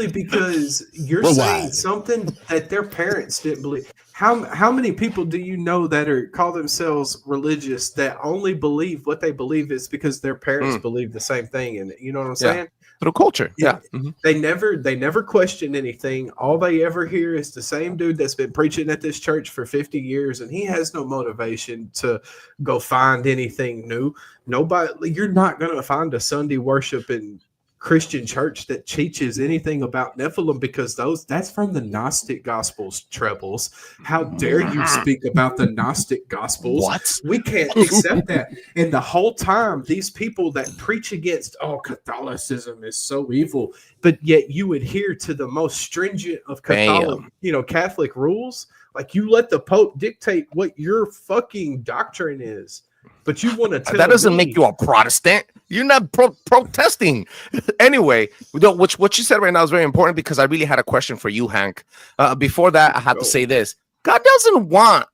Simply because you're saying Worldwide. something that their parents didn't believe. How many people do you know that call themselves religious that only believe what they believe is because their parents Mm, believe the same thing? And you know what I'm yeah. saying? Through culture. Yeah. Yeah. Mhm. They never question anything. All they ever hear is the same dude that's been preaching at this church for 50 years, and he has no motivation to go find anything new. Nobody, you're not gonna find a Sunday worshiping Christian church that teaches anything about Nephilim because that's from the Gnostic Gospels, Trebles. How dare you speak about the Gnostic Gospels? What? We can't accept that. And the whole time, these people that preach against, Catholicism is so evil, but yet you adhere to the most stringent of Bam. Catholic rules. Like you let the Pope dictate what your fucking doctrine is, but you want to tell That doesn't me, make you a Protestant. You're not protesting. Anyway, what you said right now is very important because I really had a question for you, Hank. Before that, I have to say this. God doesn't want,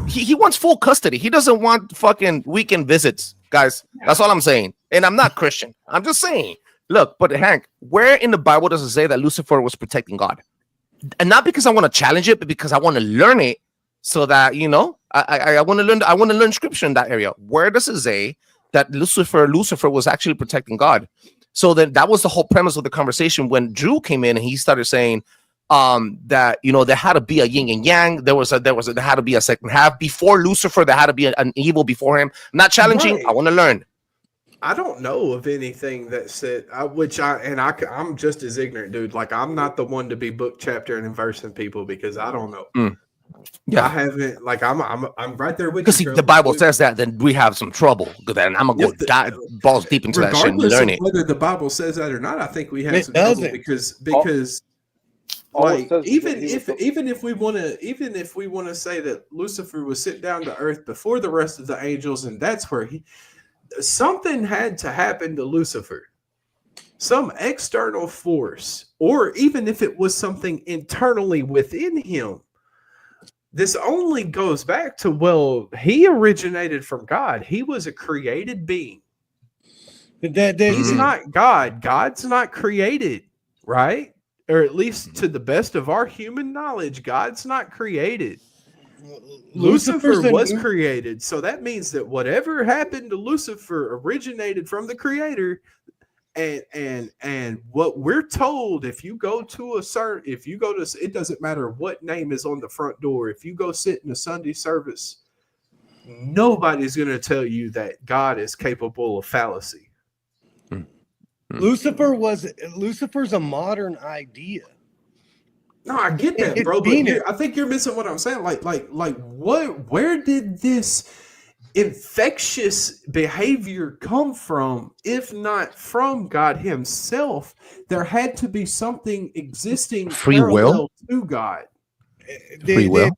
he wants full custody. He doesn't want fucking weekend visits, guys. That's all I'm saying. And I'm not Christian. I'm just saying. Look, but Hank, where in the Bible does it say that Lucifer was protecting God? And not because I want to challenge it, but because I want to learn it so that, I want to learn. I want to learn scripture in that area. Where does it say that Lucifer was actually protecting God? So then that was the whole premise of the conversation when Drew came in and he started saying that there had to be a yin and yang. There had to be a second half before Lucifer. There had to be an evil before him. I'm not challenging. Right. I want to learn. I don't know of anything that said, I'm just as ignorant, dude. Like I'm not the one to be book, chapter, and versing people because I don't know. Yeah, I haven't. Like I'm right there with because you. the Bible says that, then we have some trouble. Then I'm gonna go balls deep into that shit and Regardless learn of it. whether the Bible says that or not, I think we have It some trouble doesn't. because All it like says is that even if we want to say that Lucifer was sent down to earth before the rest of the angels, and that's where something had to happen to Lucifer. Some external force, or even if it was something internally within him. This only goes back to, well, he originated from God. He was a created being. He's not God. God's not created, right? Or at least to the best of our human knowledge, God's not created. Lucifer was created. So that means that whatever happened to Lucifer originated from the creator. And what we're told, if you go to it doesn't matter what name is on the front door. If you go sit in a Sunday service, nobody's going to tell you that God is capable of fallacy. Lucifer's a modern idea. No, I get that, bro. But I think you're missing what I'm saying. Like, what? Where did this infectious behavior come from? If not from God Himself, there had to be something existing free will to God. Free will.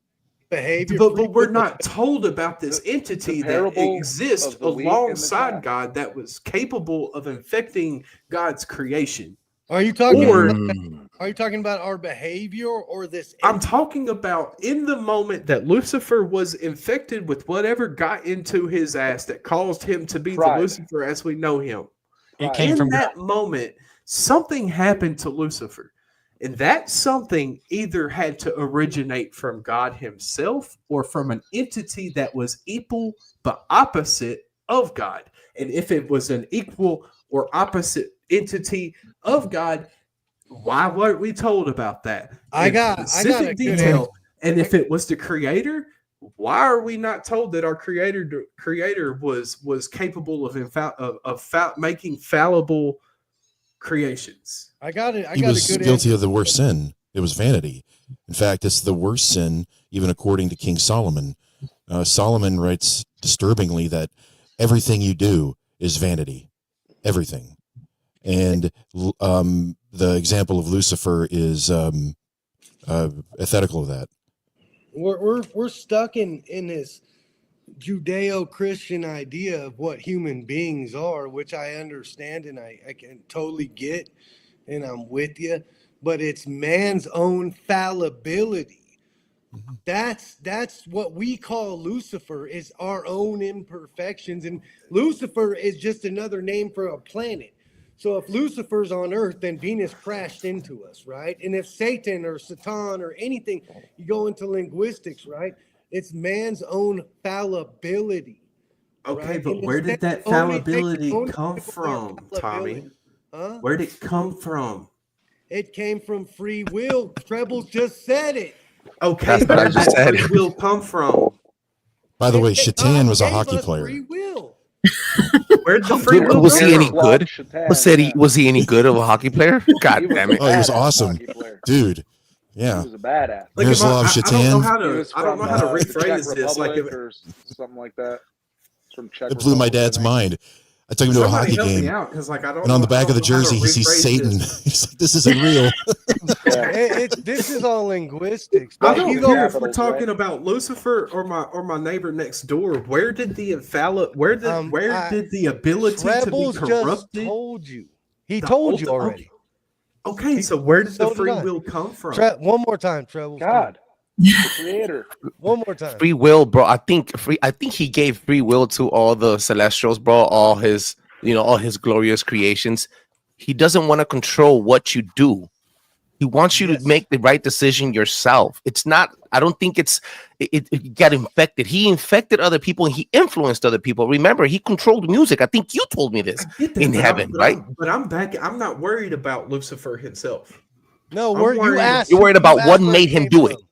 Behavior, but we're not told about this entity that exists alongside God that was capable of infecting God's creation. Are you talking about our behavior or this? I'm talking about in the moment that Lucifer was infected with whatever got into his ass that caused him to be the Lucifer as we know him. In that moment, something happened to Lucifer. And that something either had to originate from God Himself or from an entity that was equal but opposite of God. And if it was an equal or opposite entity of God, why weren't we told about that? I got a detail. And if it was the creator, why are we not told that our creator was capable of making fallible creations? He was guilty of the worst sin. It was vanity. In fact, it's the worst sin, even according to King Solomon. Solomon writes disturbingly that everything you do is vanity. Everything. And the example of Lucifer is antithetical of that. We're stuck in this Judeo-Christian idea of what human beings are, which I understand and I can totally get, and I'm with you, but it's man's own fallibility. That's what we call Lucifer, is our own imperfections, and Lucifer is just another name for a planet. So if Lucifer's on earth, then Venus crashed into us, right? And if Satan or Satan or anything, you go into linguistics, right? It's man's own fallibility. Okay, right? but And where did instead that of only taking fallibility ownership come of our from, Tommy? fallibility, huh? Where'd it come from? It came from free will. Trebles just said it. Okay, That's what I where just did said. free will come from? By the way, God Shatan was a gave hockey us player. Free will. Where'd the free will Was come he any from? good? Was he any good of a hockey player? God He was damn a it! Oh, he was badass awesome. hockey player. Dude. He Yeah. was a badass. Like, Miroslav I don't know Shatan. how He to. was I don't from know how to the Czech rephrase this. Like, Republic if or something like that. From Czech It blew my Republic, I dad's think. mind. I took him to a somebody hockey help me game, out, because like I don't. and on know- the back I of the don't know how to jersey, he sees rephrase Satan. this. He's like, "This isn't real." Yeah. This is all linguistics. I But don't you the care go, if we're Capitals, talking right? about Lucifer or my neighbor next door. Where did the did the ability to be Trebles just corrupted? told you. He The told you ultimate- already. Okay, so where did So the did free I. will come from? One more time, Trebles. God, the creator. One more time. Free will, bro. I think he gave free will to all the Celestials, bro. All his glorious creations. He doesn't want to control what you do. He wants you Yes. to make the right decision yourself. It's not. I don't think it got infected. He infected other people and he influenced other people. Remember, he controlled music. I think you told me this I get that, in but heaven, right? But I'm back. I'm not worried about Lucifer himself. No, I'm you worried- asked. You're worried you about asked what where made him came do it. from.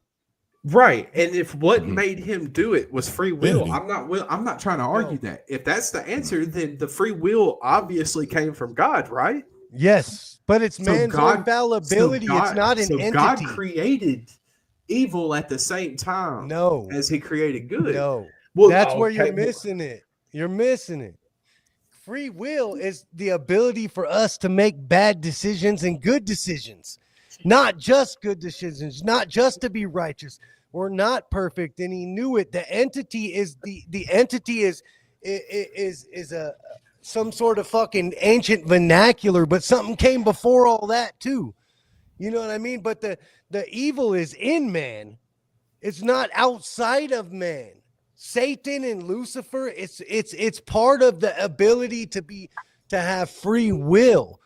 Right, and if what Mhm. made him do it was free will, Vanity. I'm not trying to argue that. If that's the answer, then the free will obviously came from God, right? Yes, but it's So man's God- own fallibility. It's not an entity. God created evil at the same time No, as He created good. no. Well, That's where you're okay, well, missing it. You're missing it. Free will is the ability for us to make bad decisions and good decisions, not just good decisions, not just to be righteous. We're not perfect, and he knew it. The entity is the entity is a some sort of fucking ancient vernacular, but something came before all that too. You know what I mean? But the evil is in man. It's not outside of man. Satan and Lucifer, it's part of the ability to have free will.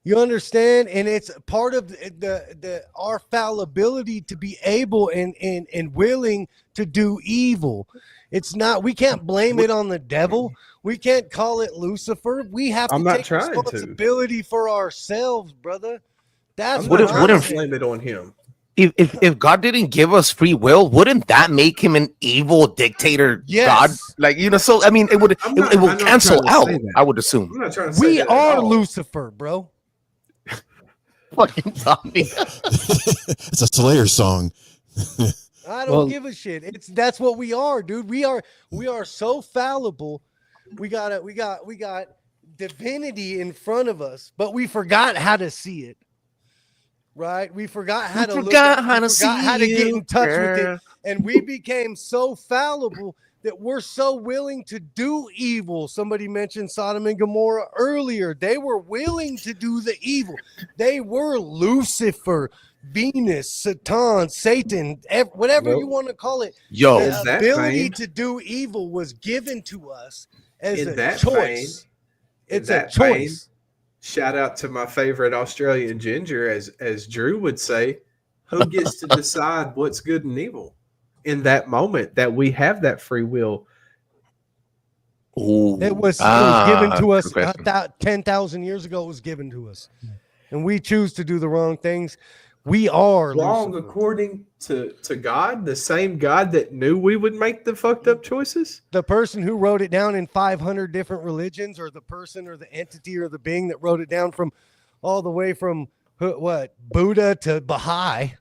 You understand? And it's part of our fallibility to be able and willing to do evil. It's not, we can't blame it on the devil. We can't call it Lucifer. We have I'm to not take trying to. responsibility for ourselves, brother. That's I'm What not if- trying what to if- blame it on him. If God didn't give us free will, wouldn't that make him an evil dictator Yes. God? Like, so I mean, it would I'm not cancel trying to out. say that. I would assume. I'm not trying to say we that at are all. Lucifer, bro. Fucking Tommy. It's a Slayer song. I don't Well- give a shit. That's what we are, dude. We are so fallible. We got divinity in front of us, but we forgot how to see it. Right? We forgot how to forgot how to we forgot how to get see in touch with you. it. And we became so fallible that we're so willing to do evil. Somebody mentioned Sodom and Gomorrah earlier. They were willing to do the evil. They were Lucifer, Venus, Satan, whatever you want to call it. Yo, In The that ability vein- to do evil was given to us as In a that choice. In It's a that choice. Shout out to my favorite Australian ginger, as Drew would say, who gets to decide what's good and evil in that moment that we have that free will. Ooh. It was given to us good question. 10,000 years ago. It was given to us, and we choose to do the wrong things. We are Wrong Lucifer. according to God, the same God that knew we would make the fucked up choices. The person who wrote it down in 500 different religions, or the person or the entity or the being that wrote it down from all the way from Buddha to Baha'i,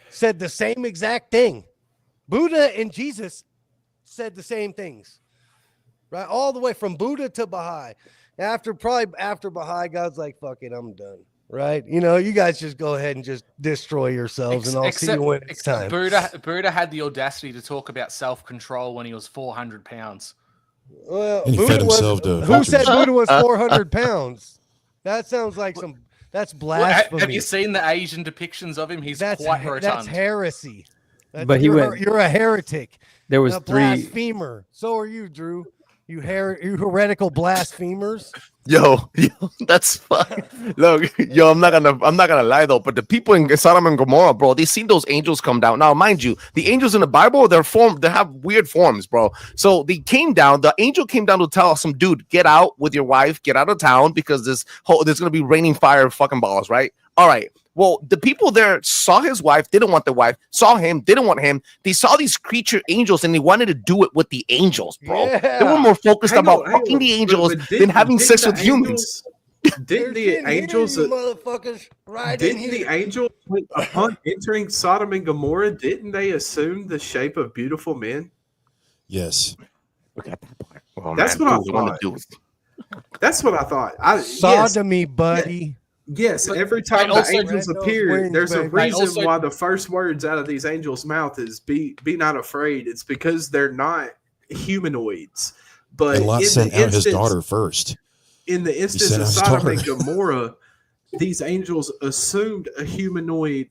said the same exact thing. Buddha and Jesus said the same things, right? All the way from Buddha to Baha'i. After Baha'i, God's like, fuck it, I'm done. Right? You know, you guys just go ahead and just destroy yourselves, and I'll see you when it's time. Buddha had the audacity to talk about self-control when he was 400 pounds. Well, And he fed himself to who said vultures. Buddha was 400 pounds? That sounds like that's Well, have blasphemy. you seen the Asian depictions of him? He's quite rotund. That's heresy. But you're a heretic. There was a three. blasphemer. So are you, Drew. You heretical blasphemers. Yo, that's fun. Look, yo, I'm not gonna lie though, but the people in Sodom and Gomorrah, bro, they seen those angels come down. Now, mind you, the angels in the Bible, they have weird forms, bro. So they came down. The angel came down to tell some dude, get out with your wife, get out of town because there's gonna be raining fire fucking balls, right? All right. Well, the people there saw his wife, didn't want the wife, saw him, didn't want him. They saw these creature angels and they wanted to do it with the angels, bro. Yeah. They were more focused Hang about on, hang fucking on. the angels But than having didn't sex the with humans. Didn't the They're angels? you motherfuckers right in Didn't the here. angels, upon entering Sodom and Gomorrah, didn't they assume the shape of beautiful men? Yes. Look at that part. Oh, That's man, what I dude, wanna thought. do it. That's what I thought. Sodomy, buddy. Yes, every time the also- angels Red nose appear, wings, there's a baby. reason Also- why the first words out of these angels' mouth is "be not afraid." It's because they're not humanoids. But And Lot in sent the out his instance- daughter first. In the instance sent of out his Sodom daughter. and Gomorrah, these angels assumed a humanoid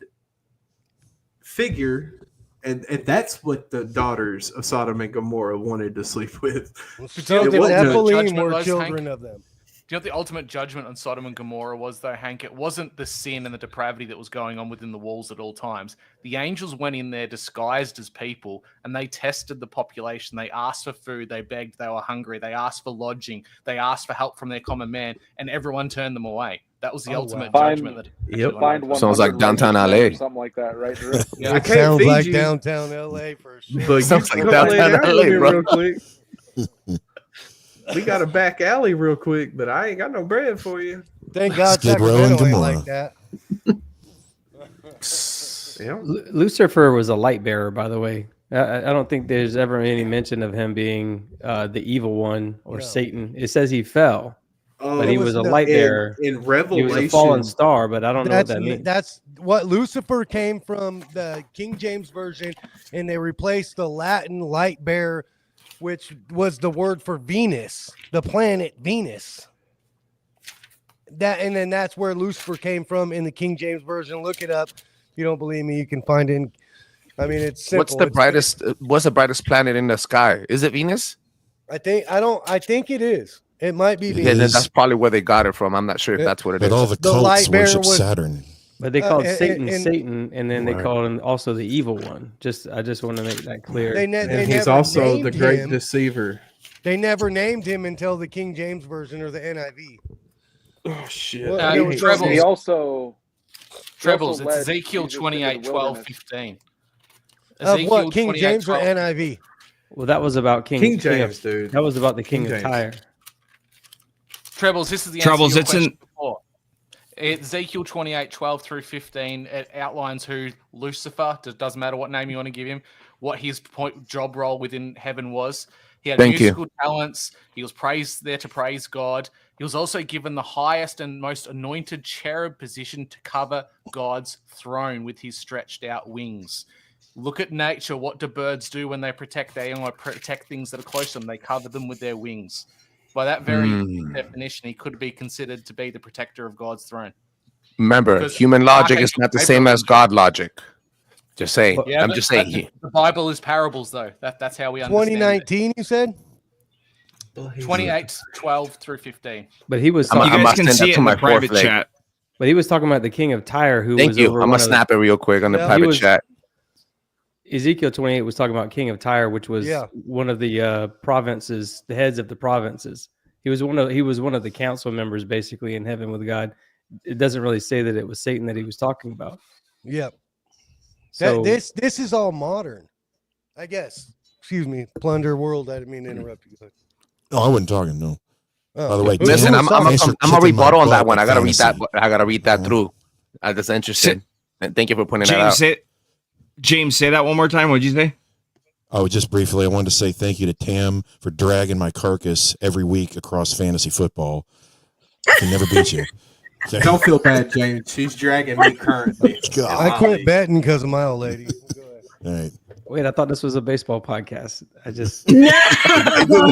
figure, and that's what the daughters of Sodom and Gomorrah wanted to sleep with. So It the wasn't a Nephilim judgment, were those, children Hank. of them. Do you know what the ultimate judgment on Sodom and Gomorrah was, though, Hank? It wasn't the sin and the depravity that was going on within the walls at all times. The angels went in there disguised as people, and they tested the population. They asked for food. They begged. They were hungry. They asked for lodging. They asked for help from their common man, and everyone turned them away. That was the Oh, ultimate wow. judgment. That Yep. Find one. Sounds like downtown LA. Something like that, right? Drew? I It can't sounds feed like you, downtown LA for sure. But you Sounds can like come lay downtown down with LA, me bro. real quick. We got a back alley real quick, but I ain't got no bread for you. Thank God Skid Row and Sacramento ain't Gomorrah. like that. Yeah. Lucifer was a light bearer, by the way. I don't think there's ever any mention of him being the evil one or No. Satan. It says he fell, but he It was a was light in, bearer. in He was Revelation. a fallen star, but I don't know what that means. That's what Lucifer came from the King James version, and they replaced the Latin light bearer, which was the word for Venus, the planet Venus. And then that's where Lucifer came from in the King James version. Look it up. If you don't believe me, you can find it. I mean, it's simple. What's the brightest planet in the sky? Is it Venus? I think it is. It might be It Yeah, Venus. then is. that's probably where they got it from. I'm not sure if Yeah. that's what it But is. all the The cults light bearer worship was- Saturn. But they called and- Satan and- Satan, and then they Right. called him also the evil one. I just want to make that clear. They And never he's also named the great him. deceiver. They never named him until the King James version or the NIV. Oh shit! Well, Uh, it was Trebles. He also Trebles, it's led Ezekiel Jesus into the 28, 12, wilderness. 15. Of what, King 28, James or 12. NIV? Well, that was about King James, dude. That was about the king King of James. Tyre. Trebles, this is the Trebles, answer to your it's in- question before. Ezekiel 28, 12 through 15. It outlines who Lucifer, it doesn't matter what name you want to give him, what his job role within heaven was. He had Thank you. musical talents. He was there to praise God. He was also given the highest and most anointed cherub position to cover God's throne with his stretched out wings. Look at nature. What do birds do when they protect? They protect things that are close to them. They cover them with their wings. By that very definition, he could be considered to be the protector of God's throne. Remember, Because human logic is Archangel not the Gabriel same as was- God logic. Just saying. Yeah, I'm but just saying. the Bible is parables, though. That's how we understand 2019, you said? it. 28, 12 through 15. But he was I'm You I talking, must guys can send that see it to in my the private fourth leg. chat. but he was talking about the king of Tyre, who Thank was you. over I'm one gonna of the- snap it real quick on the Yeah. private He was- chat. Ezekiel 28 was talking about king of Tyre, which was Yeah. one of the provinces, the heads of the provinces. He was one of the council members, basically, in heaven with God. It doesn't really say that it was Satan that he was talking about. Yep. So This is all modern, I guess. Excuse me, plunder world. I didn't mean to interrupt you. But, Oh, I wasn't talking. No. oh. By the way, Who- Listen, who I'm was a talking? Thanks for I'm a kicking my rebuttal on butt that one. with I gotta read that. fantasy. I gotta read that Mhm. through. I'm just interested. And thank you for pointing that out. James, say that one more time. What'd you say? Oh, just briefly, I wanted to say thank you to Tam for dragging my carcass every week across fantasy football. I can never beat you. Okay. Don't feel bad, James. She's dragging me currently. God. I quit betting because of my old lady. Go ahead. All right. wait, I thought this was a baseball podcast. I just No, no,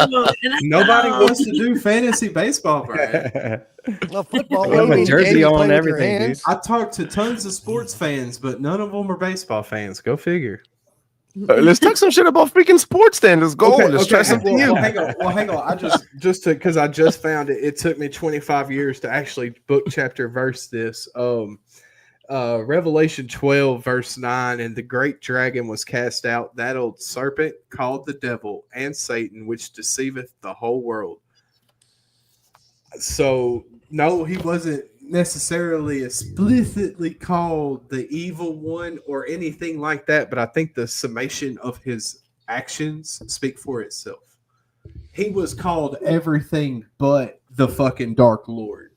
no. Nobody wants to do fantasy baseball, Brian. Well, football. I what have do a you mean, jersey game you on play and with your everything, dude. hands? I talked to tons of sports fans, but none of them are baseball fans. Go figure. Let's talk some shit about freaking sports then. Let's go. Let's try something new. Hang on. I because I just found it. It took me 25 years to actually book chapter verse this. Revelation 12 verse 9, and the great dragon was cast out, that old serpent called the devil and Satan, which deceiveth the whole world. So no, he wasn't necessarily explicitly called the evil one or anything like that, but I think the summation of his actions speak for itself. He was called everything but the fucking Dark Lord.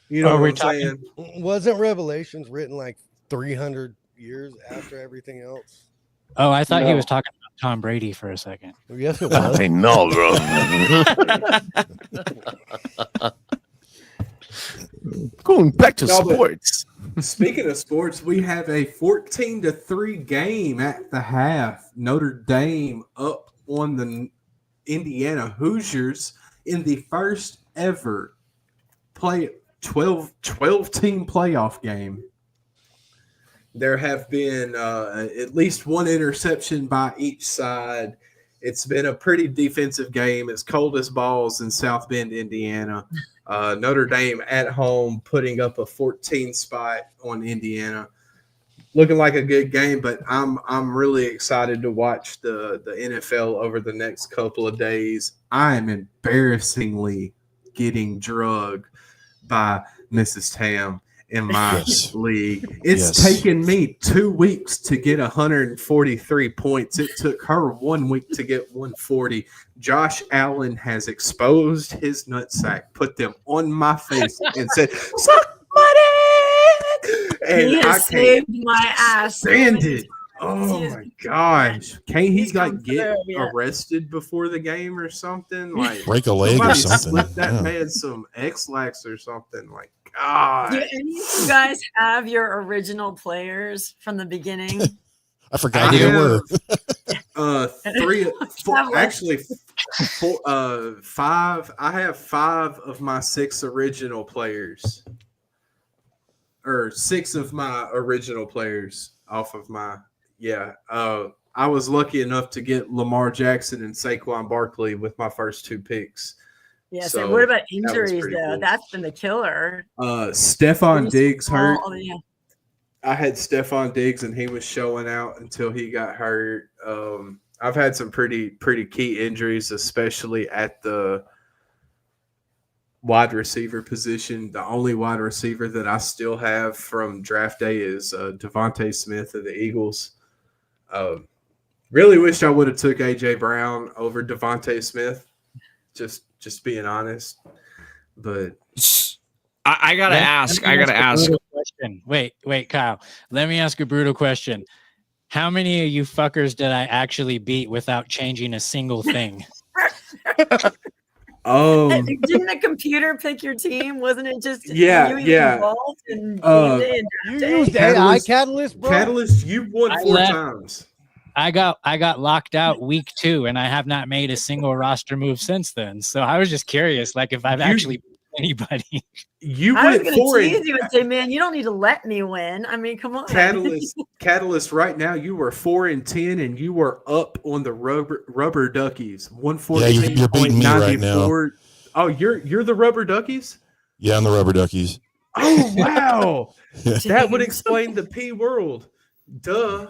You know what I'm saying? Wasn't Revelations written like 300 years after everything else? Oh, I thought he No. was talking about Tom Brady for a second. Yes, it was. I know, bro. Going back to No, but- sports. Speaking of sports, we have a 14-3 game at the half. Notre Dame up on the Indiana Hoosiers in the first ever 12-team playoff game. There have been at least one interception by each side. It's been a pretty defensive game. It's cold as balls in South Bend, Indiana. Notre Dame at home putting up a 14 spot on Indiana. Looking like a good game, but I'm really excited to watch the NFL over the next couple of days. I am embarrassingly getting drugged by Mrs. Tam in my league. It's taken me 2 weeks to get 143 points. It took her 1 week to get 140. Josh Allen has exposed his nutsack, put them on my face, and said, "Suck my dick!" And He I has saved my ass. stand it. Oh my gosh! Can't he He's like come get through, yeah. arrested before the game or something? Like Break a leg or somebody something. slip that Yeah. man some X-Lax or something. Like God. Do any of you guys have your original players from the beginning? I forgot who they were. Five. I have 5 of my 6 original players, or 6 of my original players off of my. Yeah. I was lucky enough to get Lamar Jackson and Saquon Barkley with my first 2 picks. Yes. So and what about that was injuries pretty though? cool. That's been the killer. Stephon Diggs hurt. Oh, yeah. I had Stephon Diggs and he was showing out until he got hurt. I've had some pretty key injuries, especially at the wide receiver position. The only wide receiver that I still have from draft day is Devontae Smith of the Eagles. Really wish I would have took AJ Brown over Devontae Smith. Just being honest, but I gotta ask. Let me ask a brutal question. Wait, Kyle. Let me ask a brutal question. How many of you fuckers did I actually beat without changing a single thing? Didn't the computer pick your team? Wasn't it just Yeah. involved in game day and You draft day? used AI Catalyst, bro. Catalyst, you won 4 times. I got locked out week 2, and I have not made a single roster move since then. So I was just curious, like if I've actually beat anybody. You I was went going 4 to tease you and say, man, you don't need to let me win. I mean, come on. Catalyst. Right now, you were 4-10, and you were up on the rubber duckies. 114. Yeah, you're beating me right now. Oh, you're the rubber duckies. Yeah, I'm the rubber duckies. Oh wow, that would explain the P world. Duh.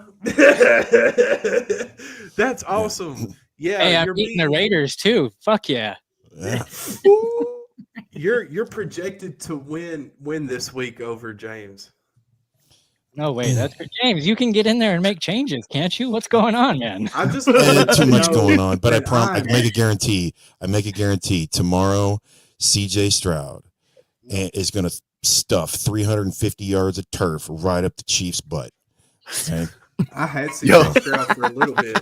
That's awesome. Yeah, Hey, I'm beating the Raiders too. Fuck yeah. You're projected to win this week over James. No way, that's for James. You can get in there and make changes, can't you? What's going on, man? I just too much going on, but I make a guarantee. Tomorrow, CJ Stroud is going to stuff 350 yards of turf right up the Chiefs' butt. Okay? I had CJ Stroud for a little bit.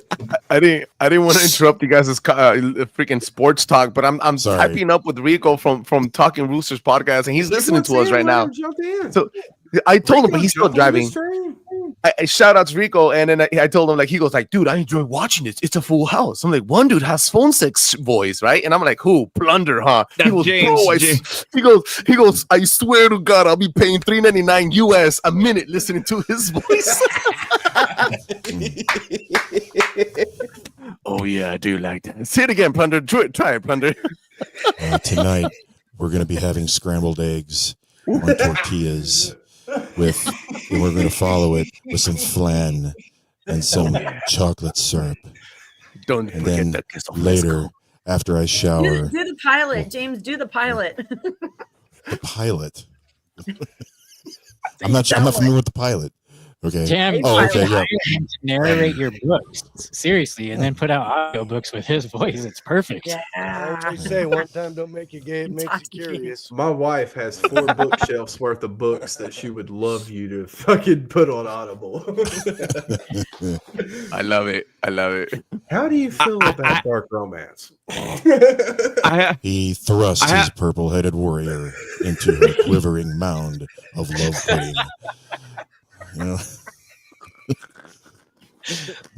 I didn't want to interrupt you guys' freaking sports talk, but I'm typing up with Rico from Talking Roosters podcast, and he's listening to us right now. So I told him, but he's still driving. I shout out to Rico, and then I told him, like, he goes like, dude, I enjoy watching it. It's a full house. I'm like, one dude has phone sex voice, right? And I'm like, who? Plunder, huh? He goes, James, bro, he goes, I swear to God, I'll be paying $3.99 US a minute listening to his voice. Oh yeah, I do like that. Say it again, Plunder. Try it, Plunder. Tonight, we're going to be having scrambled eggs on tortillas and we're going to follow it with some flan and some chocolate syrup. Don't and forget then that queso later, after I shower, Do the pilot, James. Do the pilot. the pilot. I'm not familiar with the pilot. Okay. Damn, Oh, okay. Yeah. hire him to narrate your books. Seriously, and then put out audio books with his voice. It's perfect. Yeah. They say one time don't make you gay, it makes you curious. My wife has 4 bookshelves worth of books that she would love you to fucking put on Audible. I love it. I love it. How do you feel about dark romance? He thrust his purple-headed warrior into her quivering mound of love pudding. You know?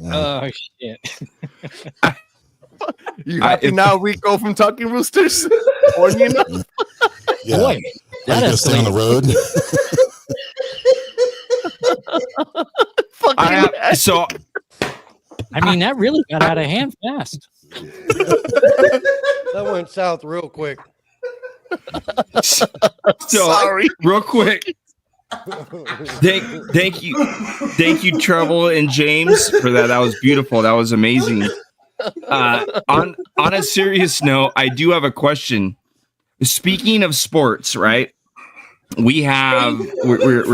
Oh shit! You happy now, Rico from Talking Roosters? Or you know? Yeah. Boy, Are you that gonna stay on the road? So I mean, that really got out of hand fast. That went south real quick. so Sorry. real quick. Thank you, Treble and James, for that. That was beautiful. That was amazing. On a serious note, I do have a question. Speaking of sports, right? We have we're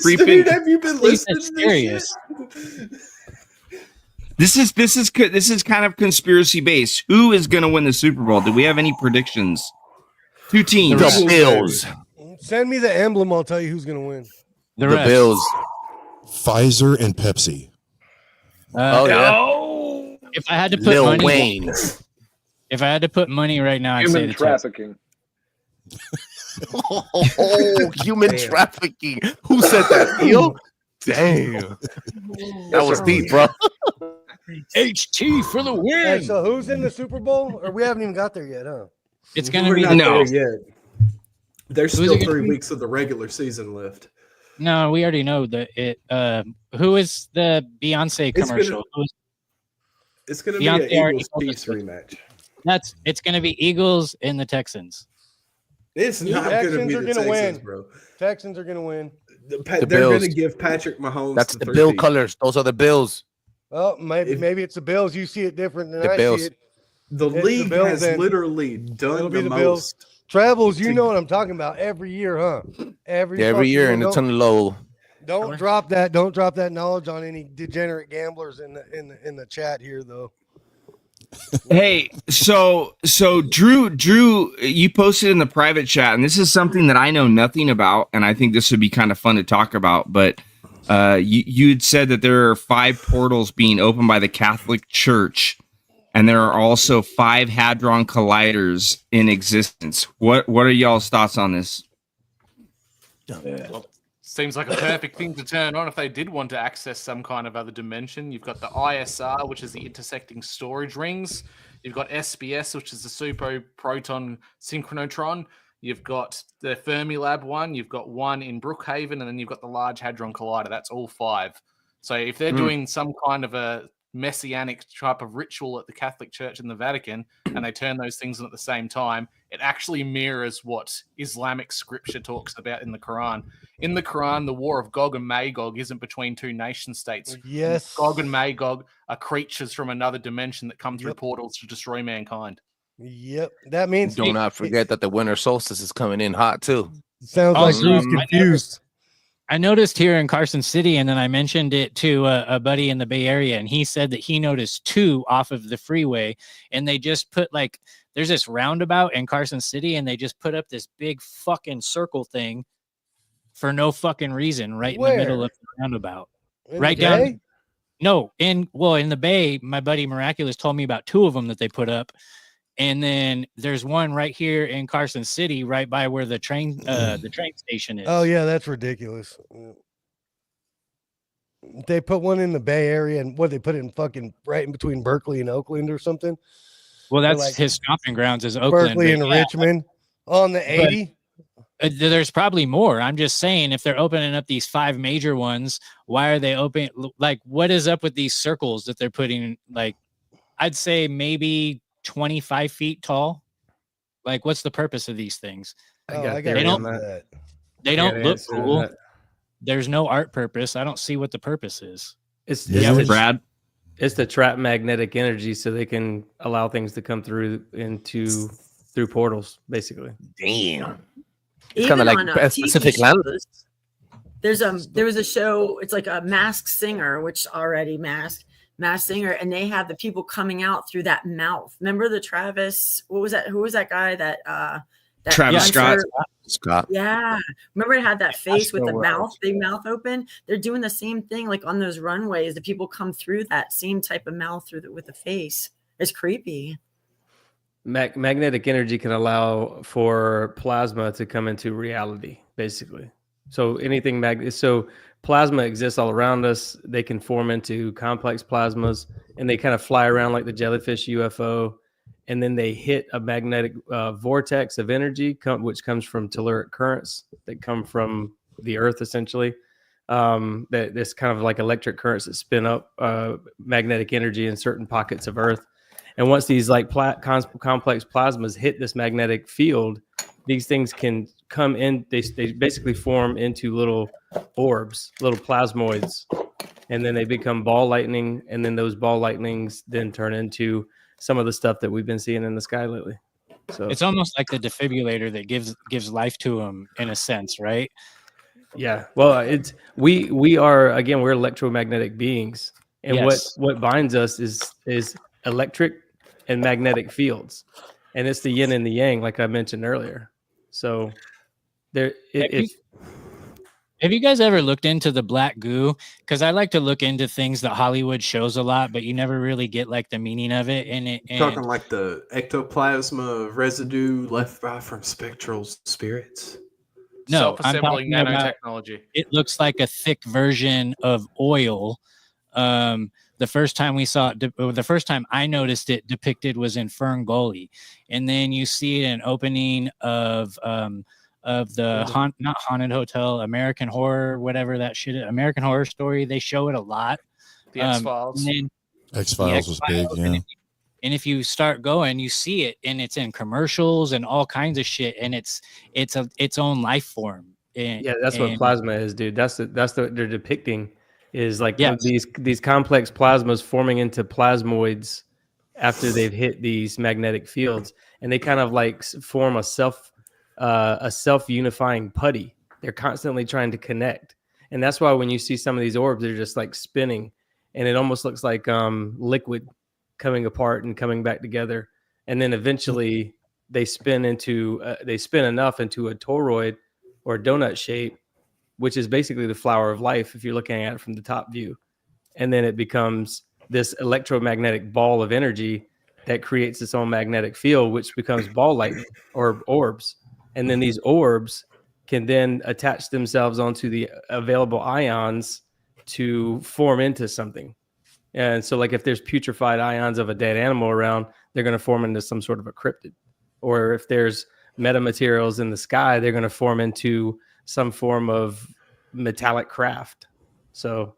creeping. Dude, have you been listening to serious. This is kind of conspiracy based. Who is going to win the Super Bowl? Do we have any predictions? 2 teams. The Bills. Send me the emblem. I'll tell you who's going to win. The Bills. Pfizer and Pepsi. If I had to put Lil money, Wayne. if I had to put money right now, I'd say Human the trafficking. Human trafficking. Who said that? Theo? Damn. That was deep, bro. HT for the win. Hey, so who's in the Super Bowl? Or we haven't even got there yet, huh? It's gonna We're be not no. there yet. There's Who's still it gonna 3 be? weeks of the regular season left. No, we already know that it. Who is the Beyonce It's commercial? It's going to be Beyonce an already Eagles told us Chiefs that. rematch. It's going to be Eagles and the Texans. It's not going to Texans be are the gonna Texans, win. bro. Texans are going to win. They're Bills. going to give Patrick Mahomes. That's the 3 Bill feet. colors. Those are the Bills. Oh, maybe it's the Bills. You see it different than The I Bills. see it. The It's the league Bills has then. literally It'll done be the the Bills. most. Travels, you know what I'm talking about. Every year, huh? Every Every year, and don't, it's on the low. Don't drop that. Don't drop that knowledge on any degenerate gamblers in the chat here, though. Hey, so Drew, you posted in the private chat, and this is something that I know nothing about, and I think this would be kind of fun to talk about. But you had said that there are 5 portals being opened by the Catholic Church, and there are also 5 hadron colliders in existence. What are y'all's thoughts on this? Well, seems like a perfect thing to turn on if they did want to access some kind of other dimension. You've got the ISR, which is the intersecting storage rings. You've got SBS, which is the super-proton synchrotron. You've got the Fermilab one. You've got one in Brookhaven, and then you've got the Large Hadron Collider. That's all 5. So if they're doing some kind of a messianic type of ritual at the Catholic Church in the Vatican, and they turn those things on at the same time, it actually mirrors what Islamic scripture talks about in the Quran. In the Quran, the war of Gog and Magog isn't between 2 nation states. Yes. Gog and Magog are creatures from another dimension that come through portals to destroy mankind. Yep. That means Do not forget that the winter solstice is coming in hot too. Sounds like Also, Drew's confused. I noticed here in Carson City, and then I mentioned it to a buddy in the Bay Area, and he said that he noticed 2 off of the freeway, and they just put there's this roundabout in Carson City, and they just put up this big fucking circle thing for no fucking reason right in the middle of the roundabout. In right the down. Bay? No, in the Bay, my buddy Miraculous told me about 2 of them that they put up. And then there's one right here in Carson City, right by where the train station is. Oh yeah, that's ridiculous. They put one in the Bay Area, and what they put it in fucking right in between Berkeley and Oakland or something. Well, that's like his stomping grounds is Oakland. Berkeley but and yeah, Richmond on the 80. there's probably more. I'm just saying, if they're opening up these 5 major ones, why are they open? Like, what is up with these circles that they're putting? Like, I'd say maybe 25 feet tall. Like, what's the purpose of these things? I got They don't- that. They I got don't an look answer to cool. that. There's no art purpose. I don't see what the purpose is. It's Yeah, it's, Brad. it's to trap magnetic energy so they can allow things to come through portals, basically. Damn. It's Even kind of like on a TV specific land. shows, there was a show. It's like a Masked Singer, which already masked Singer, and they have the people coming out through that mouth. Remember the Travis? What was that? Who was that guy? That Travis Scott. Scott. Yeah, remember it had that face with the Astroworld. big mouth open. They're doing the same thing, like on those runways. The people come through that same type of mouth with the face. It's creepy. Magnetic energy can allow for plasma to come into reality, basically. So anything so plasma exists all around us. They can form into complex plasmas, and they kind of fly around like the jellyfish UFO, and then they hit a magnetic vortex of energy, which comes from telluric currents that come from the Earth, essentially. There's kind of like electric currents that spin up magnetic energy in certain pockets of Earth. And once these like complex plasmas hit this magnetic field, these things can come in. They basically form into little orbs, little plasmoids, and then they become ball lightning. And then those ball lightnings then turn into some of the stuff that we've been seeing in the sky lately. So It's almost like the defibrillator that gives life to them in a sense, right? yeah, well, we are, again, we're electromagnetic beings, and Yes. what binds us is electric and magnetic fields, and it's the yin and the yang, like I mentioned earlier. So Have you guys ever looked into the black goo? Because I like to look into things that Hollywood shows a lot, but you never really get like the meaning of it. And Talking like the ectoplasma residue left by from spectral spirits. no, I'm Self-assembling talking about nanotechnology. it looks like a thick version of oil. The first time I noticed it depicted was in Fern Gully, and then you see an opening of the not haunted hotel, American Horror, whatever that shit is, American Horror Story. They show it a lot. The X-Files. X-Files was big, yeah. And if you start going, you see it, and it's in commercials and all kinds of shit, and it's its own life form. yeah, that's what plasma is, dude. That's what they're depicting is like Yes. these complex plasmas forming into plasmoids after they've hit these magnetic fields, and they kind of like form a self-unifying putty. They're constantly trying to connect, and that's why when you see some of these orbs, they're just like spinning, and it almost looks like liquid coming apart and coming back together, and then eventually they spin enough into a toroid or a donut shape, which is basically the flower of life if you're looking at it from the top view, and then it becomes this electromagnetic ball of energy that creates its own magnetic field, which becomes ball lightning or orbs. And then these orbs can then attach themselves onto the available ions to form into something. And so like if there's putrefied ions of a dead animal around, they're going to form into some sort of a cryptid. Or if there's metamaterials in the sky, they're going to form into some form of metallic craft. So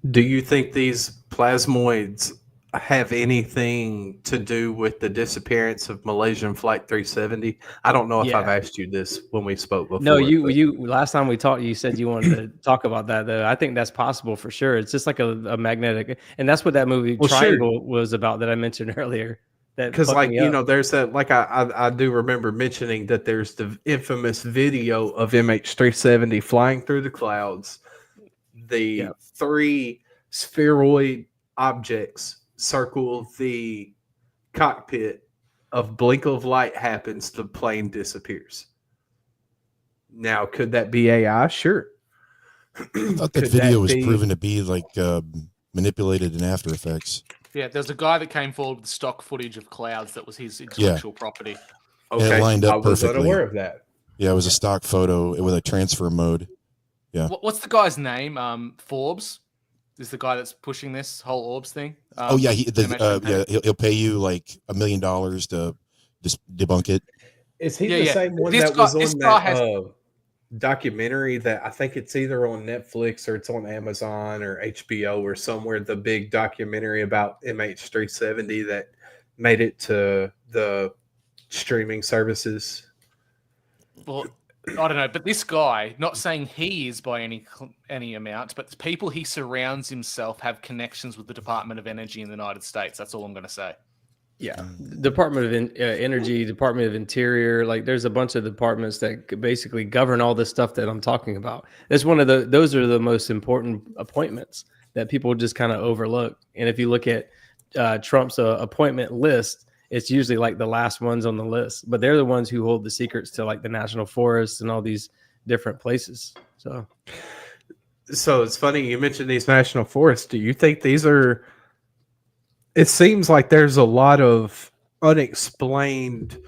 do you think these plasmoids have anything to do with the disappearance of Malaysian Flight 370? I don't know if I've asked you this when we spoke before. No, you last time we talked, you said you wanted to talk about that, though. I think that's possible for sure. It's just like a magnetic, and that's what that movie Triangle was about that I mentioned earlier. Because like, you know, there's that, like I do remember mentioning that there's the infamous video of MH370 flying through the clouds. The 3 spheroid objects circle the cockpit. Of blink of light happens, the plane disappears. Now, could that be AI? Sure. I thought that video was proven to be like manipulated in After Effects. Yeah, there's a guy that came forward with stock footage of clouds that was his intellectual property. Okay, and it lined up perfectly. I was unaware of that. Yeah, it was a stock photo with a transfer mode. Yeah. What's the guy's name? Forbes. is the guy that's pushing this whole orbs thing. Oh yeah, MH he'll pay you like $1 million to just debunk it. Is he Yeah, the yeah. same one This that guy- was this on guy that has- documentary that I think it's either on Netflix or it's on Amazon or HBO or somewhere? The big documentary about MH370 that made it to the streaming services. Well, I don't know, but this guy, not saying he is by any amount, but the people he surrounds himself have connections with the Department of Energy in the United States. That's all I'm going to say. Yeah, Department of Energy, Department of Interior, like there's a bunch of departments that basically govern all this stuff that I'm talking about. It's one of those are the most important appointments that people just kind of overlook. And if you look at Trump's appointment list, it's usually like the last ones on the list, but they're the ones who hold the secrets to like the national forests and all these different places. So it's funny you mentioned these national forests. Do you think these are? It seems like there's a lot of unexplained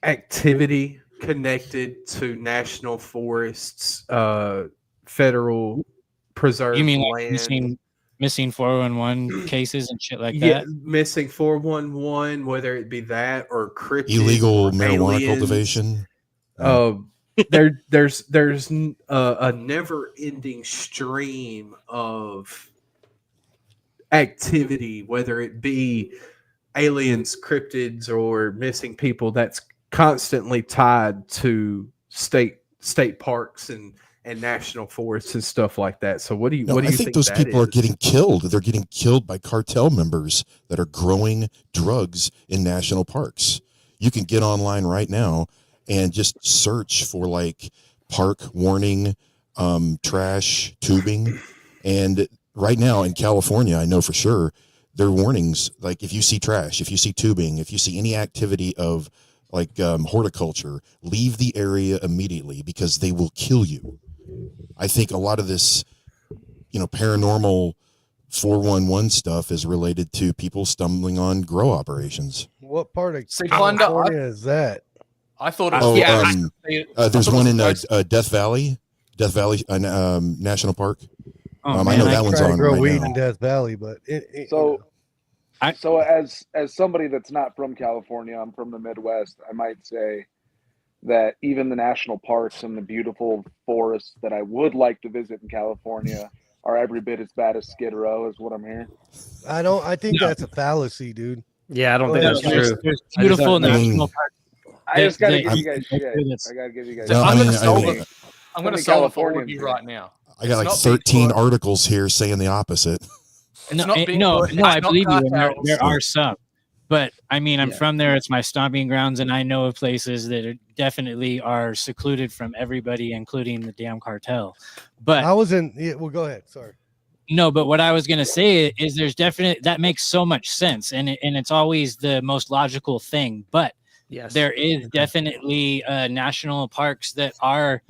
activity connected to national forests, federal preserved You mean land. like missing 411 cases and shit like Yeah, that? missing 411, whether it be that or cryptids Illegal or marijuana aliens. cultivation. There's a never-ending stream of activity, whether it be aliens, cryptids, or missing people, that's constantly tied to state parks and national forests and stuff like that. So what do you I think those people are getting killed. They're getting killed by cartel members that are growing drugs in national parks. You can get online right now and just search for like park warning, trash tubing. And right now in California, I know for sure there are warnings. Like if you see trash, if you see tubing, if you see any activity of like horticulture, leave the area immediately because they will kill you. I think a lot of this, paranormal 411 stuff is related to people stumbling on grow operations. What part of See, Plunder, California is that? I thought it was. There's one in Death Valley National Park. Oh, I man, know that one's Trying to on grow right weed now. in Death Valley, but So as somebody that's not from California, I'm from the Midwest, I might say that even the national parks and the beautiful forests that I would like to visit in California are every bit as bad as Skid Row, is what I'm hearing. I think that's a fallacy, dude. yeah, I don't think that's true. There's beautiful national parks. I just got to They- give you guys shit. that's- I got to give you guys No, shit. I'm I going mean, to solve I mean, it. I'm going to many solve it for all of Californians you here? right now. I got like It's not 13 Bigfoot. articles here saying the opposite. It's No, not no, Bigfoot, no, it's I not believe you. And cartels. there are some, but I mean, I'm Yeah. from there. It's my stomping grounds, and I know of places that definitely are secluded from everybody, including the damn cartel. But I was in. Yeah, well, go ahead. Sorry. no, but what I was gonna say is, there's definitely that makes so much sense, and it's always the most logical thing. But Yes, there is definitely national parks that are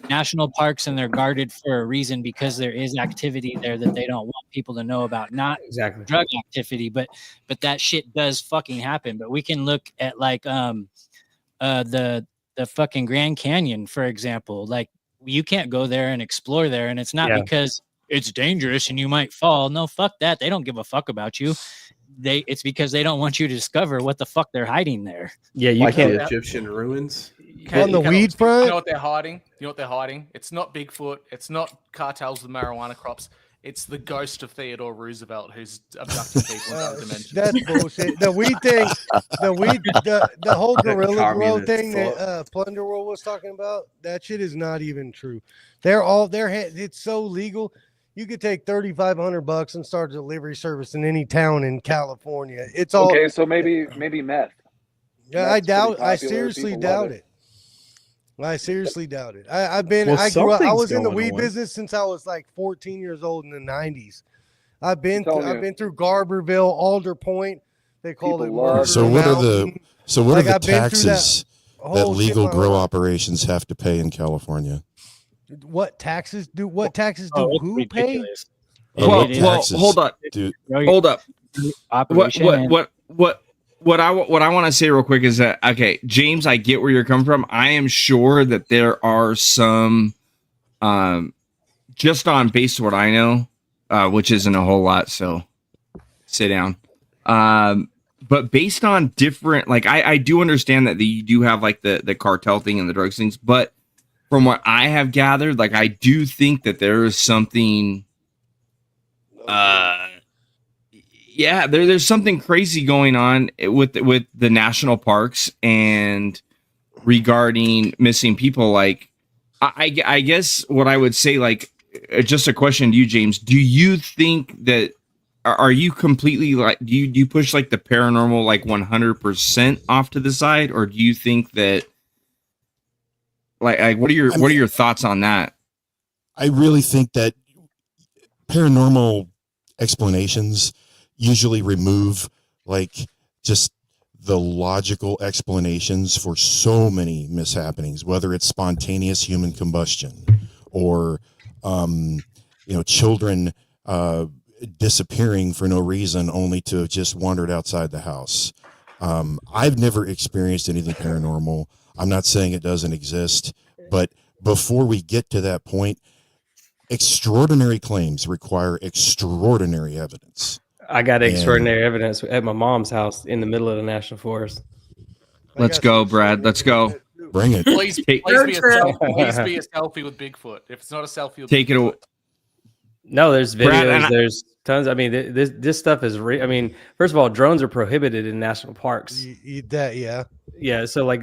national parks, and they're guarded for a reason because there is activity there that they don't want people to know about. Not exactly. drug activity, but that shit does fucking happen. But we can look at like the fucking Grand Canyon, for example. Like you can't go there and explore there, and it's not Yeah. because it's dangerous and you might fall. No, fuck that. They don't give a fuck about you. It's because they don't want you to discover what the fuck they're hiding there. Yeah, you like can't. the Egyptian ruins. On the weed You front? know what they're hiding? You know what they're hiding? It's not Bigfoot. It's not cartels with marijuana crops. It's the ghost of Theodore Roosevelt who's abducting people in other dimensions. That's bullshit. The weed thing, the whole gorilla grow communist thing fuck. that Plunder World was talking about, that shit is not even true. It's so legal. You could take $3,500 and start a delivery service in any town in California. It's all Okay, so maybe meth. Yeah, I That's doubt. pretty I popular. seriously People love doubt it. I seriously doubt it. I grew up. I something's was in the going weed on. business since I was like 14 years old in the 90s. I've been telling you. through Garberville, Alder Point. They called it. People love Murder So what are Mountain. So what Like, are the I've been through taxes that whole shit legal my grow life. operations have to pay in California? What taxes do? What taxes do? Oh, it's Who pay? ridiculous. Well, It is taxes hold on. do- grow your Hold up. operation and- What I want to say real quick is that, okay, James, I get where you're coming from. I am sure that there are some, just on based on what I know, which isn't a whole lot. So sit down. But based on different, like I do understand that you do have like the cartel thing and the drugs things, but from what I have gathered, like I do think that there is something. Yeah, there's something crazy going on with the national parks and regarding missing people. Like, I guess what I would say, like, just a question to you, James. Do you think that are you completely like do you push like the paranormal like 100% off to the side, or do you think that like what are your thoughts on that? I really think that paranormal explanations usually remove like just the logical explanations for so many mishappenings, whether it's spontaneous human combustion or children disappearing for no reason only to have just wandered outside the house. I've never experienced anything paranormal. I'm not saying it doesn't exist, but before we get to that point, extraordinary claims require extraordinary evidence. I got extraordinary evidence at my mom's house in the middle of the national forest. Let's go, Brad. Let's go. Bring it. Please be a selfie with Bigfoot. If it's not a selfie with Take Bigfoot. it away. No, there's videos. Brad, there's tons. I mean, this stuff is real. I mean, first of all, drones are prohibited in national parks. Yeah. So like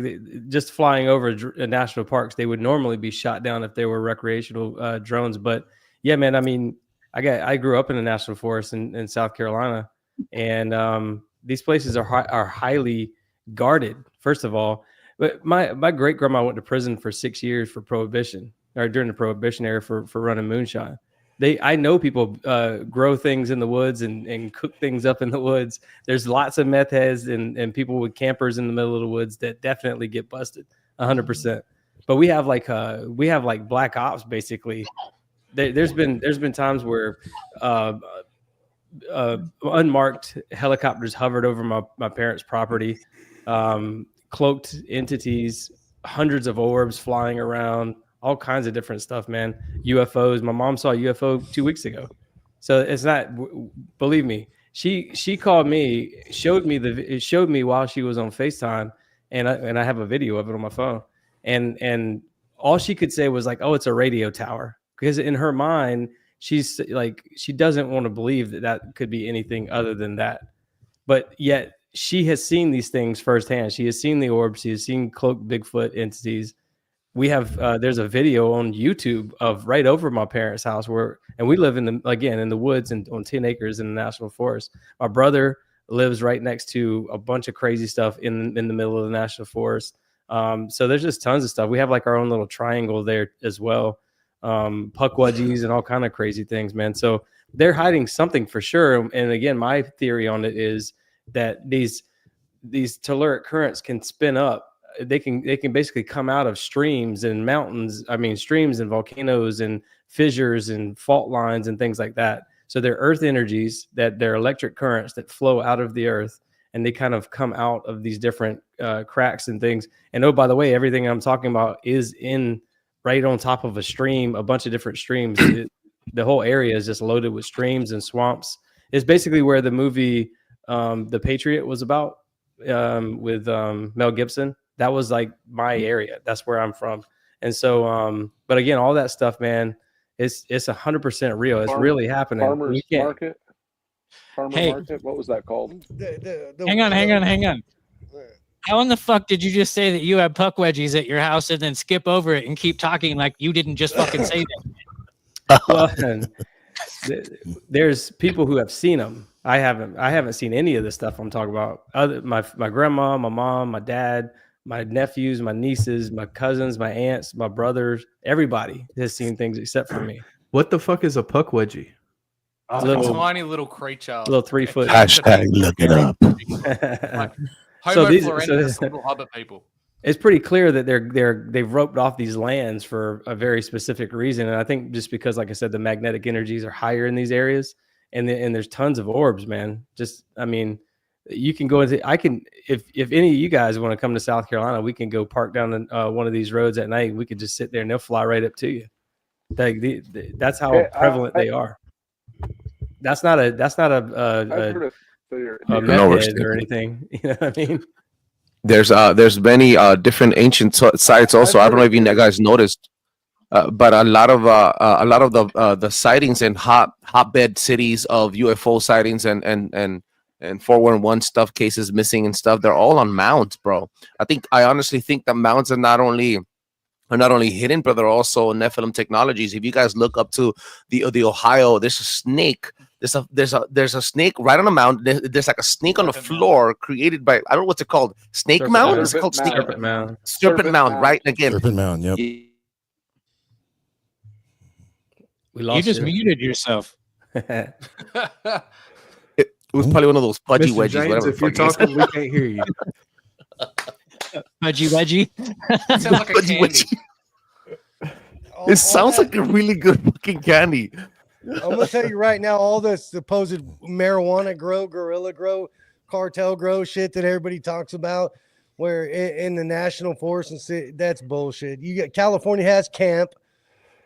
just flying over national parks, they would normally be shot down if they were recreational drones. But yeah, man, I mean, I grew up in a national forest in South Carolina, and these places are highly guarded. First of all, but my great grandma went to prison for 6 years for prohibition, or during the prohibition era for running moonshine. I know people grow things in the woods and cook things up in the woods. There's lots of meth heads and people with campers in the middle of the woods that definitely get busted 100%. But we have like black ops basically. There's been times where unmarked helicopters hovered over my parents' property, cloaked entities, hundreds of orbs flying around. All kinds of different stuff, man. UFOs. My mom saw a UFO 2 weeks ago. So it's not, believe me, she called me, showed me while she was on FaceTime, and I have a video of it on my phone. And all she could say was like, oh, it's a radio tower. Because in her mind, she's like, she doesn't want to believe that could be anything other than that. But yet she has seen these things firsthand. She has seen the orbs. She has seen cloaked Bigfoot entities. We have there's a video on YouTube of right over my parents' house and we live in the woods and on 10 acres in the national forest. My brother lives right next to a bunch of crazy stuff in the middle of the national forest. So there's just tons of stuff. We have like our own little triangle there as well. Puckwudgies and all kind of crazy things, man. So they're hiding something for sure. And again, my theory on it is that these telluric currents can spin up. They can basically come out of streams and mountains. I mean, streams and volcanoes and fissures and fault lines and things like that. So they're earth energies they're electric currents that flow out of the earth, and they kind of come out of these different cracks and things. And oh, by the way, everything I'm talking about is right on top of a stream, a bunch of different streams. The whole area is just loaded with streams and swamps. It's basically where the movie The Patriot was about with Mel Gibson. That was like my area. That's where I'm from. And so, but again, all that stuff, man, it's 100% real. It's really happening. Farmers Market. Market. What was that called? Hang on. How in the fuck did you just say that you have puck wedgies at your house and then skip over it and keep talking like you didn't just fucking say that? Well, there's people who have seen them. I haven't seen any of the stuff I'm talking about. My grandma, my mom, my dad, my nephews, my nieces, my cousins, my aunts, my brothers, everybody has seen things except for me. What the fuck is a puckwudgie? It's a tiny little creature. Little 3 foot. Hashtag look it up. Like Homo florensis, little hobbit people. It's pretty clear that they've roped off these lands for a very specific reason. And I think just because, like I said, the magnetic energies are higher in these areas, and there's tons of orbs, man. Just, I mean, you can go into, if any of you guys want to come to South Carolina, we can go park down one of these roads at night. We could just sit there and they'll fly right up to you. That's how prevalent they are. That's not a I've heard of theory. a No, we're meth head or anything. You know what I mean? There's many different ancient sites also. I don't know if you guys noticed, but a lot of the sightings in hotbed cities of UFO sightings and 411 stuff, cases missing and stuff, they're all on mounds, bro. I honestly think the mounds are not only hidden, but they're also Nephilim technologies. If you guys look up to the Ohio, there's a snake. There's a snake right on the mound. There's like a snake on the floor created by, I don't know what's it called. Snake Serpent mound? mound. It's called snake Serpent mound. Serpent mound, right? Again. Serpent Mound. Yep. We You lost just you. muted yourself. It was probably one of those pudgy Mr. wedgies, James, whatever. if you're the fuck it is. talking, we can't hear you. Fudgy wedgie. Sounds like a Pudgy candy. wedgie. It sounds like a really good fucking candy. I'm gonna tell you right now, all the supposed marijuana grow, gorilla grow, cartel grow shit that everybody talks about, where in the national forest and city, that's bullshit. You got California has camp.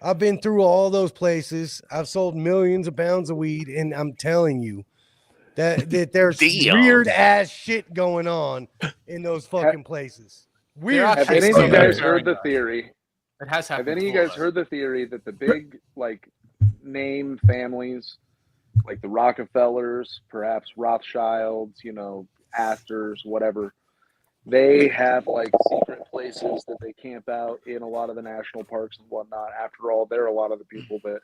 I've been through all those places. I've sold millions of pounds of weed, and I'm telling you that there's Damn. weird ass shit going on in those fucking places. Weird. are Have shit. any of you Somewhere guys heard the during theory? It has Have happened. any of you before, guys though. heard the theory that the big name families, like the Rockefellers, perhaps Rothschilds, Astors, whatever, they have secret places that they camp out in a lot of the national parks and whatnot. After all, they're a lot of the people that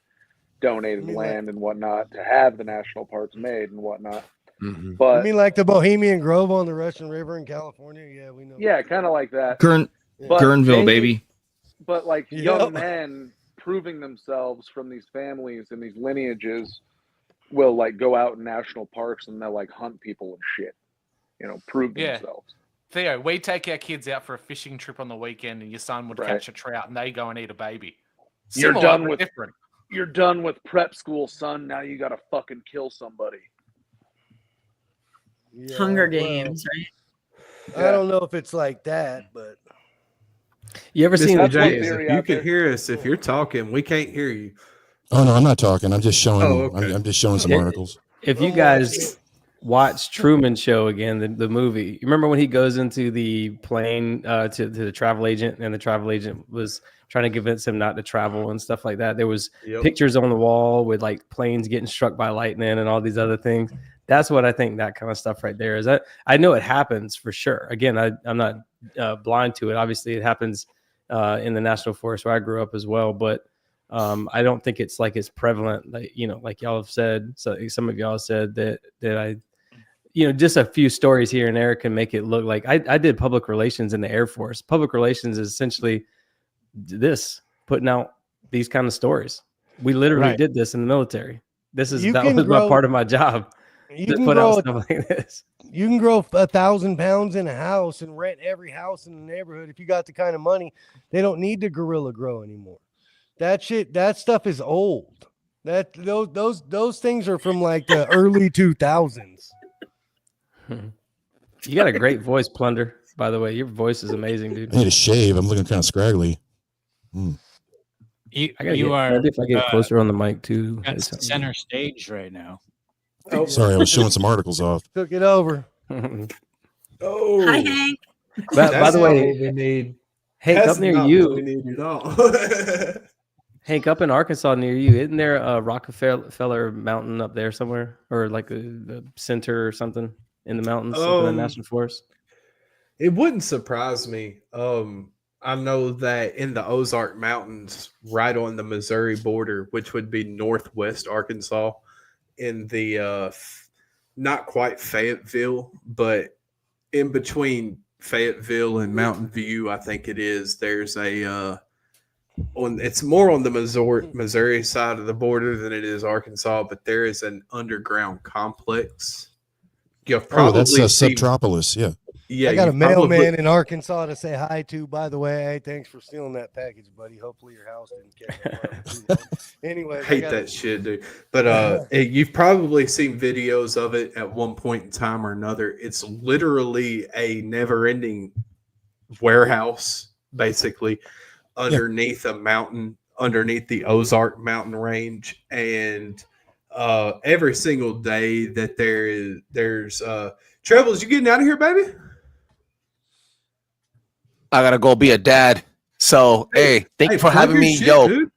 donated land and whatnot to have the national parks made and whatnot. Mm-hmm. You But mean like the Bohemian Grove on the Russian River in California? Yeah, we know. yeah, kind of like that. But Guerneville, they- baby. But Yep. young men proving themselves from these families and these lineages will go out in national parks and they'll hunt people and shit. Prove Yeah. themselves. Theo, we take our kids out for a fishing trip on the weekend, and your son would Right. catch a trout, and they go and eat a baby. You're Similar, done but with- different. You're done with prep school, son. Now you got to fucking kill somebody. Yeah, Hunger well, Games, right? I don't know if it's like that, but You ever seen Mr. That's one James, theory if you out can there. hear us, if you're talking, we can't hear you. Oh no, I'm not talking. I'm just showing. Oh, okay. I'm just showing some Yeah. articles. if you guys watch Truman Show again, the movie, you remember when he goes into the plane to the travel agent, and the travel agent was trying to convince him not to travel and stuff like that. There was Yep. pictures on the wall with planes getting struck by lightning and all these other things. That's what I think that kind of stuff right there is. I know it happens for sure. Again, I'm not blind to it. Obviously, it happens in the national forest where I grew up as well, but I don't think it's as prevalent, like y'all have said. So some of y'all said that I, just a few stories here and there can make it look like I did public relations in the Air Force. Public relations is essentially putting out these kind of stories. We literally Right. did this in the military. That was can my part of my job. you To can put out grow stuff like this. you can grow 1,000 pounds in a house and rent every house in the neighborhood if you got the kind of money. They don't need to gorilla grow anymore. That stuff is old. Those things are from the early 2000s. You got a great voice, Plunder. By the way, your voice is amazing, dude. I need a shave. I'm looking kind of scraggly. You, I gotta you get, are maybe if I get closer on the mic too. at center stage right now. Oh, Sorry, I was showing some articles off. Took it over. oh. Hi, Hank. By That's the not way, what we need. Hank, That's up near not what you, we need at all. Hank, up in Arkansas near you, isn't there a Rockefeller Mountain up there somewhere, or the center or something in the mountains, something in the national forest? It wouldn't surprise me. I know that in the Ozark Mountains, right on the Missouri border, which would be northwest Arkansas, in the not quite Fayetteville, but in between Fayetteville and Mountain View, I think it is. There's it's more on the Missouri side of the border than it is Arkansas, but there is an underground complex. You've probably That's seen, Subtropolis. Yeah. yeah. I got a you've probably- mailman in Arkansas to say hi to, by the way. Hey, thanks for stealing that package, buddy. Hopefully your house didn't catch on fire. Anyway, hate that shit, dude. But you've probably seen videos of it at one point in time or another. It's literally a never-ending warehouse, basically, underneath a mountain, underneath the Ozark mountain range, and every single day that there's Trebles, you getting out of here, baby? I gotta go be a dad. So hey, thank you for plug having your me, shit, yo. dude.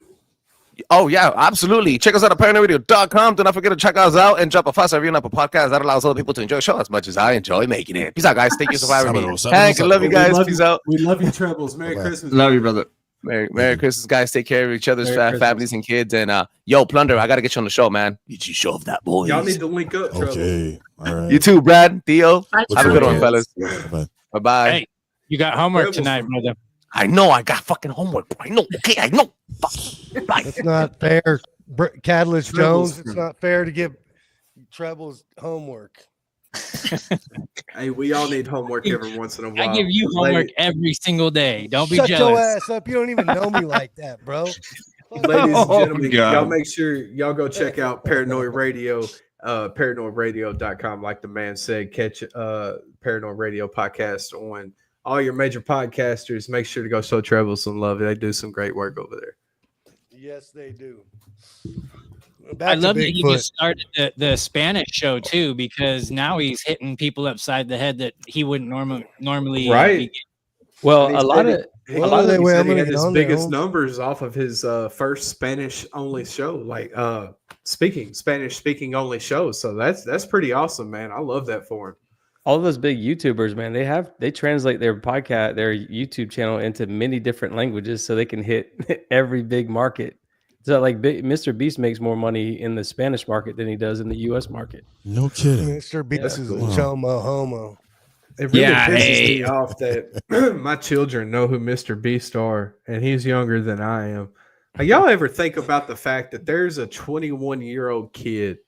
Oh yeah, absolutely. Check us out at paranoidradio.com. Do not forget to check us out and drop a 5-star review on Apple Podcast. That allows other people to enjoy the show as much as I enjoy making it. Peace out, guys. Thank you so much for having me. Hank, I love you guys. Peace out. We love you, Trebles. Merry Christmas. Love you, brother. Merry Christmas, guys. Take care of each other's Merry Christmas. families and kids. And yo, Plunder, I gotta get you on the show, man. You show off that boy. Y'all need to link up, Trebles. Okay. All right. You too, Brad, Theo. Bye, Have a good one, Trebles. fellas. Bye. Bye bye. Hey, you got homework Trebles tonight, from- brother. I know I got fucking homework. I know. Okay, I know. Fuck. Bye. It's not fair, Catalyst Trebles Jones. It's from- not fair to give Trebles homework. Hey, we all need homework every once in a while. I give you homework Ladies, every single day. Don't be Shut your jealous. ass up. You don't even know me like that, bro. ladies and Oh, gentlemen, God. y'all make sure y'all go check out Paranoid Radio, paranoidradio.com. Like the man said, catch Paranoid Radio podcast on all your major podcasters. Make sure to go show Treble some love. They do some great work over there. Yes, they do. I Back to love that he Bigfoot. just started the Spanish show too, because now he's hitting people upside the head that he wouldn't normally Right. be- Well, And a he lot said of it- he Well, said anyway, I'm he gonna had get his on there, biggest Holmes. numbers off of his first Spanish only show, like Spanish speaking only show. So that's pretty awesome, man. I love that for him. all those big YouTubers, man, they translate their podcast, their YouTube channel into many different languages so they can hit every big market. So like Mr. Beast makes more money in the Spanish market than he does in the US market. No kidding. Mr. Beast That's is cool. a chomo homo. It really Yeah, pisses hey. me off that my children know who Mr. Beast are, and he's younger than I am. Y'all ever think about the fact that there's a 21-year-old kid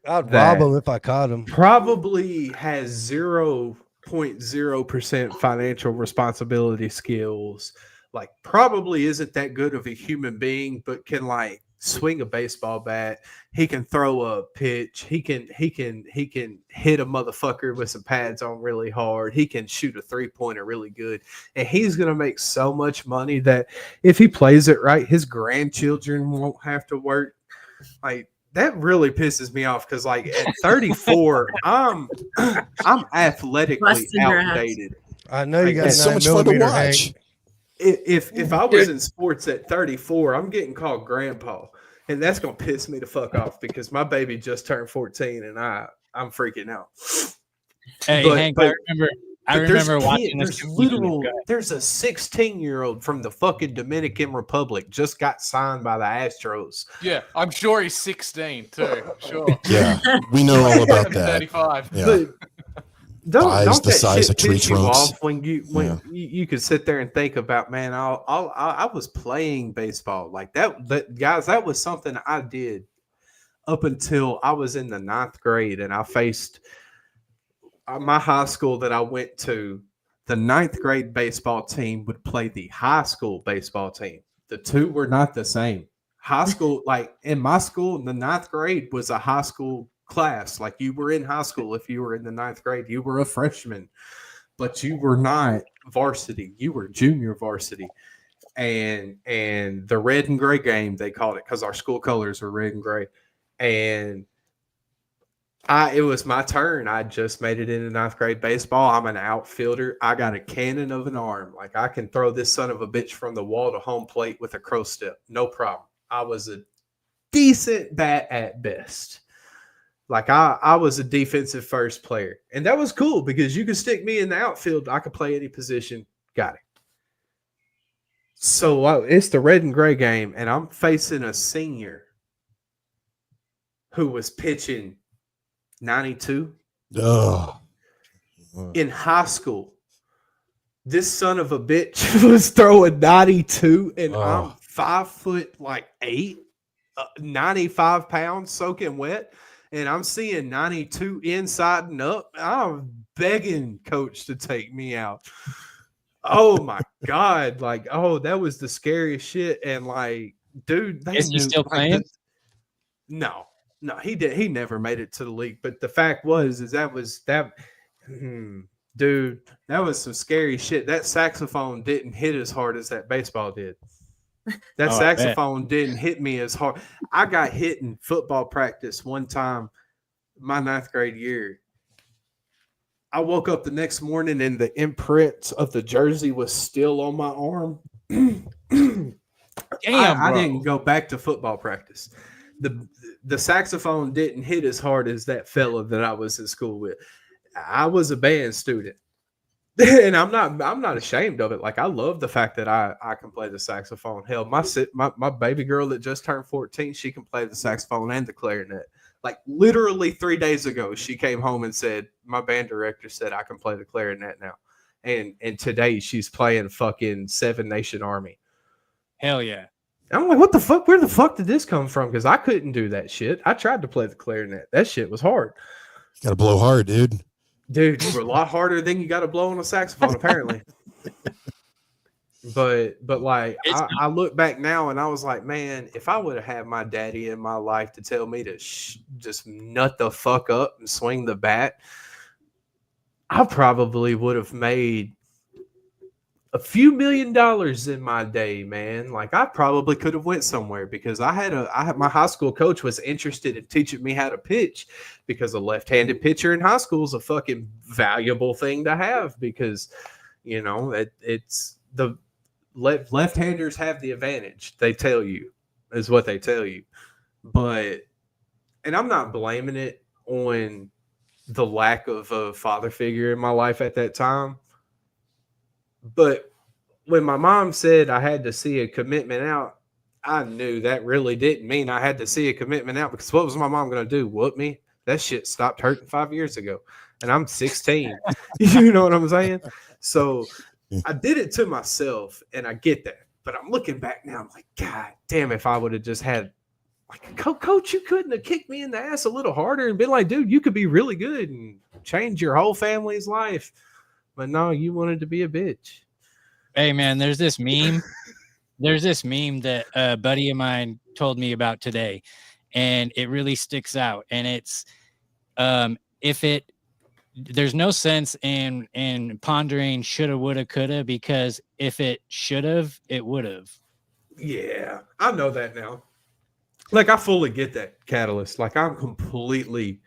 I'd That- rob him if I caught him. probably has 0.0% financial responsibility skills, like probably isn't that good of a human being, but can like swing a baseball bat, he can throw a pitch, he can hit a motherfucker with some pads on really hard, he can shoot a 3-pointer really good, and he's gonna make so much money that if he plays it right, his grandchildren won't have to work. Like, that really pisses me off because, like, at 34, I'm athletically Busting your ass. outdated. I know you got It's so 9 much fun to millimeter, watch. Hank. If I was in sports at 34, I'm getting called grandpa, and that's gonna piss me the fuck off because my baby just turned 14 and I'm freaking out. Hey, But- Hank, but- I But remember watching there's this. there's a 16-year-old from the fucking Dominican Republic just got signed by the Astros. Yeah, I'm sure he's 16 too. Sure. Yeah, we know all about that. 35. Yeah. But don't Thighs the that size shit of tree piss you trunks. off when you could sit there and think about, man, I was playing baseball like that. But guys, that was something I did up until I was in the 9th grade, and I faced my high school that I went to. The 9th grade baseball team would play the high school baseball team. The two were not the same. High school, like in my school, the 9th grade was a high school class. Like, you were in high school if you were in the 9th grade. You were a freshman, but you were not varsity. You were junior varsity. And the red and gray game, they called it, because our school colors were red and gray. And it was my turn. I just made it into 9th grade baseball. I'm an outfielder. I got a cannon of an arm. Like, I can throw this son of a bitch from the wall to home plate with a crow step. No problem. I was a decent bat at best. Like, I was a defensive first player. And that was cool because you could stick me in the outfield. I could play any position. Got it. So it's the red and gray game, and I'm facing a senior who was pitching 92 Ugh. in high school. This son of a bitch was throwing 92, and I'm 5'8", 95 pounds soaking wet, and I'm seeing 92 inside and up. I'm begging coach to take me out. Oh my God. Like, oh, that was the scariest shit. And like, dude, Is he still playing? No, he did. He never made it to the league. But the fact was, dude, that was some scary shit. That saxophone didn't hit as hard as that baseball did. That Oh, I bet. saxophone didn't hit me as hard. I got hit in football practice one time, my 9th grade year. I woke up the next morning and the imprint of the jersey was still on my arm. Damn, I bro. didn't go back to football practice. The saxophone didn't hit as hard as that fella that I was in school with. I was a band student. And I'm not ashamed of it. Like, I love the fact that I can play the saxophone. Hell, my baby girl that just turned 14, she can play the saxophone and the clarinet. Like, literally 3 days ago, she came home and said, my band director said I can play the clarinet now. And today she's playing fucking Seven Nation Army. Hell yeah. I'm like, what the fuck? Where the fuck did this come from? Because I couldn't do that shit. I tried to play the clarinet. That shit was hard. You got to blow hard, dude. Dude, a lot harder than you got to blow on a saxophone, apparently. But like, I look back now and I was like, man, if I would have had my daddy in my life to tell me to just nut the fuck up and swing the bat, I probably would have made a few $1 million in my day, man. Like, I probably could have went somewhere because I had my high school coach was interested in teaching me how to pitch because a left-handed pitcher in high school is a fucking valuable thing to have because, you know, it's the left-handers have the advantage. They tell you is what they tell you. But, and I'm not blaming it on the lack of a father figure in my life at that time. But when my mom said I had to see a commitment out, I knew that really didn't mean I had to see a commitment out because what was my mom going to do? Whoop me? That shit stopped hurting 5 years ago. And I'm 16. You know what I'm saying? So I did it to myself and I get that. But I'm looking back now. I'm like, God damn, if I would have just had like, coach, you couldn't have kicked me in the ass a little harder and been like, dude, you could be really good and change your whole family's life. But no, you wanted to be a bitch. Hey, man, there's this meme. There's this meme that a buddy of mine told me about today, and it really sticks out. And it's there's no sense in pondering shoulda, woulda, coulda, because if it should have, it would have. Yeah, I know that now. Like, I fully get that, Catalyst. Like, I'm completely...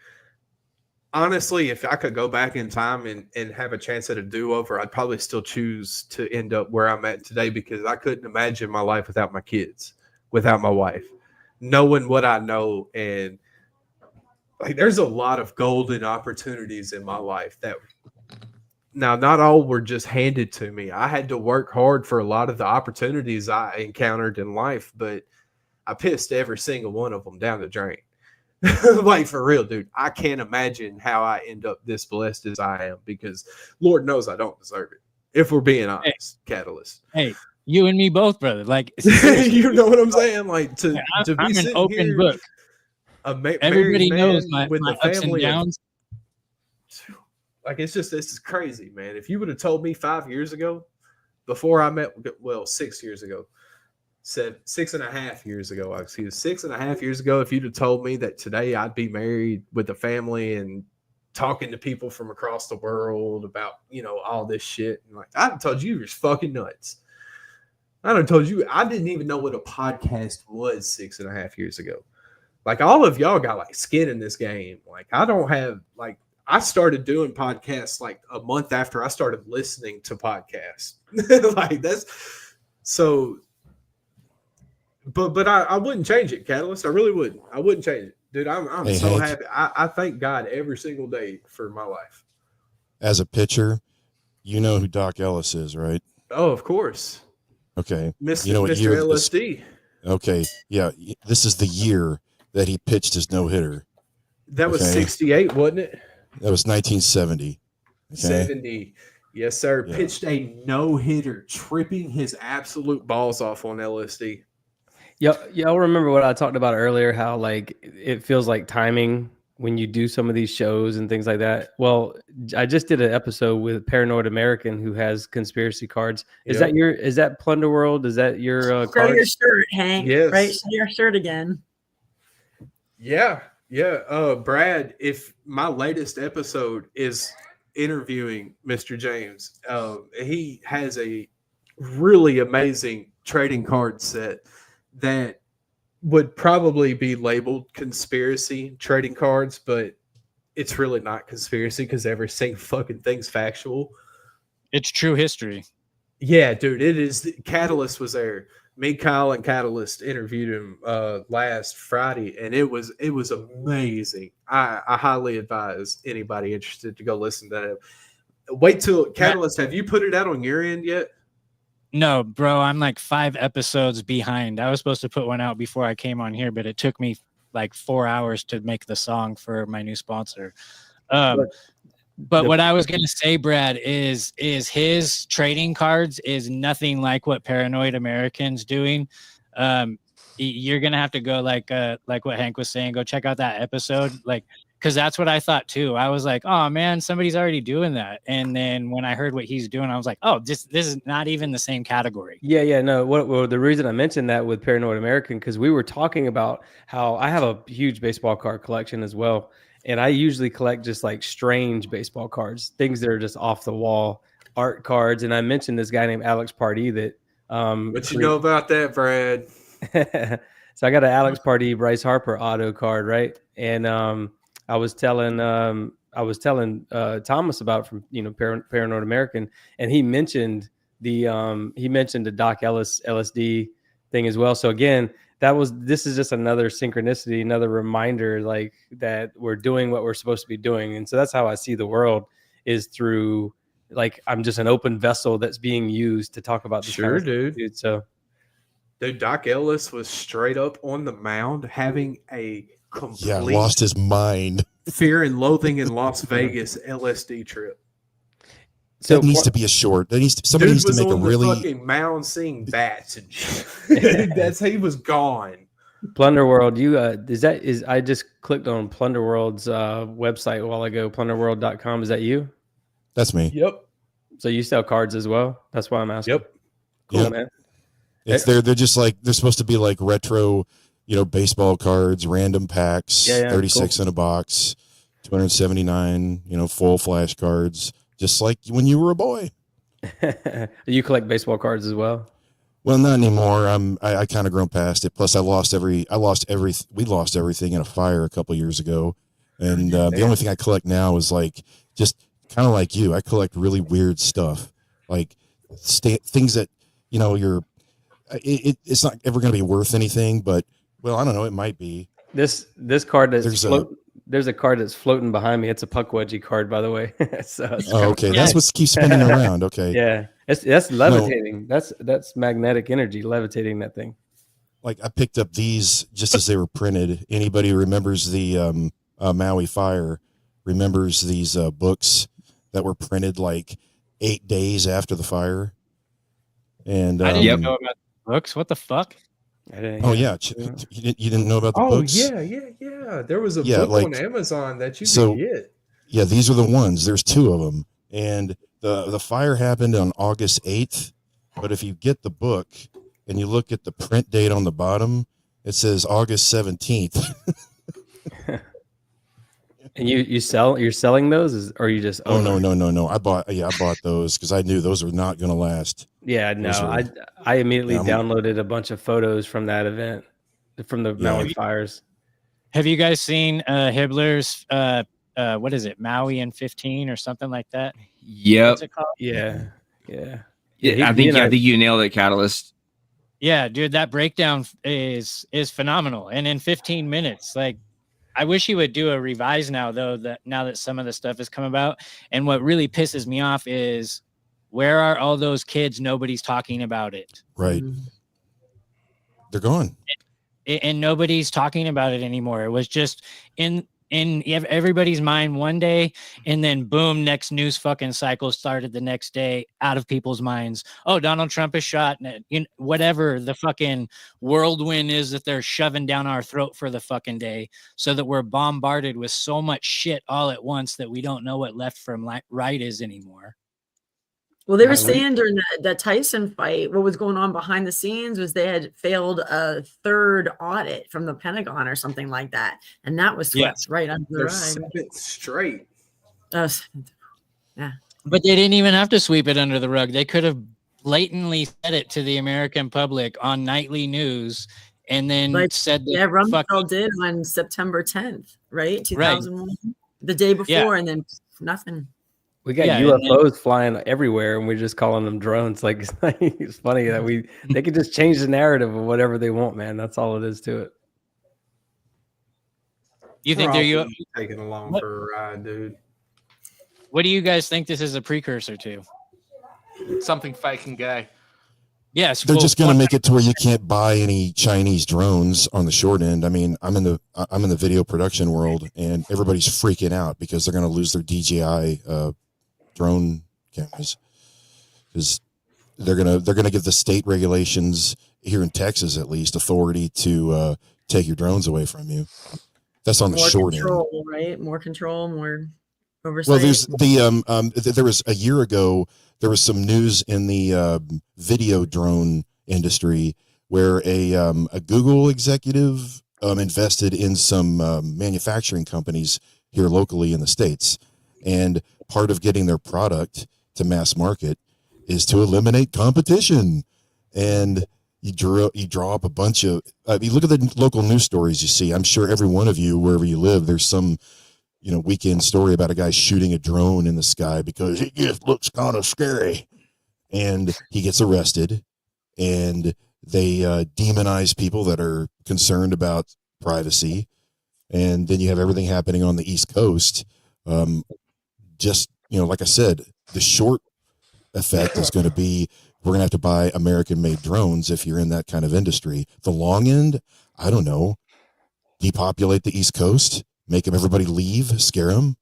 Honestly, if I could go back in time and have a chance at a do-over, I'd probably still choose to end up where I'm at today because I couldn't imagine my life without my kids, without my wife, knowing what I know. And like, there's a lot of golden opportunities in my life that now not all were just handed to me. I had to work hard for a lot of the opportunities I encountered in life, but I pissed every single one of them down the drain. Like, for real, dude, I can't imagine how I end up this blessed as I am because Lord knows I don't deserve it. If we're being honest, Catalyst. Hey, you and me both, brother. Like, you know what I'm saying? Like, to be I'm an open here, book. Everybody knows my ups and downs. Like, this is crazy, man. If you would have told me 5 years ago, before I met, 6 years ago, 6.5 years ago, excuse 6.5 years ago, if you'd have told me that today I'd be married with a family and talking to people from across the world about, you know, all this shit, and like, I'd have told you you're fucking nuts. I'd have told you I didn't even know what a podcast was 6.5 years ago. Like, all of y'all got like skin in this game. Like, I don't have, like, I started doing podcasts like a month after I started listening to podcasts. Like, that's so. But I wouldn't change it, Catalyst. I really wouldn't. I wouldn't change it. Dude, I'm Hey, so Hank, happy. I thank God every single day for my life. as a pitcher, you know who Doc Ellis is, right? Oh, of course. Okay. Mr. You know what Mr. year this- LSD. Okay. Yeah. This is the year that he pitched his no-hitter. That was Okay. 68, wasn't it? That was 1970. Okay. 70. Yes, sir. Yeah. Pitched a no-hitter, tripping his absolute balls off on LSD. Y'all remember what I talked about earlier, how like it feels like timing when you do some of these shows and things like that. Well, I just did an episode with Paranoid American who has conspiracy cards. Is Yep. is that Plunder World? Is that your Show card? your shirt, Hank. Yes. Right? Show your shirt again. Yeah. Brad, if my latest episode is interviewing Mr. James, he has a really amazing trading card set that would probably be labeled conspiracy trading cards, but it's really not conspiracy because every single fucking thing's factual. It's true history. Yeah, dude, it is. Catalyst was there. Me, Kyle, and Catalyst interviewed him last Friday, and it was amazing. I highly advise anybody interested to go listen to that. Wait till Catalyst. Have you put it out on your end yet? No, bro, I'm like 5 episodes behind. I was supposed to put one out before I came on here, but it took me like 4 hours to make the song for my new sponsor. But what I was going to say, Brad, is his trading cards is nothing like what Paranoid American's doing. You're going to have to go like what Hank was saying, go check out that episode. Like, because that's what I thought too. I was like, oh man, somebody's already doing that. And then when I heard what he's doing, I was like, oh, this is not even the same category. Yeah, no. Well, the reason I mentioned that with Paranoid American, because we were talking about how I have a huge baseball card collection as well. And I usually collect just like strange baseball cards, things that are just off the wall art cards. And I mentioned this guy named Alex Pardee that. What you know about that, Brad? So I got an Alex Pardee, Bryce Harper auto card, right? And I was telling Thomas about from Paranoid American, and he mentioned the Doc Ellis LSD thing as well. So again, this is just another synchronicity, another reminder like that we're doing what we're supposed to be doing. And so that's how I see the world, is through like I'm just an open vessel that's being used to talk about this sure, kind of dude. So dude, Doc Ellis was straight up on the mound having a complete lost his mind. Fear and Loathing in Las Vegas LSD trip. So that needs to be a short. Somebody needs to make a really fucking mound seeing bats and shit. He was gone. Plunderworld, I just clicked on Plunderworld's website a while ago. Plunderworld.com. Is that you? That's me. Yep. So you sell cards as well? That's why I'm asking. Yep. Cool, man. They're just like they're supposed to be like retro, baseball cards, random packs, 36 in a box, 279, full flash cards. Just like when you were a boy. You collect baseball cards as well? Well, not anymore. I kind of grown past it. Plus, we lost everything in a fire a couple years ago, and the only thing I collect now is like just kind of like you. I collect really weird stuff, like things that it's not ever going to be worth anything, but well, I don't know. It might be. This card there's a card that's floating behind me. It's a puck wedgie card, by the way. Okay. That's what keeps spinning around. Okay. Yeah. That's levitating. No. That's magnetic energy levitating that thing. Like I picked up these just as they were printed. Anybody who remembers the Maui fire remembers these books that were printed like 8 days after the fire. And I didn't know about the books. What the fuck? Oh yeah, you didn't know about the books? Yeah. There was a book on Amazon that you could get. Yeah, these are the ones. There's 2 of them, and the fire happened on August 8th. But if you get the book and you look at the print date on the bottom, it says August 17th. And you're selling those, or you just? Oh no! I bought those because I knew those were not going to last. Yeah, no, I immediately downloaded a bunch of photos from that event, from the Maui fires. Have you guys seen Hibbler's what is it, Maui in 15 or something like that? Yep. What's it called? Yeah. I think you nailed it, Catalyst. Yeah, dude, that breakdown is phenomenal, and in 15 minutes, like. I wish he would do a revise now, though, now that some of the stuff has come about. And what really pisses me off is, where are all those kids? Nobody's talking about it. Right. They're gone. And nobody's talking about it anymore. It was just in everybody's mind one day, and then boom, next news fucking cycle started the next day, out of people's minds. Oh, Donald Trump is shot. Whatever the fucking whirlwind is that they're shoving down our throat for the fucking day, so that we're bombarded with so much shit all at once that we don't know what left from right is anymore. Well, they were saying during the Tyson fight, what was going on behind the scenes was they had failed a 3rd audit from the Pentagon or something like that. And that was swept right under the rug. 7th straight. Yeah. But they didn't even have to sweep it under the rug. They could have blatantly said it to the American public on nightly news, and then Like, said yeah, that Rumsfeld did on September 10th, right? Right. 2001, the day before, and then nothing. We got Yeah, and then- UFOs flying everywhere, and we're just calling them drones. Like it's funny that they can just change the narrative of whatever they want, man. That's all it is to it. You think We're they're all taking along What- for a ride, dude. What do you guys think this is a precursor to? Something fake and gay. Yes, They're well, just going to make it to where you can't buy any Chinese drones on the short end. I mean, I'm in the video production world, and everybody's freaking out because they're going to lose their DJI drone cameras because they're gonna give the state regulations here in Texas, at least, authority to take your drones away from you. That's on the More short end. control, right? More control, more oversight. Well, there's there was a year ago, there was some news in the video drone industry where a Google executive invested in some manufacturing companies here locally in the States. And part of getting their product to mass market is to eliminate competition. And you draw up a bunch of, you look at the local news stories you see. I'm sure every one of you, wherever you live, there's some weekend story about a guy shooting a drone in the sky because it just looks kind of scary, and he gets arrested, and they demonize people that are concerned about privacy, and then you have everything happening on the East Coast. Just like I said, the short effect is going to be we're going to have to buy American-made drones if you're in that kind of industry. The long end, I don't know, depopulate the East Coast. Make everybody leave, scare them.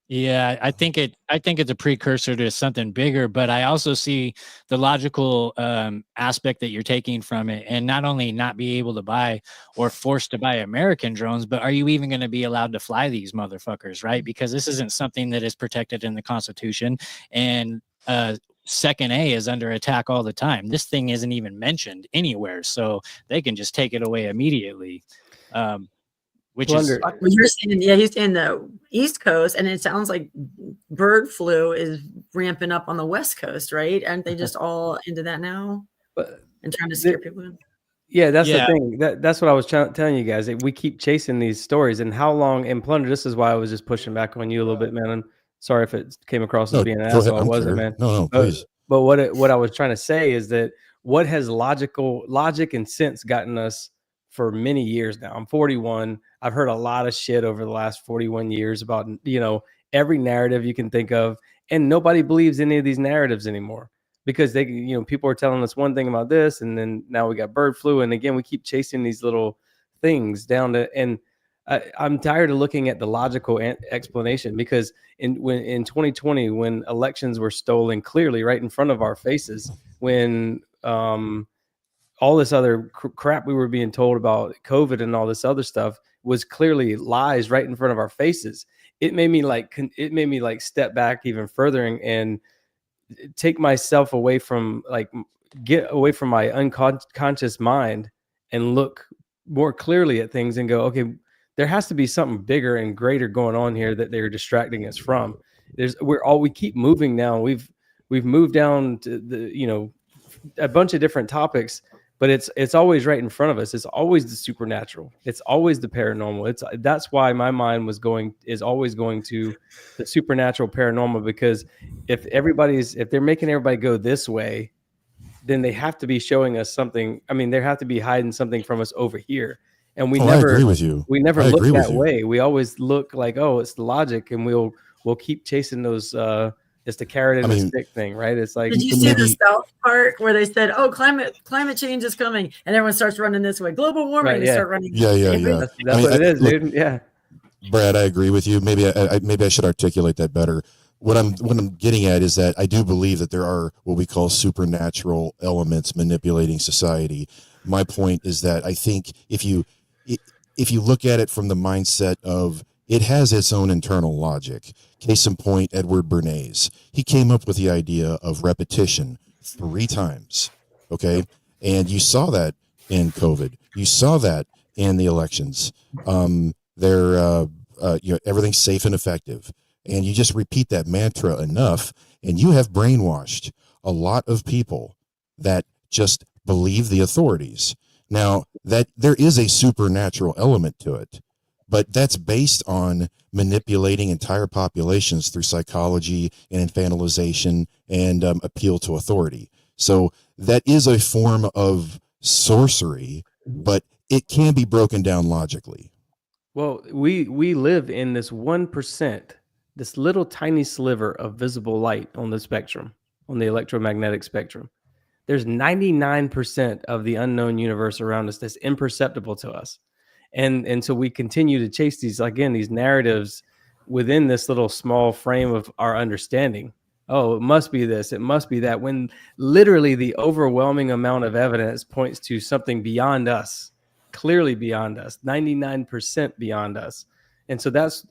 Yeah, I think it's a precursor to something bigger, but I also see the logical aspect that you're taking from it, and not only not be able to buy or forced to buy American drones, but are you even going to be allowed to fly these motherfuckers, right? Because this isn't something that is protected in the Constitution, and Second A is under attack all the time. This thing isn't even mentioned anywhere, so they can just take it away immediately. Which is Well, you're saying, yeah, he's saying the East Coast, and it sounds like bird flu is ramping up on the West Coast, right? Aren't they just all into that now and trying to scare people in? Yeah, that's the thing. That's what I was telling you guys. We keep chasing these stories, and how long? And Plunder, this is why I was just pushing back on you a little bit, man. I'm sorry if it came across as being an asshole. I wasn't, man. No, please. But what I was trying to say is that what has logic and sense gotten us for many years now. I'm 41. I've heard a lot of shit over the last 41 years about, every narrative you can think of, and nobody believes any of these narratives anymore because they, people are telling us one thing about this, and then now we got bird flu, and again we keep chasing these little things down to, and I'm tired of looking at the logical explanation because in 2020, when elections were stolen clearly right in front of our faces, when all this other crap we were being told about COVID and all this other stuff was clearly lies right in front of our faces. It made me like step back even further and take myself away from get away from my unconscious mind and look more clearly at things and go, okay, there has to be something bigger and greater going on here that they're distracting us from. We keep moving now. We've moved down to a bunch of different topics, but it's always right in front of us. It's always the supernatural. It's always the paranormal. That's why my mind is always going to the supernatural paranormal, because if they're making everybody go this way, then they have to be showing us something. I mean, they have to be hiding something from us over here. And I agree with you. We never look that way. We always look like, oh, it's the logic, and we'll keep chasing those it's the carrot and the stick thing, right? It's like, did you see the South Park where they said, "Oh, climate change is coming," and everyone starts running this way, global warming. Right, They start running. Yeah. That's what it is, dude. Yeah, Brad, I agree with you. Maybe I should articulate that better. What I'm getting at is that I do believe that there are what we call supernatural elements manipulating society. My point is that I think if you look at it from the mindset of it has its own internal logic. Case in point, Edward Bernays. He came up with the idea of repetition 3 times. Okay. And you saw that in COVID. You saw that in the elections. Everything's safe and effective. And you just repeat that mantra enough, and you have brainwashed a lot of people that just believe the authorities. Now, that there is a supernatural element to it, but that's based on manipulating entire populations through psychology and infantilization and appeal to authority. So that is a form of sorcery, but it can be broken down logically. Well, we live in this 1%, this little tiny sliver of visible light on the spectrum, on the electromagnetic spectrum. There's 99% of the unknown universe around us that's imperceptible to us. And so we continue to chase these narratives within this little small frame of our understanding. Oh, it must be this, it must be that, when literally the overwhelming amount of evidence points to something beyond us, clearly beyond us, 99% beyond us. And so that's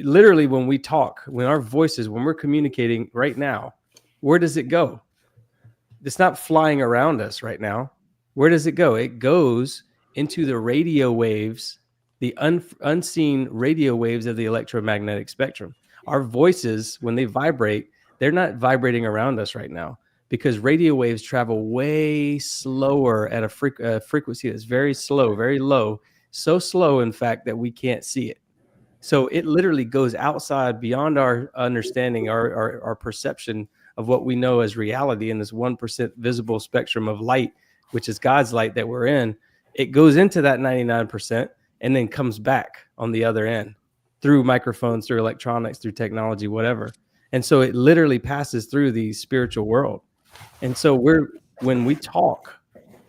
literally when we talk, when our voices, when we're communicating right now, where does it go? It's not flying around us right now. Where does it go? It goes into the radio waves, the unseen radio waves of the electromagnetic spectrum. Our voices, when they vibrate, they're not vibrating around us right now, because radio waves travel way slower at a frequency that's very slow, very low, so slow, in fact, that we can't see it. So it literally goes outside, beyond our understanding, our perception of what we know as reality in this 1% visible spectrum of light, which is God's light that we're in. It goes into that 99% and then comes back on the other end through microphones, through electronics, through technology, whatever. And so it literally passes through the spiritual world. And so when we talk,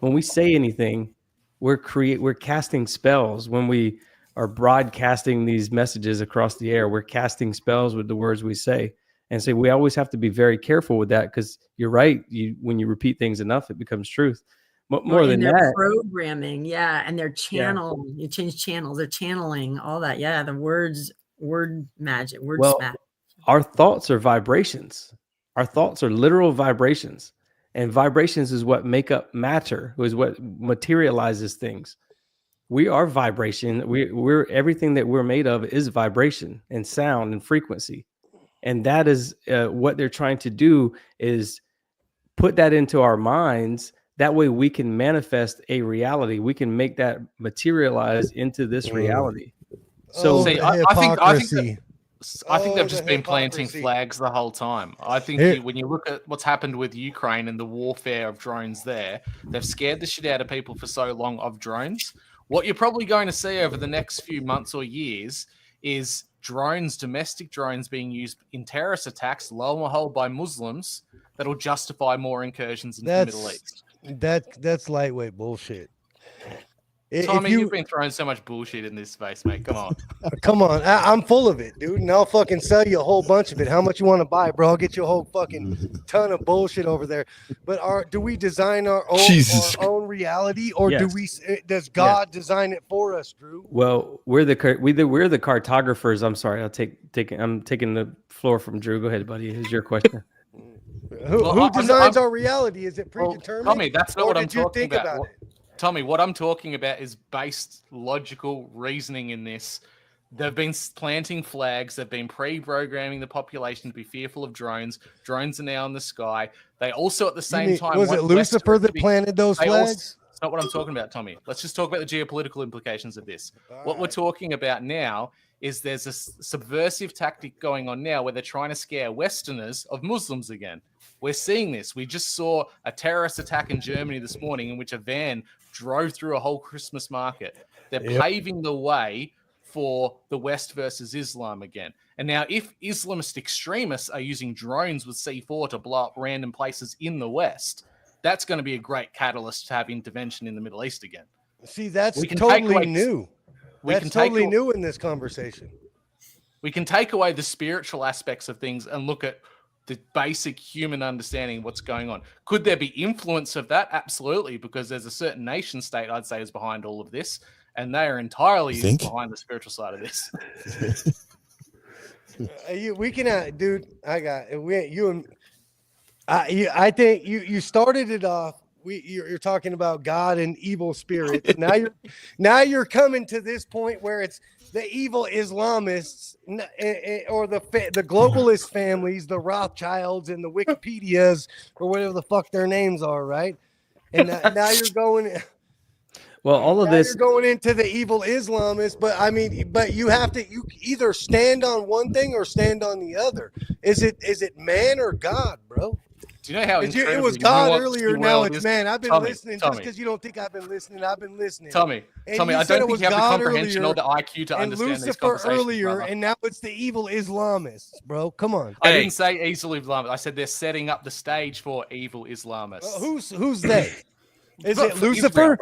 when we say anything, we're casting spells. When we are broadcasting these messages across the air, we're casting spells with the words we say. And so we always have to be very careful with that, because you're right. When you repeat things enough, it becomes truth. More than that, programming, and their channel. You change channels, they're channeling all that. Yeah, the word magic, smack. Our thoughts are vibrations. Our thoughts are literal vibrations, and vibrations is what make up matter, is what materializes things. We are vibration. We're everything that we're made of is vibration and sound and frequency. And that is what they're trying to do, is put that into our minds. That way we can manifest a reality. We can make that materialize into this reality. So I think they've just been planting flags the whole time. I think when you look at what's happened with Ukraine and the warfare of drones there, they've scared the shit out of people for so long of drones. What you're probably going to see over the next few months or years is drones, domestic drones, being used in terrorist attacks, lo and behold, by Muslims, that'll justify more incursions into the Middle East. That's lightweight bullshit. Tommy, you've been throwing so much bullshit in this space, mate. Come on. Come on. I'm full of it, dude. And I'll fucking sell you a whole bunch of it. How much you want to buy, bro? I'll get you a whole fucking ton of bullshit over there. But do we design our own reality, or does God design it for us, Drew? Well, we're the cartographers. I'm sorry. I'm taking the floor from Drew. Go ahead, buddy. Here's your question. Who designs our reality? Is it predetermined? Tommy, that's not what I'm talking about. Tommy, what I'm talking about is based logical reasoning in this. They've been planting flags. They've been pre-programming the population to be fearful of drones. Drones are now in the sky. They also, at the same time, was it Lucifer that planted those flags? It's not what I'm talking about, Tommy. Let's just talk about the geopolitical implications of this. What we're talking about now is there's a subversive tactic going on now where they're trying to scare Westerners of Muslims again. We're seeing this. We just saw a terrorist attack in Germany this morning in which a van drove through a whole Christmas market. They're paving the way for the West versus Islam again. And now if Islamist extremists are using drones with C4 to blow up random places in the West, that's going to be a great catalyst to have intervention in the Middle East again. See, that's totally new. That's totally new in this conversation. We can take away the spiritual aspects of things and look at the basic human understanding of what's going on. Could there be influence of that? Absolutely, because there's a certain nation state, I'd say, is behind all of this, and they are entirely behind the spiritual side of this. We can, dude. I think you started it off you're talking about God and evil spirits. Now you're coming to this point where it's the evil Islamists or the globalist families, the Rothschilds and the Wikipedias or whatever the fuck their names are, right? And now you're going. Well, all of now this you're going into the evil Islamists, but you have to either stand on one thing or stand on the other. Is it man or God, bro? Do you know how it was God earlier? Now it's man. I've been listening just because you don't think I've been listening. I've been listening. Tommy, I don't think you have the comprehension or the IQ to understand Lucifer these conversations, earlier, brother. and now it's the evil Islamists, bro. Come on. I didn't say evil Islamists. I said they're setting up the stage for evil Islamists. Who's they? Is it Lucifer?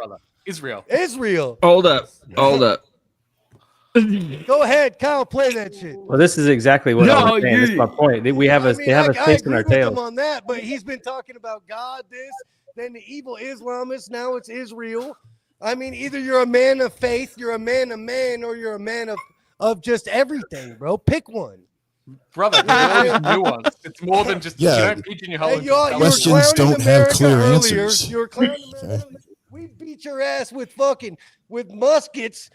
Israel, brother. Israel. Hold up. Go ahead, Kyle. Play that shit. Well, this is exactly what I'm saying. That's my point. They have a stake in our tails. On that, but he's been talking about God, then the evil Islamists. Now it's Israel. I mean, either you're a man of faith, you're a man, or you're a man of just everything, bro. Pick one. Brother, the world is nuanced. It's more than just you don't pigeonhole. Questions don't have clear answers. You're clowning America. We beat your ass with muskets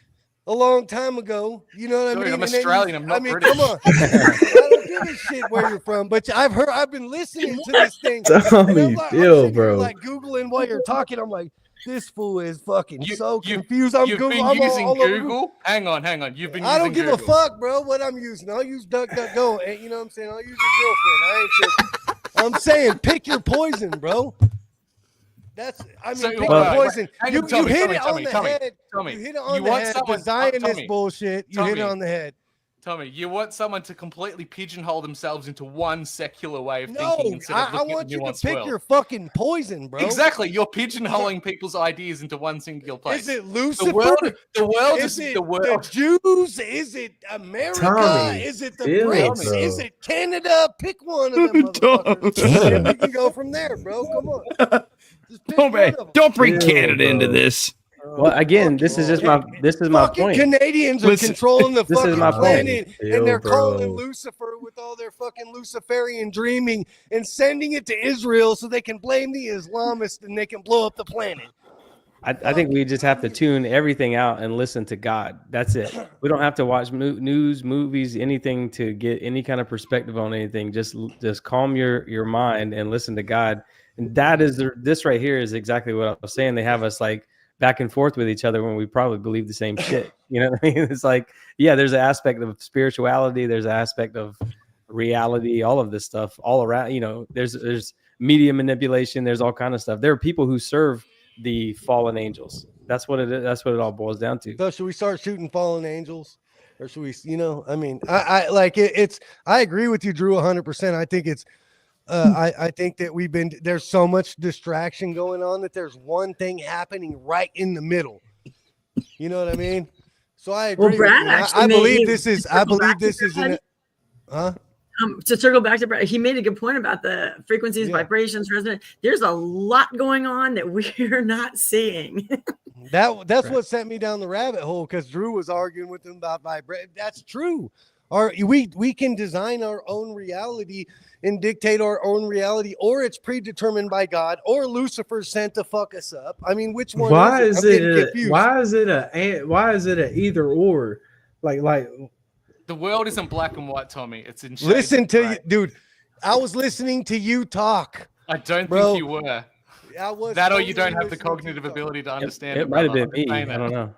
a long time ago. You know what I mean? I'm Australian. I'm not British. Come on. I don't give a shit where you're from, but I've been listening to this thing. Tommy, bro. Like Googling while you're talking. I'm like, this fool is fucking so confused. I'm You've Google. been I'm using all Google. Hang on. You've been. I don't using give Google. a fuck, bro. What I'm using. I'll use DuckDuckGo. And you know what I'm saying? I'll use your girlfriend. I ain't shit. I'm saying pick your poison, bro. Pick your poison. You hit it on the head. You hit it on the head. The Zionist bullshit. You hit it on the head. Tommy, you want someone to completely pigeonhole themselves into one secular way of thinking instead of looking I want at the you to nuanced pick world. your fucking poison, bro. Exactly, you're pigeonholing people's ideas into one singular place. Is it Lucifer? The world is is it the world. The Jews? Is it America? Tommy, is it the Brits? bro. Is it Canada? Pick one of them motherfuckers. Canada. And we can go from there, bro. Come on. Just pick one of them. Don't bring Canada into this. Well, again, this is my point. Canadians are controlling the fucking planet, and they're calling bro. Lucifer with all their fucking Luciferian dreaming and sending it to Israel so they can blame the Islamists and they can blow up the planet. I think we just have to tune everything out and listen to God. That's it. We don't have to watch news, movies, anything to get any kind of perspective on anything. Just calm your mind and listen to God. And this right here is exactly what I was saying. They have us like back and forth with each other when we probably believe the same shit. You know what I mean? It's like, yeah, there's an aspect of spirituality. There's an aspect of reality, all of this stuff all around, you know, there's media manipulation. There's all kind of stuff. There are people who serve the fallen angels. That's what it is. That's what it all boils down to. So should we start shooting fallen angels? Or should we, I mean, I like it. I agree with you, Drew, 100%. I think it's, I think that there's so much distraction going on that there's one thing happening right in the middle. You know what I mean? So I agree. Well, Brad I believe this is to circle back to Brad, he made a good point about the frequencies, vibrations, resonance. There's a lot going on that we're not seeing. That's what sent me down the rabbit hole, because Drew was arguing with him about vibration. That's true. We can design our own reality and dictate our own reality, or it's predetermined by God, or Lucifer sent to fuck us up. I mean, which one? Why is it a either or? Like the world isn't black and white, Tommy. It's in shades. Listen to you, dude. I was listening to you talk. I don't think you were. I was that, or you don't have the cognitive ability to understand. It might have been me. I don't know.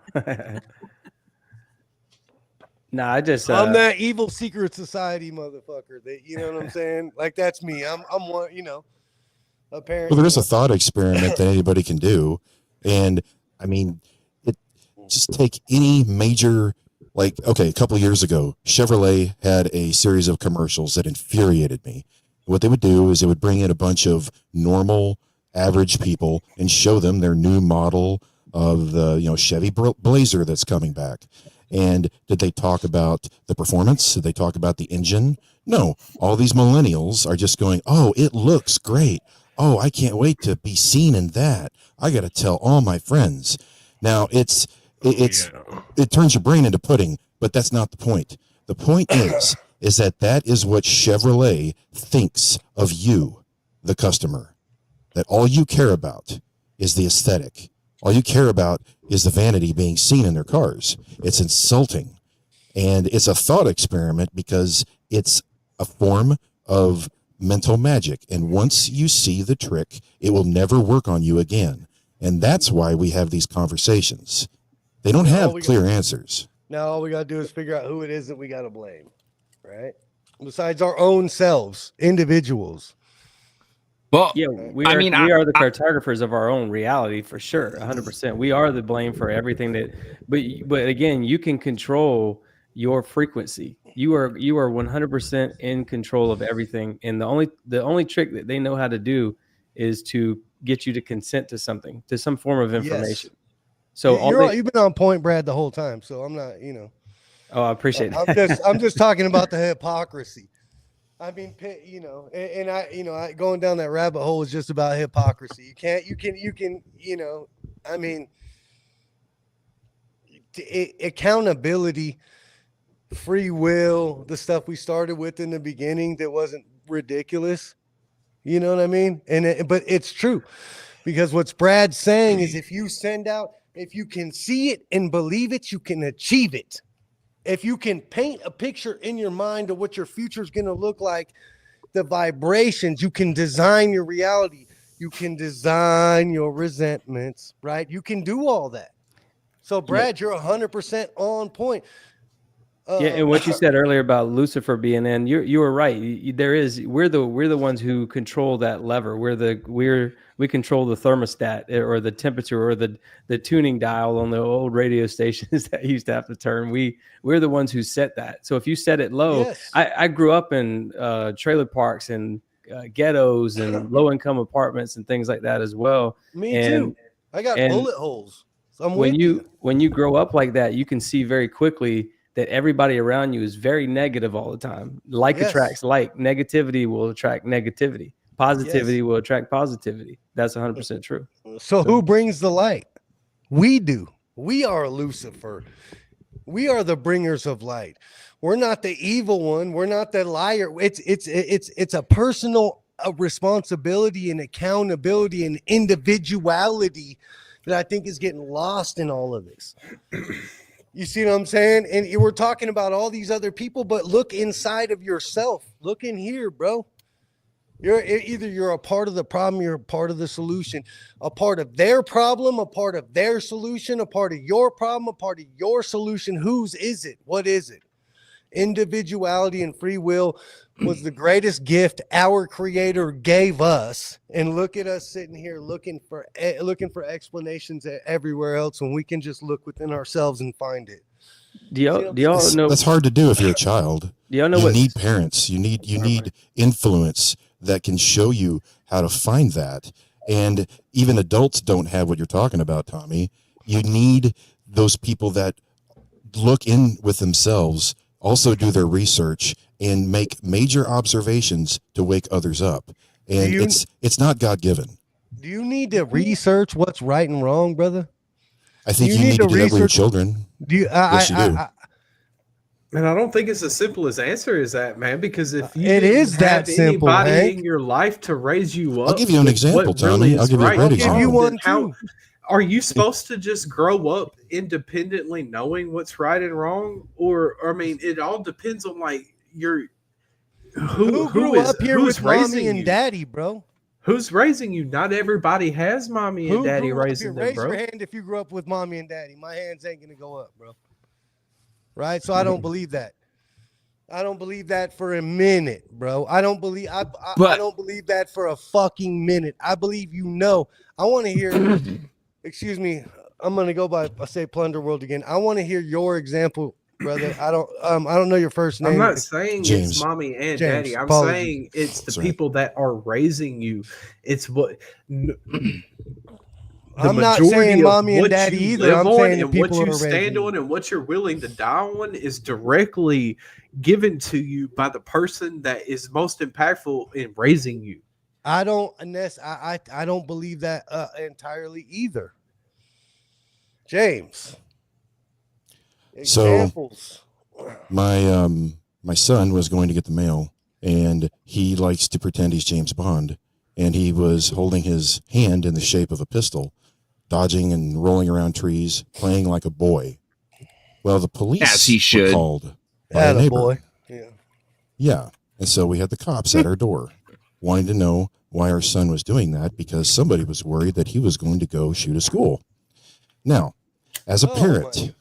No, I'm that evil secret society motherfucker. That, you know what I'm saying? Like, that's me. I'm one. Apparently. Well, there is a thought experiment that anybody can do, and I mean, just take any major. Like, okay, a couple of years ago, Chevrolet had a series of commercials that infuriated me. What they would do is they would bring in a bunch of normal, average people and show them their new model of the Chevy Blazer that's coming back. And did they talk about the performance? Did they talk about the engine? No. All these millennials are just going, oh, it looks great. Oh, I can't wait to be seen in that. I got to tell all my friends. Now, it turns your brain into pudding, but that's not the point. The point is that is what Chevrolet thinks of you, the customer, that all you care about is the aesthetic. All you care about is the vanity being seen in their cars. It's insulting. And it's a thought experiment because it's a form of mental magic. And once you see the trick, it will never work on you again. And that's why we have these conversations. They don't have clear answers. Now all we got to do is figure out who it is that we got to blame, right? Besides our own selves, individuals. Well, Yeah, we are the cartographers of our own reality for sure, 100%. We are the blame for everything but again, you can control your frequency. You are 100% in control of everything, and the only trick that they know how to do is to get you to consent to something, to some form of information. Yes. So you've been on point, Brad, the whole time. So I'm not, Oh, I appreciate that. I'm just talking about the hypocrisy. I mean, and I going down that rabbit hole is just about hypocrisy. I mean, accountability, free will, the stuff we started with in the beginning that wasn't ridiculous. You know what I mean? But it's true, because what's Brad's saying is if you can see it and believe it, you can achieve it. If you can paint a picture in your mind of what your future is going to look like, the vibrations, you can design your reality. You can design your resentments, right? You can do all that. So, Brad, you're 100% on point. And what you said earlier about Lucifer being in, you were right. We're the ones who control that lever. We control the thermostat or the temperature or the tuning dial on the old radio stations that used to have to turn. We're the ones who set that. So if you set it low, yes. I grew up in trailer parks and ghettos and low income apartments and things like that as well. Me too. I got bullet holes. So when you grow up like that, you can see very quickly that everybody around you is very negative all the time. Attracts like. Negativity will attract negativity. Positivity will attract positivity. That's 100% true. So who brings the light? We do. We are Lucifer. We are the bringers of light. We're not the evil one. We're not the liar. It's a personal responsibility and accountability and individuality that I think is getting lost in all of this. You see what I'm saying? And we're talking about all these other people, but look inside of yourself. Look in here, bro. You're a part of the problem, you're a part of the solution, a part of their problem, a part of their solution, a part of your problem, a part of your solution. Whose is it? What is it? Individuality and free will was the greatest gift our Creator gave us. And look at us sitting here looking for explanations everywhere else when we can just look within ourselves and find it. Do y'all know that's hard to do if you're a child? Do y'all know you need parents? You need influence that can show you how to find that. And even adults don't have what you're talking about, Tommy. You need those people that look in with themselves, also do their research, and make major observations to wake others up. And it's not God-given. Do you need to research what's right and wrong, brother? I think you need to do that with your children. Yes, you do. And I don't think it's as simple as answer as that, man, because if you is that simple, anybody in your life to raise you up, I'll give you an example, Tommy. I'll give you a great example. You one too. Are you supposed to just grow up independently knowing what's right and wrong? Or I mean, it all depends on like who grew up here with mommy and daddy, bro. Who's raising you? Not everybody has mommy and daddy raising them, bro. Raise your hand if you grew up with mommy and daddy. My hands ain't gonna go up, bro. Right? So I don't believe that. I don't believe that for a minute, bro. I don't believe that for a fucking minute. I believe I want to hear excuse me, I'm gonna go by say Plunder World again. I want to hear your example, brother. I don't know your first name. I'm not saying James. It's mommy and daddy. I'm saying it's the people that are raising you. It's what I'm not saying mommy and daddy either. I'm saying the people what you stand on and what you're willing to die on is directly given to you by the person that is most impactful in raising you. I don't believe that entirely either. James. Examples. So my son was going to get the mail, and he likes to pretend he's James Bond. and he was holding his hand in the shape of a pistol, dodging and rolling around trees, playing like a boy. Well, the police As he were should. called by a neighbor. Boy. Yeah. Yeah. And so we had the cops at our door wanting to know why our son was doing that, because somebody was worried that he was going to go shoot a school. Now, as a parent,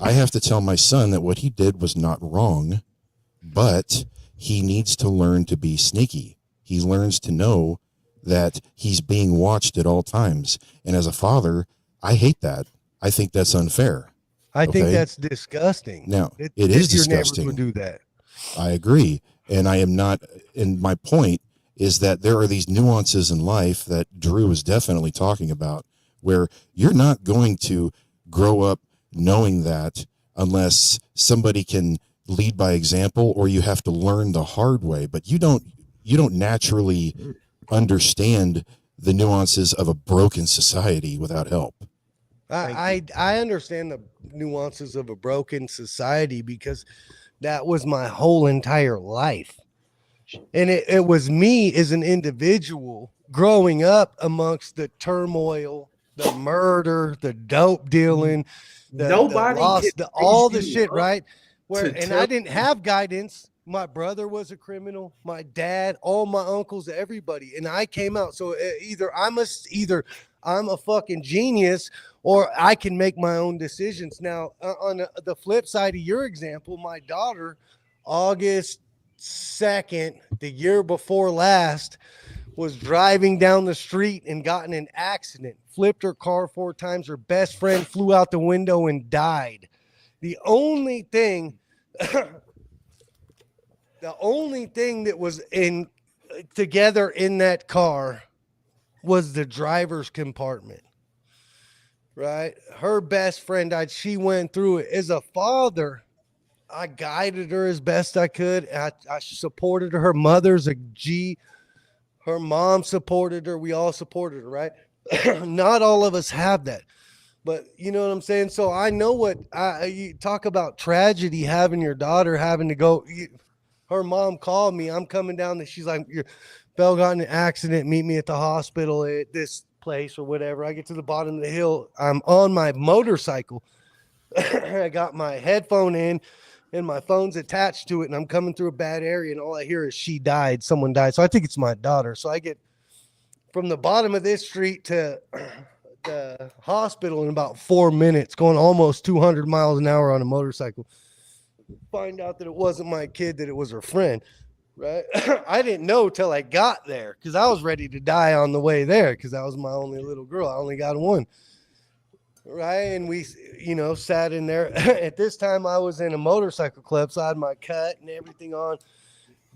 I have to tell my son that what he did was not wrong, but he needs to learn to be sneaky. He learns to know that he's being watched at all times. And as a father, I hate that. I think that's unfair. I think that's disgusting. Now, it is your disgusting. neighbors would do that. I agree. And I am not, and my point is that there are these nuances in life that Drew is definitely talking about, where you're not going to grow up knowing that unless somebody can lead by example, or you have to learn the hard way. But you don't naturally understand the nuances of a broken society without help. I understand the nuances of a broken society because that was my whole entire life. And it was me as an individual growing up amongst the turmoil, the murder, the dope dealing, all the shit, right? I didn't have guidance. My brother was a criminal, my dad, all my uncles, everybody. And I came out. So either I'm a fucking genius, or I can make my own decisions. Now, on the flip side of your example, my daughter, August 2nd, the year before last, was driving down the street and got in an accident, flipped her car 4 times. Her best friend flew out the window and died. The only thing that was together in that car was the driver's compartment, right? Her best friend died. She went through it. As a father, I guided her as best I could. I supported her. Her mother's a G. Her mom supported her. We all supported her, right? Not all of us have that. But you know what I'm saying? So I know what you talk about tragedy, having your daughter having to go. Her mom called me. I'm coming down. She's like, your Belle got in an accident. Meet me at the hospital at this place or whatever. I get to the bottom of the hill. I'm on my motorcycle. I got my headphone in and my phone's attached to it. And I'm coming through a bad area. And all I hear is she died. Someone died. So I think it's my daughter. So I get from the bottom of this street to the hospital in about 4 minutes, going almost 200 miles an hour on a motorcycle. Find out that it wasn't my kid, that it was her friend, right? I didn't know till I got there because I was ready to die on the way there because that was my only little girl. I only got one, right? And we, sat in there. At this time, I was in a motorcycle club, so I had my cut and everything on.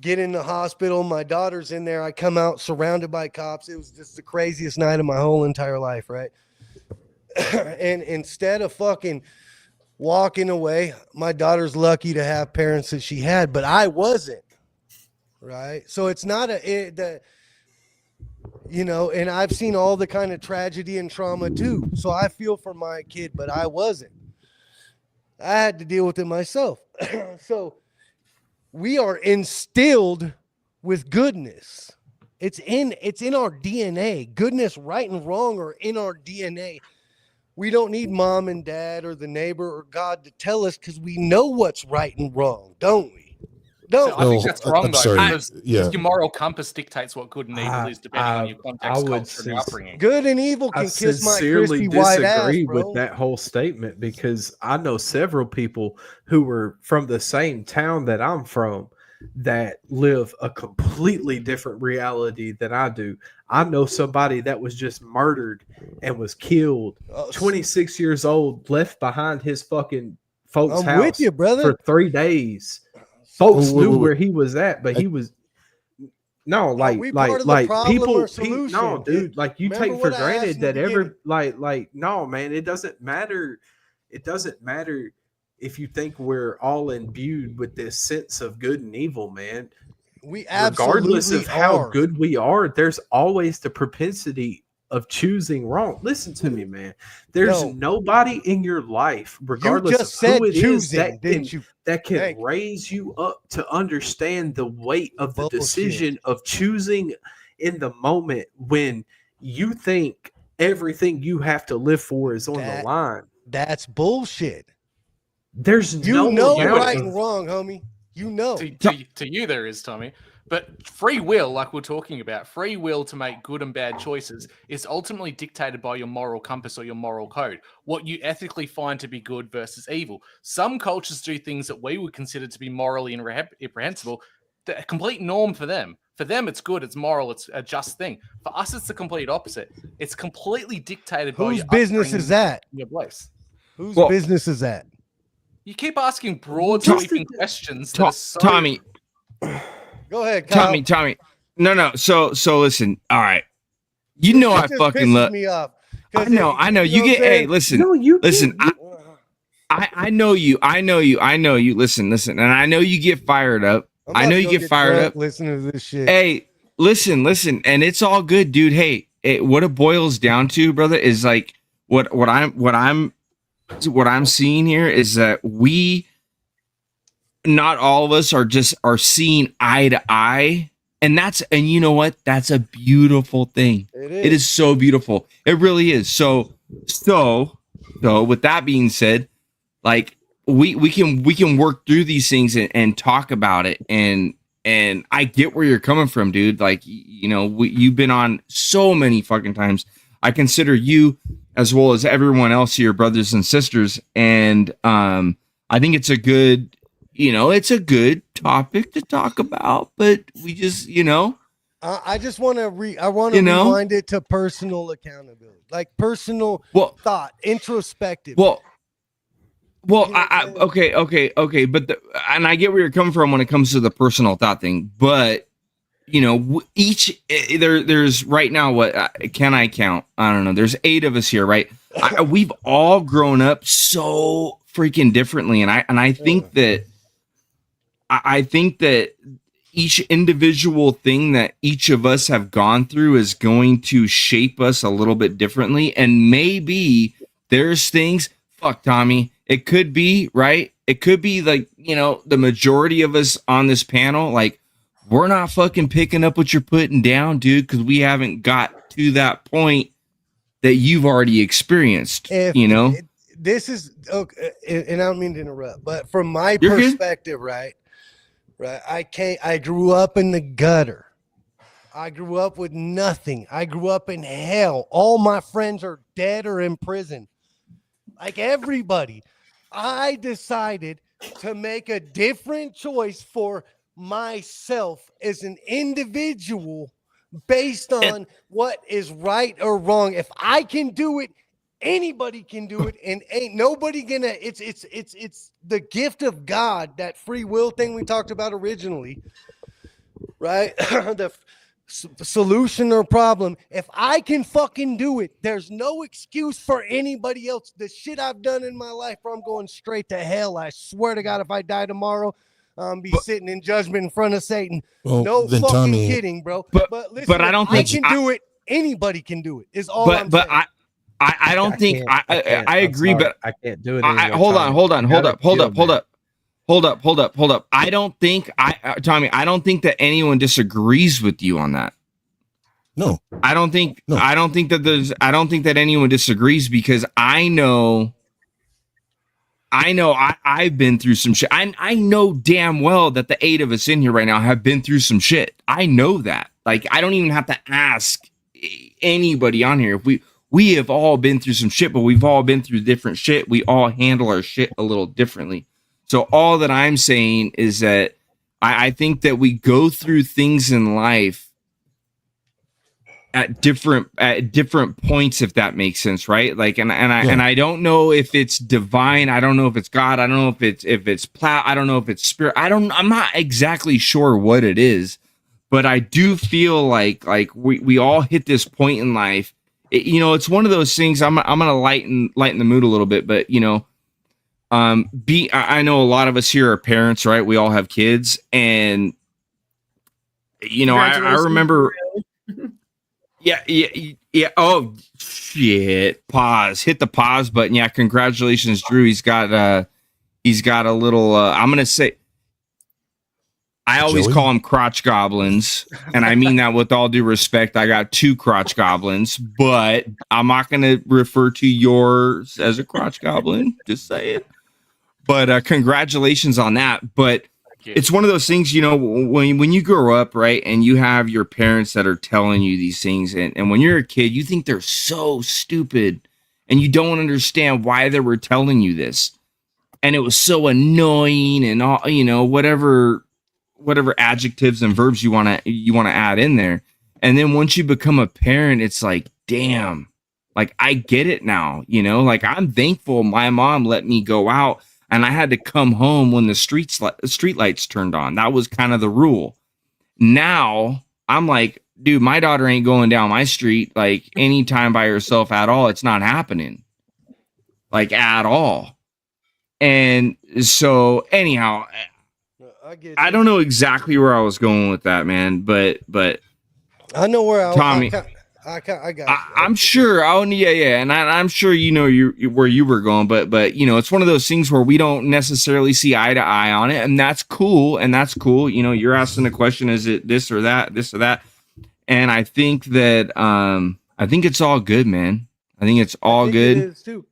Get in the hospital. My daughter's in there. I come out surrounded by cops. It was just the craziest night of my whole entire life, right? And instead of fucking walking away, my daughter's lucky to have parents that she had, but I wasn't, right? So it's not and I've seen all the kind of tragedy and trauma too. So I feel for my kid, but I wasn't. I had to deal with it myself. So we are instilled with goodness. It's in our DNA. Goodness, right and wrong are in our DNA. We don't need mom and dad or the neighbor or God to tell us because we know what's right and wrong, don't we? So I think that's wrong, though, because Yeah. your moral compass dictates what good and evil is depending on your context, culture, and your upbringing. Good and evil can I kiss my sincerely crispy white ass, disagree bro. with that whole statement because I know several people who were from the same town that I'm from that live a completely different reality than I do. I know somebody that was just murdered and was killed, 26 years old, left behind his fucking folks' house with you, brother. for 3 days. Folks knew where he was at, but he was no, like people, no, dude, like you take for granted that no, man, it doesn't matter. It doesn't matter if you think we're all imbued with this sense of good and evil, man. We regardless absolutely of how are. good we are, there's always the propensity of choosing wrong. Listen to me, man. There's No. nobody in your life, regardless just of said who it is, choosing, didn't you? that can Thank you. raise you up to understand the weight of the Bullshit. decision of choosing in the moment when you think everything you have to live for is on the line. That's bullshit. There's You no know amount right of- and wrong, homie. You know. To you, there is, Tommy. But free will, like we're talking about, free will to make good and bad choices is ultimately dictated by your moral compass or your moral code, what you ethically find to be good versus evil. Some cultures do things that we would consider to be morally reprehensible, a complete norm for them. For them, it's good, it's moral, it's a just thing. For us, it's the complete opposite. It's completely dictated by Whose your business is that? your place. Whose business is that? You keep asking broad, Just sweeping questions that are so... Tommy, Go ahead, Kyle. Tommy. No. So listen. All right. You know I It just fucking pisses love. me off. I know. You get. Hey, listen. No, you Listen. can't- I know you. Listen. And I know you get fired up. I know you get fired up. Listen to this shit. Hey, listen. And it's all good, dude. Hey, what it boils down to, brother, is like what I'm seeing here is that not all of us are seeing eye to eye, and you know what, that's a beautiful thing. It is so beautiful. It really is. So with that being said, like we can work through these things and talk about it, and I get where you're coming from, dude. Like, you know, you've been on so many fucking times. I consider you, as well as everyone else here, brothers and sisters, and I think it's a good topic to talk about, but we just, I just want to rewind it to personal accountability, like personal thought, introspective. Okay, but and I get where you're coming from when it comes to the personal thought thing, but there's right now, what can I count? I don't know. There's 8 of us here, right? We've all grown up so freaking differently, and I think that. I think that each individual thing that each of us have gone through is going to shape us a little bit differently. And maybe there's things, fuck Tommy, it could be, right? It could be like, the majority of us on this panel, like, we're not fucking picking up what you're putting down, dude, because we haven't got to that point that you've already experienced, This is, okay, and I don't mean to interrupt, but from my perspective, right? I grew up in the gutter. I grew up with nothing. I grew up in hell. All my friends are dead or in prison. Like everybody. I decided to make a different choice for myself as an individual based on what is right or wrong. If I can do it, anybody can do it, and ain't nobody gonna. It's the gift of God, that free will thing we talked about originally, right? The solution or problem. If I can fucking do it, there's no excuse for anybody else. The shit I've done in my life, bro, I'm going straight to hell. I swear to God, if I die tomorrow, be sitting in judgment in front of Satan. Well, no then, fucking Tommy, kidding, bro. But listen, I don't think I can do it. Anybody can do it. Is all I'm saying. I don't think I agree, but I can't do it. Hold up. I don't think Tommy, I don't think that anyone disagrees with you on that. No. I don't think that anyone disagrees, because I know I've been through some shit. I know damn well that the 8 of us in here right now have been through some shit. I know that. Like, I don't even have to ask anybody on here. If we have all been through some shit, but we've all been through different shit. We all handle our shit a little differently. So all that I'm saying is that I think that we go through things in life at different points, if that makes sense, right? Like, and I don't know if it's divine. I don't know if it's God. I don't know if it's plow. I don't know if it's spirit. I'm not exactly sure what it is, but I do feel like we all hit this point in life. It's one of those things. I'm gonna lighten the mood a little bit, but I know a lot of us here are parents, right? We all have kids, and I remember Yeah. Oh shit! Pause. Hit the pause button. Yeah. Congratulations, Drew. He's got a little. I'm gonna say. I always Joey? call them crotch goblins, and I mean that with all due respect. I got 2 crotch goblins, but I'm not gonna refer to yours as a crotch goblin. Just say it. But congratulations on that. But it's one of those things, you know, when you grow up, right, and you have your parents that are telling you these things, and when you're a kid, you think they're so stupid, and you don't understand why they were telling you this, and it was so annoying, and all, you know, whatever adjectives and verbs you want to add in there, and then once you become a parent, it's like, damn, like I get it now, you know, like I'm thankful my mom let me go out. And I had to come home when the street lights turned on. That was kind of the rule. Now I'm like, dude, my daughter ain't going down my street like anytime by herself at all. It's not happening, like at all. And so, anyhow, I don't know exactly where I was going with that, man. But I know where Tommy. I got. I'm sure. Oh yeah, and I'm sure you know where you were going, but you know, it's one of those things where we don't necessarily see eye to eye on it, and that's cool. You know, you're asking the question: is it this or that, And I think that I think it's all good, man. I think it's all good. It is too.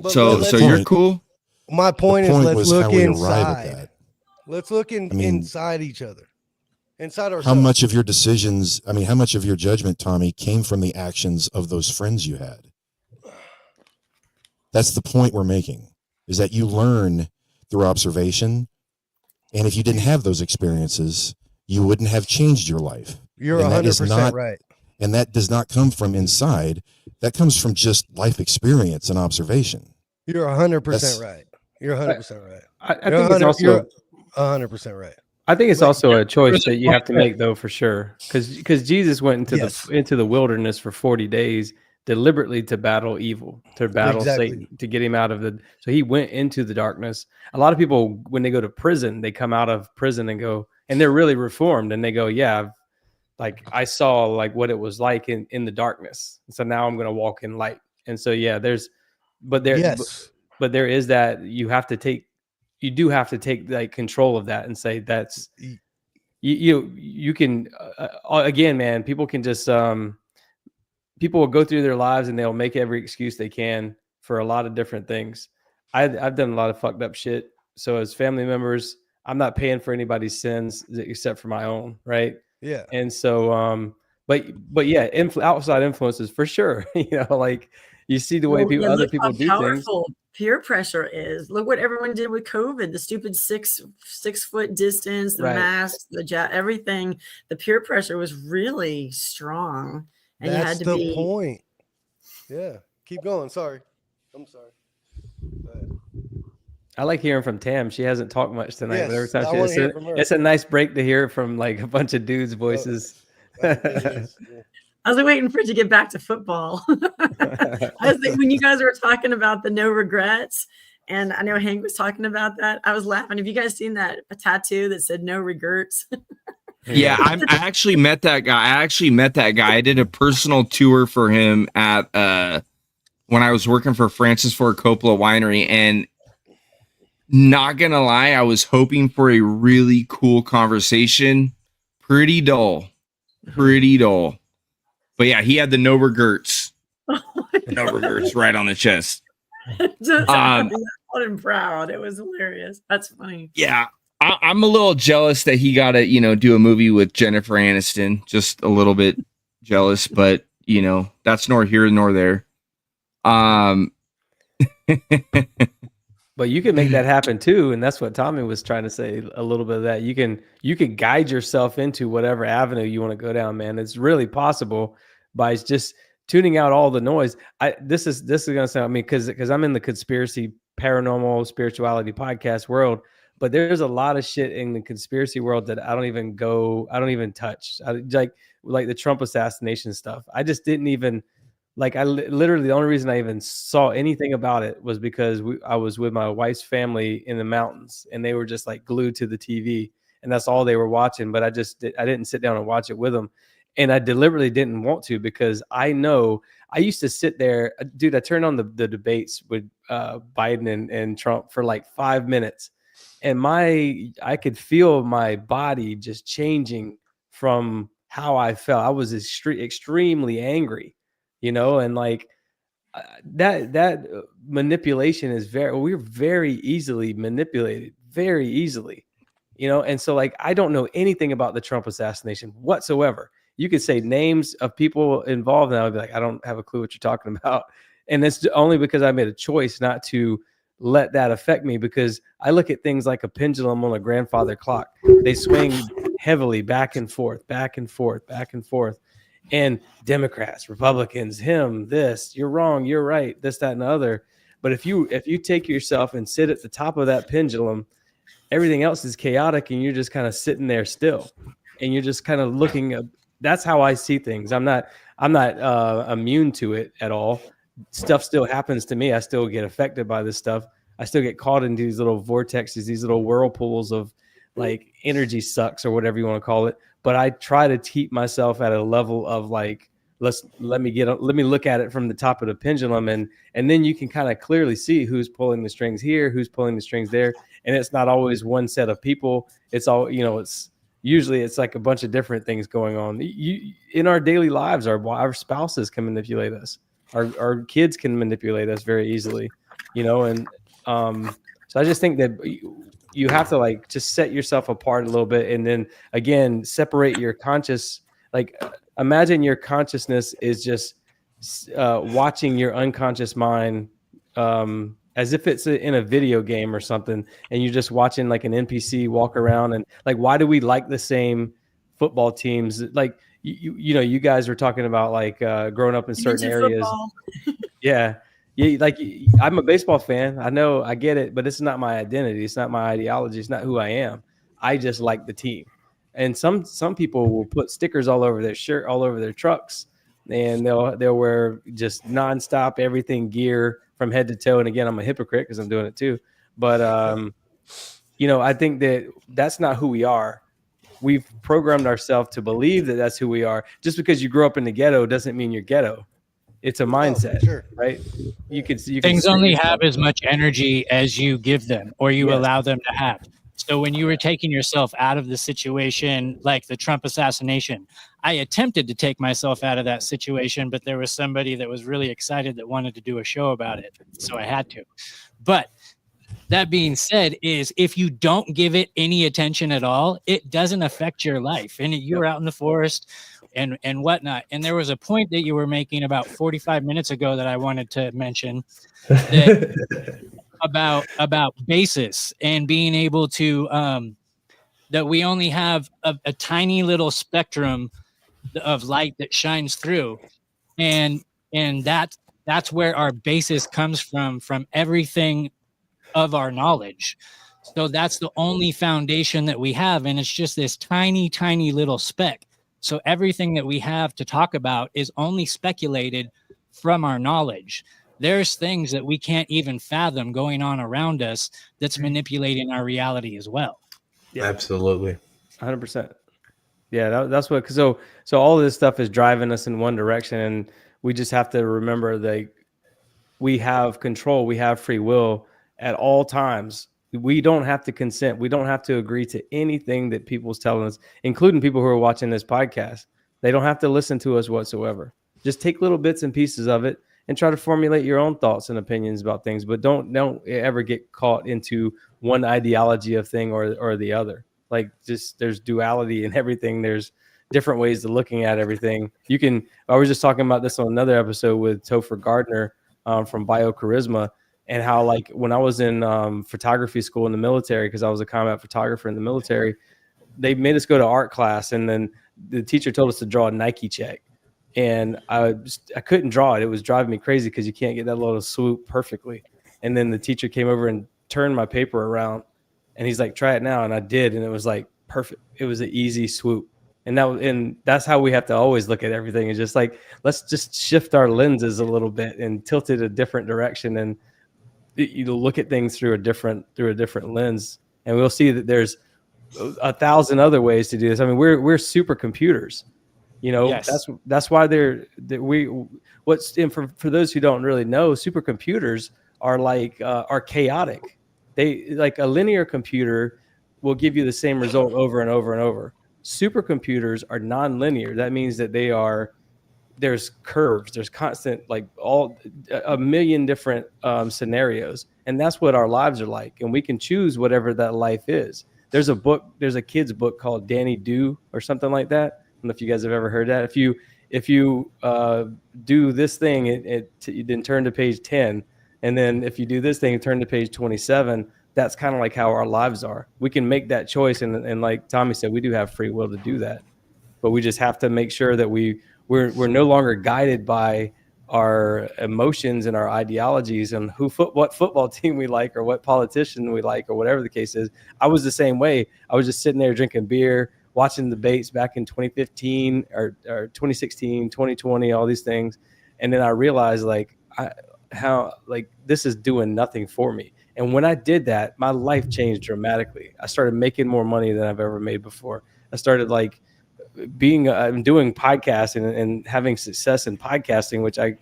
So you're cool. My point is, let's look inside. At that. Let's look inside each other. Inside ourselves. How much of your decisions, how much of your judgment, Tommy, came from the actions of those friends you had? That's the point we're making, is that you learn through observation. And if you didn't have those experiences, you wouldn't have changed your life. You're 100% right. And that does not come from inside. That comes from just life experience and observation. You're 100% right. You're 100% right. I think it's also 100% right. I think it's also a choice that you have to make, though, for sure, because Jesus went into the wilderness for 40 days deliberately to battle evil, to battle Satan, to get him out of the. So he went into the darkness. A lot of people, when they go to prison, they come out of prison and go, and they're really reformed, and they go, yeah, like I saw like what it was like in the darkness, so now I'm going to walk in light. And so but there is that you do have to take like control of that and say that's you can again, man, people can just people will go through their lives and they'll make every excuse they can for a lot of different things. I've done a lot of fucked up shit. So as family members, I'm not paying for anybody's sins except for my own, right? Yeah. And so but yeah, outside influences for sure. You know, like you see the way other people do things. Peer pressure is. Look what everyone did with COVID, the stupid 6 foot distance, the masks, everything. The peer pressure was really strong. And that's the point. Yeah. Keep going. Sorry. I'm sorry. I like hearing from Tam. She hasn't talked much tonight, yes, but every time it's a nice break to hear from like a bunch of dudes' voices. I was waiting for it to get back to football. I was thinking when you guys were talking about the no regrets, and I know Hank was talking about that, I was laughing. Have you guys seen a tattoo that said no regrets? Yeah, I actually met that guy. I did a personal tour for him at when I was working for Francis Ford Coppola Winery, and not gonna lie, I was hoping for a really cool conversation. Pretty dull. But yeah, he had the no regrets. No regrets right on the chest. Just loud and proud. It was hilarious. That's funny. Yeah. I'm a little jealous that he got to, do a movie with Jennifer Aniston. Just a little bit jealous, but that's nor here nor there. But you can make that happen too, and that's what Tommy was trying to say. A little bit of that you can guide yourself into whatever avenue you want to go down, man. It's really possible by just tuning out all the noise. This is gonna sound because I'm in the conspiracy, paranormal, spirituality podcast world, but there's a lot of shit in the conspiracy world that I don't even touch. Like the Trump assassination stuff. I just didn't even. Like literally the only reason I even saw anything about it was because I was with my wife's family in the mountains and they were just like glued to the TV and that's all they were watching. But I didn't sit down and watch it with them. And I deliberately didn't want to, because I know I used to sit there, dude. I turned on the debates with Biden and Trump for like 5 minutes, and I could feel my body just changing from how I felt. I was extremely angry, and like that manipulation is we're very easily manipulated, very easily, and so like I don't know anything about the Trump assassination whatsoever. You could say names of people involved, and I would be like, I don't have a clue what you're talking about. And it's only because I made a choice not to let that affect me, because I look at things like a pendulum on a grandfather clock. They swing heavily back and forth, back and forth, back and forth. And Democrats, Republicans, this, you're wrong, you're right, this, that, and the other. But if you take yourself and sit at the top of that pendulum, everything else is chaotic, and you're just kind of sitting there still, and you're just kind of looking up. That's how I see things. I'm not immune to it at all. Stuff still happens to me. I still get affected by this stuff. I still get caught into these little vortexes, these little whirlpools of like energy sucks or whatever you want to call it. But I try to keep myself at a level of like, let me look at it from the top of the pendulum, and then you can kind of clearly see who's pulling the strings here, who's pulling the strings there. And it's not always one set of people. It's all, it's usually it's like a bunch of different things going on. In our daily lives, our spouses can manipulate us. Our kids can manipulate us very easily, and so I just think that you have to like just set yourself apart a little bit, and then again separate your conscious. Like imagine your consciousness is just watching your unconscious mind as if it's in a video game or something, and you're just watching like an NPC walk around. And like, why do we like the same football teams? Like you guys were talking about like growing up in certain areas. Yeah. Like I'm a baseball fan. I know, I get it, but it's not my identity. It's not my ideology. It's not who I am. I just like the team. And some people will put stickers all over their shirt, all over their trucks, and they'll wear just nonstop everything gear from head to toe. And again, I'm a hypocrite because I'm doing it too. But I think that that's not who we are. We've programmed ourselves to believe that that's who we are. Just because you grew up in the ghetto doesn't mean you're ghetto. It's a mindset, sure. Right? You Things only have as much energy as you give them, or you allow them to have. So when you were taking yourself out of the situation, like the Trump assassination, I attempted to take myself out of that situation, but there was somebody that was really excited that wanted to do a show about it. So I had to. But that being said, is if you don't give it any attention at all, it doesn't affect your life. And you were out in the forest and whatnot. And there was a point that you were making about 45 minutes ago that I wanted to mention that about basis and being able to that we only have a tiny little spectrum of light that shines through, and that's where our basis comes from everything of our knowledge. So that's the only foundation that we have, and it's just this tiny little speck. So everything that we have to talk about is only speculated from our knowledge. There's things that we can't even fathom going on around us that's manipulating our reality as well. Yeah. Absolutely. 100%. Yeah, that's what, so all of this stuff is driving us in one direction, and we just have to remember that we have control, we have free will at all times. We don't have to consent. We don't have to agree to anything that people's telling us, including people who are watching this podcast. They don't have to listen to us whatsoever. Just take little bits and pieces of it and try to formulate your own thoughts and opinions about things, but don't ever get caught into one ideology of thing or the other. Like, just there's duality in everything. There's different ways of looking at everything. I was just talking about this on another episode with Topher Gardner from Biocharisma, and how, like, when I was in photography school in the military, because I was a combat photographer in the military, they made us go to art class, and then the teacher told us to draw a Nike check. And I couldn't draw it. It was driving me crazy because you can't get that little swoop perfectly. And then the teacher came over and turned my paper around, and he's like, try it now. And I did. And it was like perfect. It was an easy swoop. And that's how we have to always look at everything. It's just like, let's just shift our lenses a little bit and tilt it a different direction, and look at things through a different lens. And we'll see that there's 1,000 other ways to do this. I mean, we're supercomputers. You know, Yes. that's why for those who don't really know, supercomputers are chaotic. They like a linear computer will give you the same result over and over and over. Supercomputers are non-linear. That means that there's curves, there's constant, like a million different scenarios, and that's what our lives are like, and we can choose whatever that life is. There's a kid's book called Danny Do or something like that. I don't know if you guys have ever heard that. If you do this thing, then turn to page 10, and then if you do this thing, turn to page 27. That's kind of like how our lives are. We can make that choice, and like Tommy said, we do have free will to do that, but we just have to make sure that we're no longer guided by our emotions and our ideologies and what football team we like or what politician we like or whatever the case is. I was the same way. I was just sitting there drinking beer, watching debates back in 2015 or 2016, 2020, all these things. And then I realized how this is doing nothing for me. And when I did that, my life changed dramatically. I started making more money than I've ever made before. I started doing podcasting and having success in podcasting, which I,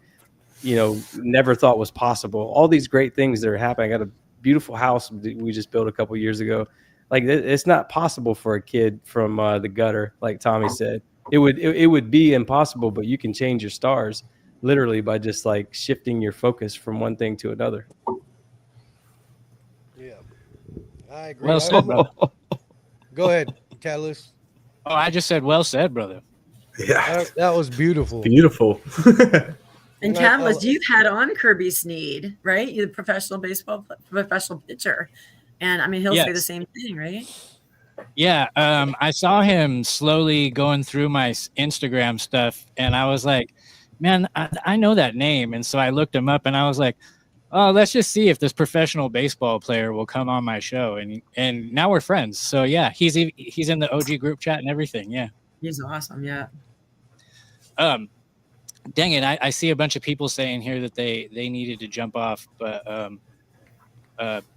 never thought was possible. All these great things that are happening. I got a beautiful house we just built a couple years ago. Like it's not possible for a kid from the gutter, like Tommy said. It would be impossible, but you can change your stars literally by just like shifting your focus from one thing to another. Yeah, I agree. Well said, brother. Go ahead, Catalyst. Oh, I just said, well said, brother. Yeah, That was beautiful. beautiful. And Catalyst, you've had on Kirby Sneed, right? You're the professional pitcher. And I mean, he'll say the same thing, right? Yeah. I saw him slowly going through my Instagram stuff, and I was like, man, I know that name. And so I looked him up, and I was like, oh, let's just see if this professional baseball player will come on my show. And now we're friends. So yeah, he's in the OG group chat and everything. Yeah. He's awesome. Yeah. Dang it. I see a bunch of people saying here that they needed to jump off, but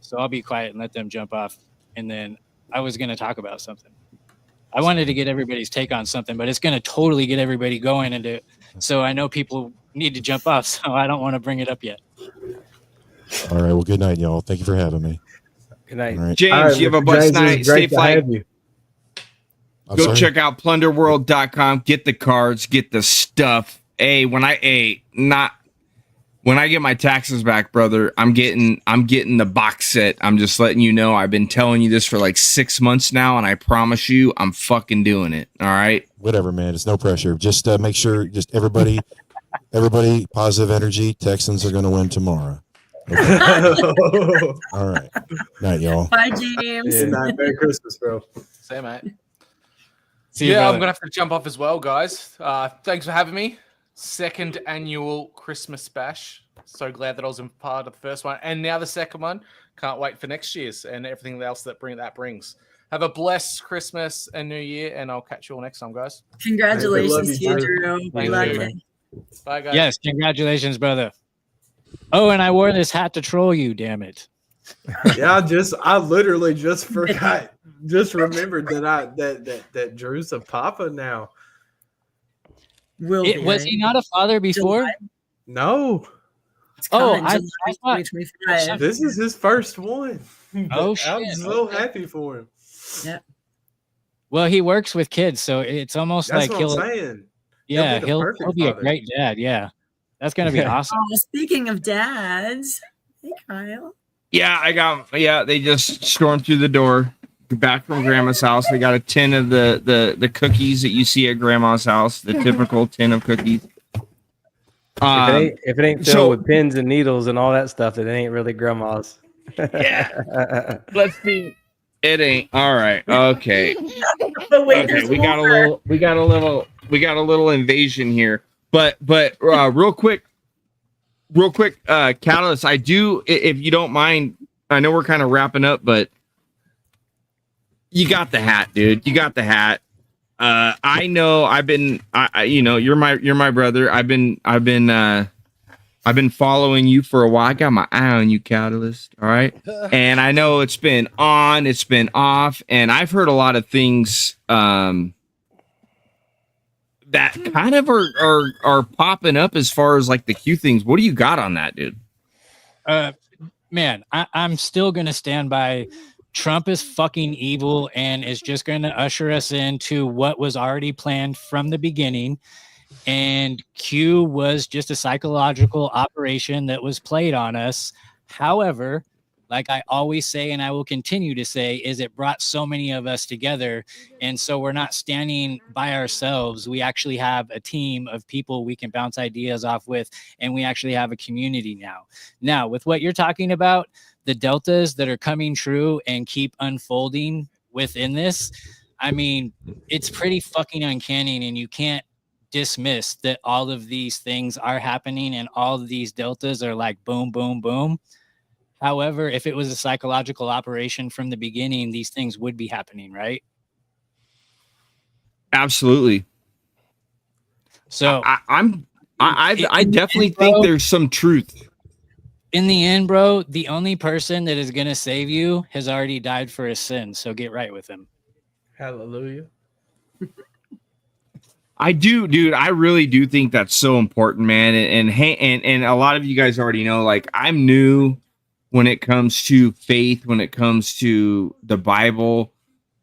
so I'll be quiet and let them jump off. And then I was going to talk about something. I wanted to get everybody's take on something, but it's going to totally get everybody going into it. So I know people need to jump off, so I don't want to bring it up yet. All right. Well, good night, y'all. Thank you for having me. Good night. All right. James, you have a blessed night. Stay flight. Go check out plunderworld.com. Get the cards. Get the stuff. Hey, when I get my taxes back, brother, I'm getting the box set. I'm just letting you know. I've been telling you this for like 6 months now, and I promise you, I'm fucking doing it. All right. Whatever, man. It's no pressure. Just make sure. Just everybody, positive energy. Texans are going to win tomorrow. Okay. All right. Night, y'all. Bye, James. Good night. Merry Christmas, bro. Say, mate. See you, Yeah, I'm brother. gonna have to jump off as well, guys. Thanks for having me. Second annual Christmas bash. So glad that I was in part of the first one, and now the second one. Can't wait for next year's and everything else that brings. Have a blessed Christmas and New Year, and I'll catch you all next time, guys. Congratulations to you, Drew. We Thank love you, you. man. Bye, guys. Yes, congratulations, brother. Oh, and I wore this hat to troll you, damn it. Yeah, I literally just forgot. Just remembered that Drew's a papa now. Was he not a father before? July. No, It's Oh, coming, I July thought- 2025. this is his first one. Oh, I'm shit. so happy for him. Well, he works with kids, so it's almost That's like what he'll I'm saying. yeah, the he'll perfect be a father. great dad. Yeah. That's gonna be awesome. Oh, speaking of dads, hey Kyle. Yeah, they just stormed through the door back from grandma's house. They got a tin of the cookies that you see at grandma's house, the typical tin of cookies. If it ain't filled so- with pins and needles and all that stuff, then it ain't really grandma's. Yeah. Let's see. It ain't. All right. Okay. But wait, Okay, there's we got a little invasion here. But real quick, Catalyst, I do, if you don't mind, I know we're kind of wrapping up, but you got the hat, dude. You got the hat. I know you're my brother. I've been following you for a while. I got my eye on you, Catalyst. All right. And I know it's been on, it's been off, and I've heard a lot of things, that kind of are popping up as far as like the Q things. What do you got on that, dude? Man, I'm still gonna stand by. Trump is fucking evil and is just going to usher us into what was already planned from the beginning. And Q was just a psychological operation that was played on us. However, like I always say, and I will continue to say, is it brought so many of us together. And so we're not standing by ourselves. We actually have a team of people we can bounce ideas off with, and we actually have a community now. Now, with what you're talking about, the deltas that are coming true and keep unfolding within this, I mean, it's pretty fucking uncanny, and you can't dismiss that all of these things are happening and all of these deltas are like boom, boom, boom. However, if it was a psychological operation from the beginning, these things would be happening, right? Absolutely. So I definitely think there's some truth. In the end, bro, the only person that is going to save you has already died for his sins. So get right with him. Hallelujah. I do, dude. I really do think that's so important, man. And a lot of you guys already know, like, I'm new when it comes to faith, when it comes to the Bible.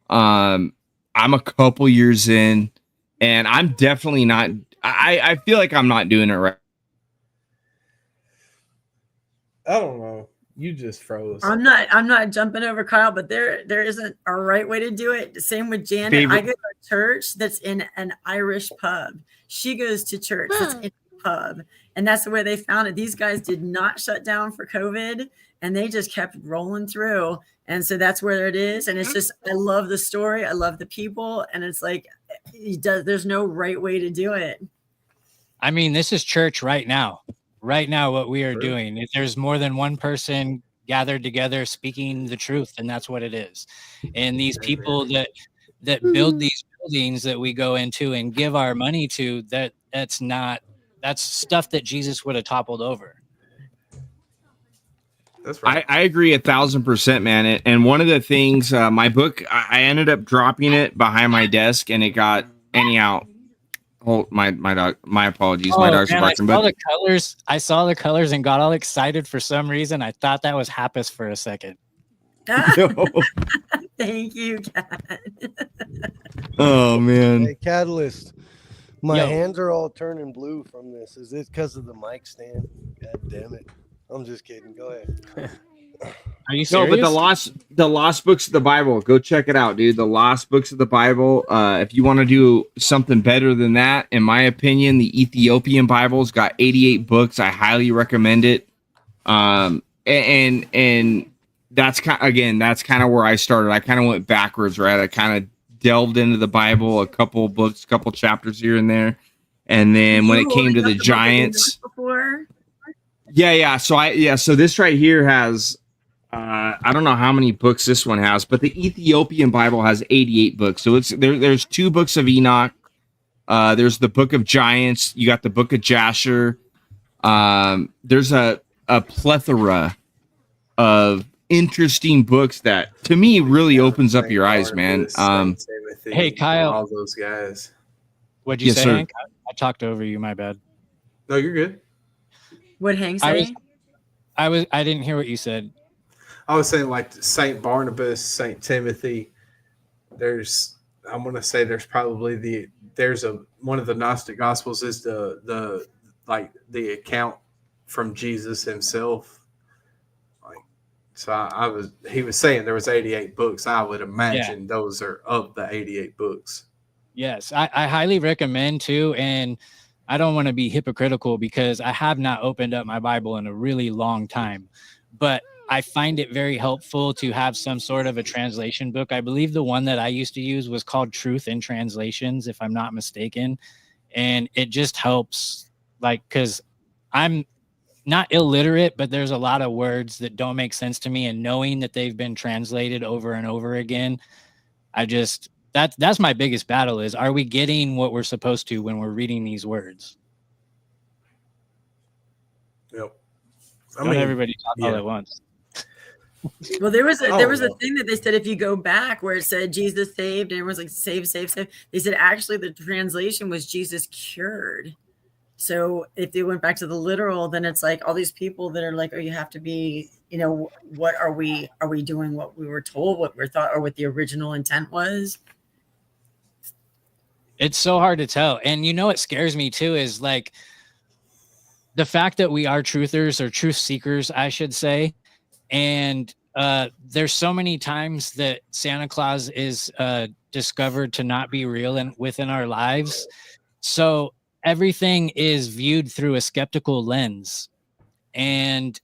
I'm a couple years in, and I'm definitely not. I feel like I'm not doing it right. I don't know. You just froze. I'm not jumping over Kyle, but there isn't a right way to do it. Same with Janet. I go to a church that's in an Irish pub. She goes to church that's in a pub. And that's the way they found it. These guys did not shut down for COVID, and they just kept rolling through. And so that's where it is. And it's just, I love the story. I love the people. And it's like, there's no right way to do it. I mean, this is church right now. Right now, what we are doing, if there's more than one person gathered together speaking the truth, and that's what it is. And these people that build these buildings that we go into and give our money to, that's stuff that Jesus would have toppled over. That's right. I agree 1,000%, man. And one of the things, my book, I ended up dropping it behind my desk, and it got anyhow. Oh, my dog. My apologies. My dog's barking. I saw the colors and got all excited for some reason. I thought that was Happus for a second. Thank you, Kat. Oh man. Hey, Catalyst. My hands are all turning blue from this. Is it because of the mic stand? God damn it. I'm just kidding. Go ahead. Are you serious? No, but the lost books of the Bible, go check it out, dude. The lost books of the Bible. If you want to do something better than that, in my opinion, the Ethiopian Bible's got 88 books. I highly recommend it. And that's kind of where I started. I kind of went backwards, right? I kind of delved into the Bible, a couple books, couple chapters here and there, and then when it came to the giants, so this right here has. I don't know how many books this one has, but the Ethiopian Bible has 88 books. So there's 2 books of Enoch. There's the book of giants. You got the book of Jasher. There's a plethora of interesting books that, to me, really opens up your eyes, man. Hey, Kyle. All those guys. What'd you say, Hank? I talked over you. My bad. No, you're good. What Hank say? I didn't hear what you said. I was saying like Saint Barnabas, Saint Timothy. I'm gonna say there's probably one of the Gnostic Gospels is the account from Jesus himself. He was saying there was 88 books. I would imagine those are of the 88 books. Yes, I highly recommend too, and I don't want to be hypocritical because I have not opened up my Bible in a really long time, but I find it very helpful to have some sort of a translation book. I believe the one that I used to use was called Truth in Translations, if I'm not mistaken. And it just helps, because I'm not illiterate, but there's a lot of words that don't make sense to me. And knowing that they've been translated over and over again, that's my biggest battle is, are we getting what we're supposed to when we're reading these words? Yep. Everybody talk all at once. Well, there was a no. thing that they said if you go back where it said Jesus saved and everyone's like save, save, save. They said actually the translation was Jesus cured. So if they went back to the literal, then it's like all these people that are like, oh, you have to be, what are we doing what we were told, what we're thought, or what the original intent was? It's so hard to tell. And what scares me too is like the fact that we are truthers or truth seekers, I should say. And there's so many times that Santa Claus is discovered to not be real and within our lives. So everything is viewed through a skeptical lens. And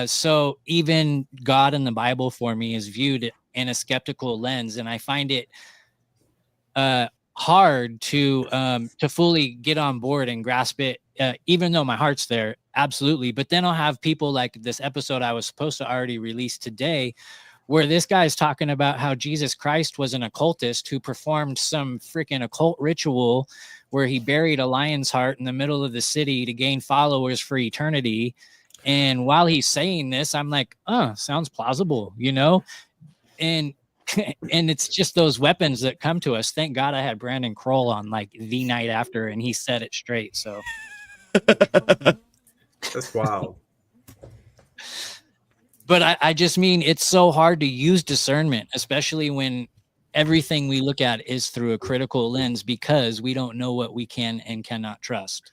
so even God in the Bible for me is viewed in a skeptical lens. And I find it hard to fully get on board and grasp it, even though my heart's there, absolutely. But then I'll have people like this episode I was supposed to already release today, where this guy's talking about how Jesus Christ was an occultist who performed some freaking occult ritual where he buried a lion's heart in the middle of the city to gain followers for eternity. And while he's saying this, I'm like, sounds plausible, and and it's just those weapons that come to us. Thank God I had Brandon Kroll on like the night after, and he said it straight. So That's wild. But I just mean it's so hard to use discernment, especially when everything we look at is through a critical lens because we don't know what we can and cannot trust.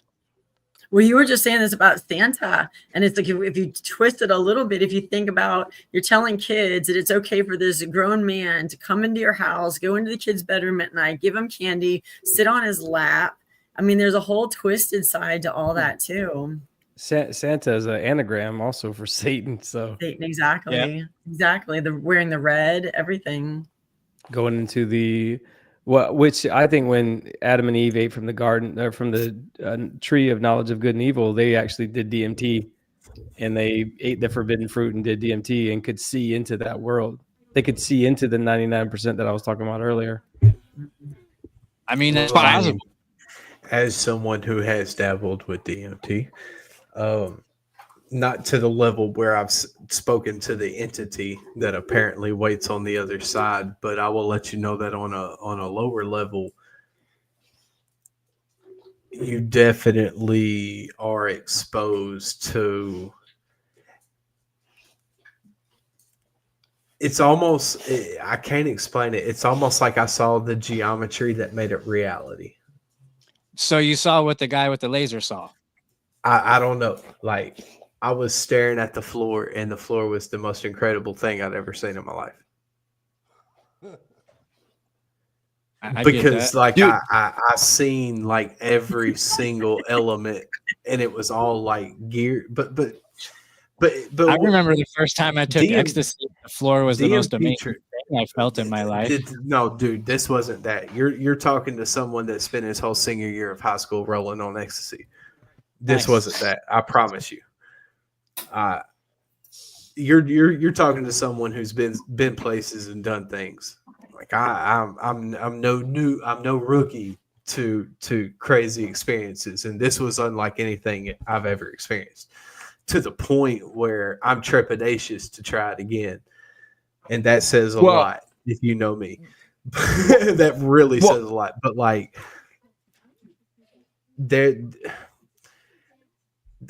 Well, you were just saying this about Santa, and it's like if you twist it a little bit, if you think about you're telling kids that it's okay for this grown man to come into your house, go into the kid's bedroom at night, give him candy, sit on his lap. I mean, there's a whole twisted side to all that too. Santa is an anagram also for Satan. So Satan, exactly. The wearing the red, everything. Going into which I think when Adam and Eve ate from the garden or from the tree of knowledge of good and evil, they actually did DMT, and they ate the forbidden fruit and did DMT and could see into that world. They could see into the 99% that I was talking about earlier. I mean, that's possible. As someone who has dabbled with DMT, not to the level where I've spoken to the entity that apparently waits on the other side, but I will let you know that on a lower level, you definitely are exposed to. It's almost, I can't explain it. It's almost like I saw the geometry that made it reality. So you saw what the guy with the laser saw? I don't know. Like, I was staring at the floor, and the floor was the most incredible thing I'd ever seen in my life. Because like I seen like every single element, and it was all like gear. But I remember the first time I took ecstasy. The floor was the most amazing thing I felt in my life. No, dude, this wasn't that. You're talking to someone that spent his whole senior year of high school rolling on ecstasy. This wasn't that. I promise you. You're talking to someone who's been places and done things. Like I'm no rookie to crazy experiences, and this was unlike anything I've ever experienced. To the point where I'm trepidatious to try it again, and that says a lot if you know me. That really says a lot. But like,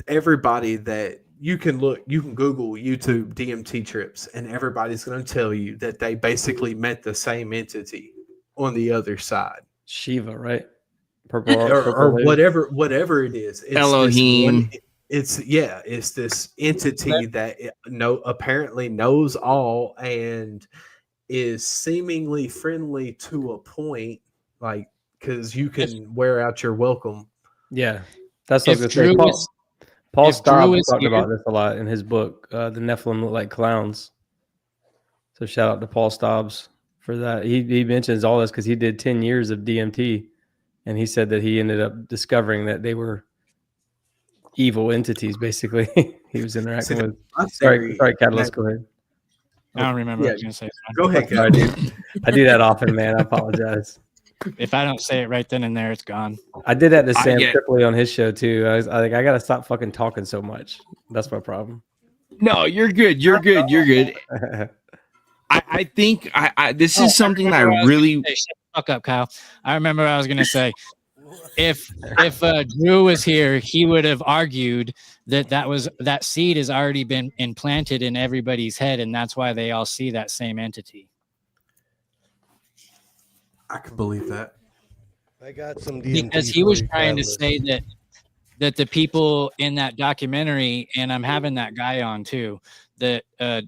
everybody that you can Google YouTube DMT trips, and everybody's going to tell you that they basically met the same entity on the other side. Shiva, right? Or whatever it is. It's Elohim. It's this entity that apparently knows all and is seemingly friendly to a point, like, because you can wear out your welcome. Yeah, that's what I was going to say. Paul Staub talked about this a lot in his book, The Nephilim Look Like Clowns. So shout out to Paul Staubs for that. He mentions all this because he did 10 years of DMT, and he said that he ended up discovering that they were evil entities, basically. He was interacting with. Sorry, Catalyst, go ahead. I don't remember what I was going to say. Go ahead, sorry, dude. I do that often, man. I apologize. If I don't say it right then and there, it's gone. I did that to Sam Tripoli on his show too. I got to stop fucking talking so much. That's my problem. No, you're good. You're good. You're good. I think this is something that I really Shut the fuck up, Kyle. I remember what I was gonna say. If Drew was here, he would have argued that seed has already been implanted in everybody's head, and that's why they all see that same entity. I can believe that. I got some DMT Because he for was you, trying to fellas. say that the people in that documentary, and I'm having that guy on too, that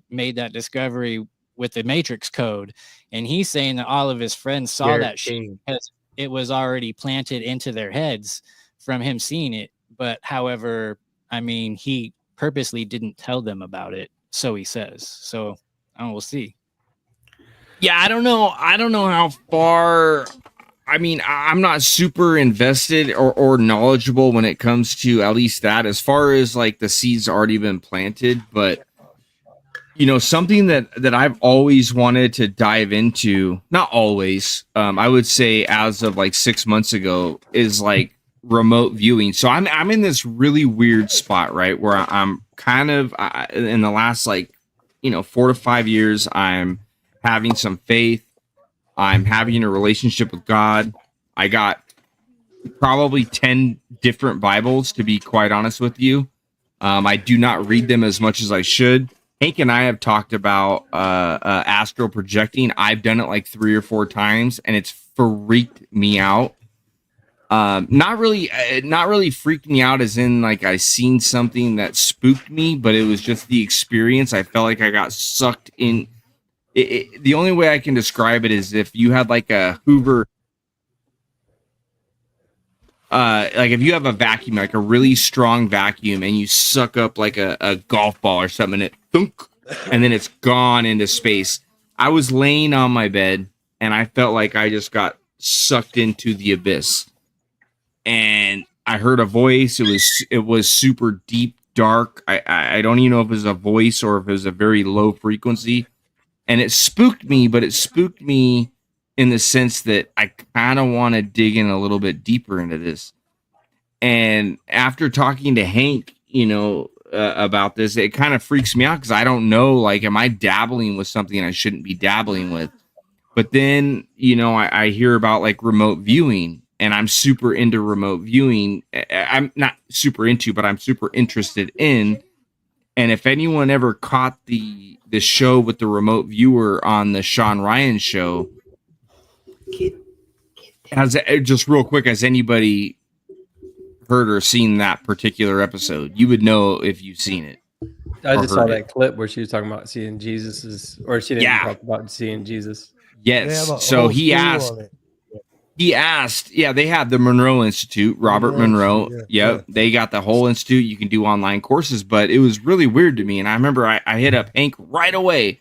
made that discovery with the Matrix code, and he's saying that all of his friends saw Garrett that shit King. because it was already planted into their heads from him seeing it. But however, I mean, he purposely didn't tell them about it, so he says. So we'll see. Yeah, I don't know how far. I mean, I'm not super invested or knowledgeable when it comes to at least that, as far as like the seeds already been planted. But you know, something that I've always wanted to dive into, not always, I would say as of like 6 months ago, is like remote viewing. So I'm in this really weird spot, right, where I'm kind of in the last 4 to 5 years, I'm having some faith. I'm having a relationship with God. I got probably 10 different Bibles, to be quite honest with you. I do not read them as much as I should. Hank and I have talked about astral projecting. I've done it like 3 or 4 times, and it's freaked me out. Not really freaked me out as in like I seen something that spooked me, but it was just the experience. I felt like I got sucked in. The only way I can describe it is if you had like a Hoover, like if you have a vacuum, like a really strong vacuum, and you suck up like a golf ball or something, and it thunk, and then it's gone into space. I was laying on my bed, and I felt like I just got sucked into the abyss. And I heard a voice. It was super deep, dark. I don't even know if it was a voice or if it was a very low frequency. And it spooked me, but it spooked me in the sense that I kind of want to dig in a little bit deeper into this. And after talking to Hank, about this, it kind of freaks me out because I don't know, like, am I dabbling with something I shouldn't be dabbling with? But then, I hear about like remote viewing, and I'm super into remote viewing. I'm not super into, but I'm super interested in. And if anyone ever caught the show with the remote viewer on the Sean Ryan show, just real quick, has anybody heard or seen that particular episode? You would know if you've seen it. I just saw that clip where she was talking about seeing or she didn't talk about seeing Jesus. Yes. So he asked, they have the Monroe Institute, Robert Monroe. Yeah. They got the whole institute. You can do online courses, but it was really weird to me. And I remember I hit up Hank right away.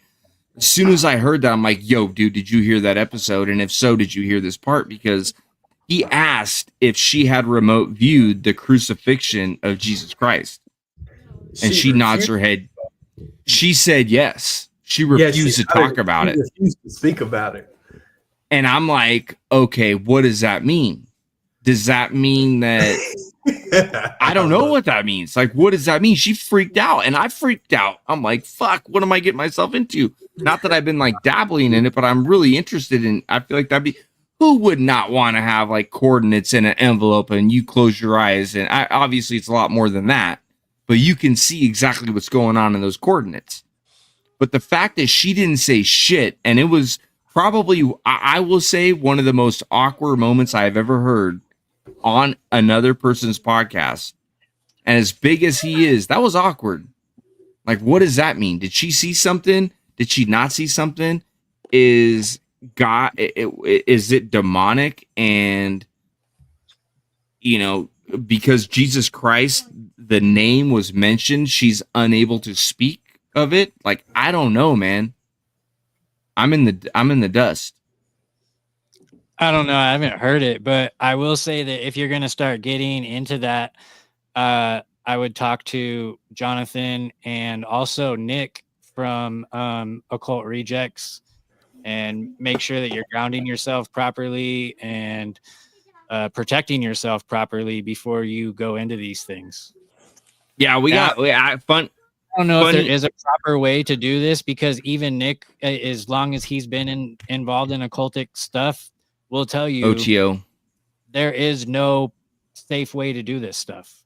As soon as I heard that, I'm like, yo, dude, did you hear that episode? And if so, did you hear this part? Because he asked if she had remote viewed the crucifixion of Jesus Christ. And she nods her head. She said yes. She refused to talk about it. Refused to speak about it. And I'm like, okay, what does that mean? Does that mean that I don't know what that means? Like, what does that mean? She freaked out, and I freaked out. I'm like, fuck, what am I getting myself into? Not that I've been like dabbling in it, but I'm really interested in. I feel like that'd be, who would not want to have like coordinates in an envelope and you close your eyes, and obviously it's a lot more than that, but you can see exactly what's going on in those coordinates. But the fact that she didn't say shit, and it was probably, I will say, one of the most awkward moments I've ever heard on another person's podcast. And as big as he is, that was awkward. Like, what does that mean? Did she see something? Did she not see something? Is it demonic? And, because Jesus Christ, the name was mentioned, she's unable to speak of it. Like, I don't know, man. I'm in the dust. I don't know. I haven't heard it, but I will say that if you're going to start getting into that, I would talk to Jonathan and also Nick from Occult Rejects and make sure that you're grounding yourself properly and protecting yourself properly before you go into these things. Yeah, we got fun. don't know if Funny- there is a proper way to do this, because even Nick, as long as he's been involved in occultic stuff, will tell you OTO. there is no safe way to do this stuff.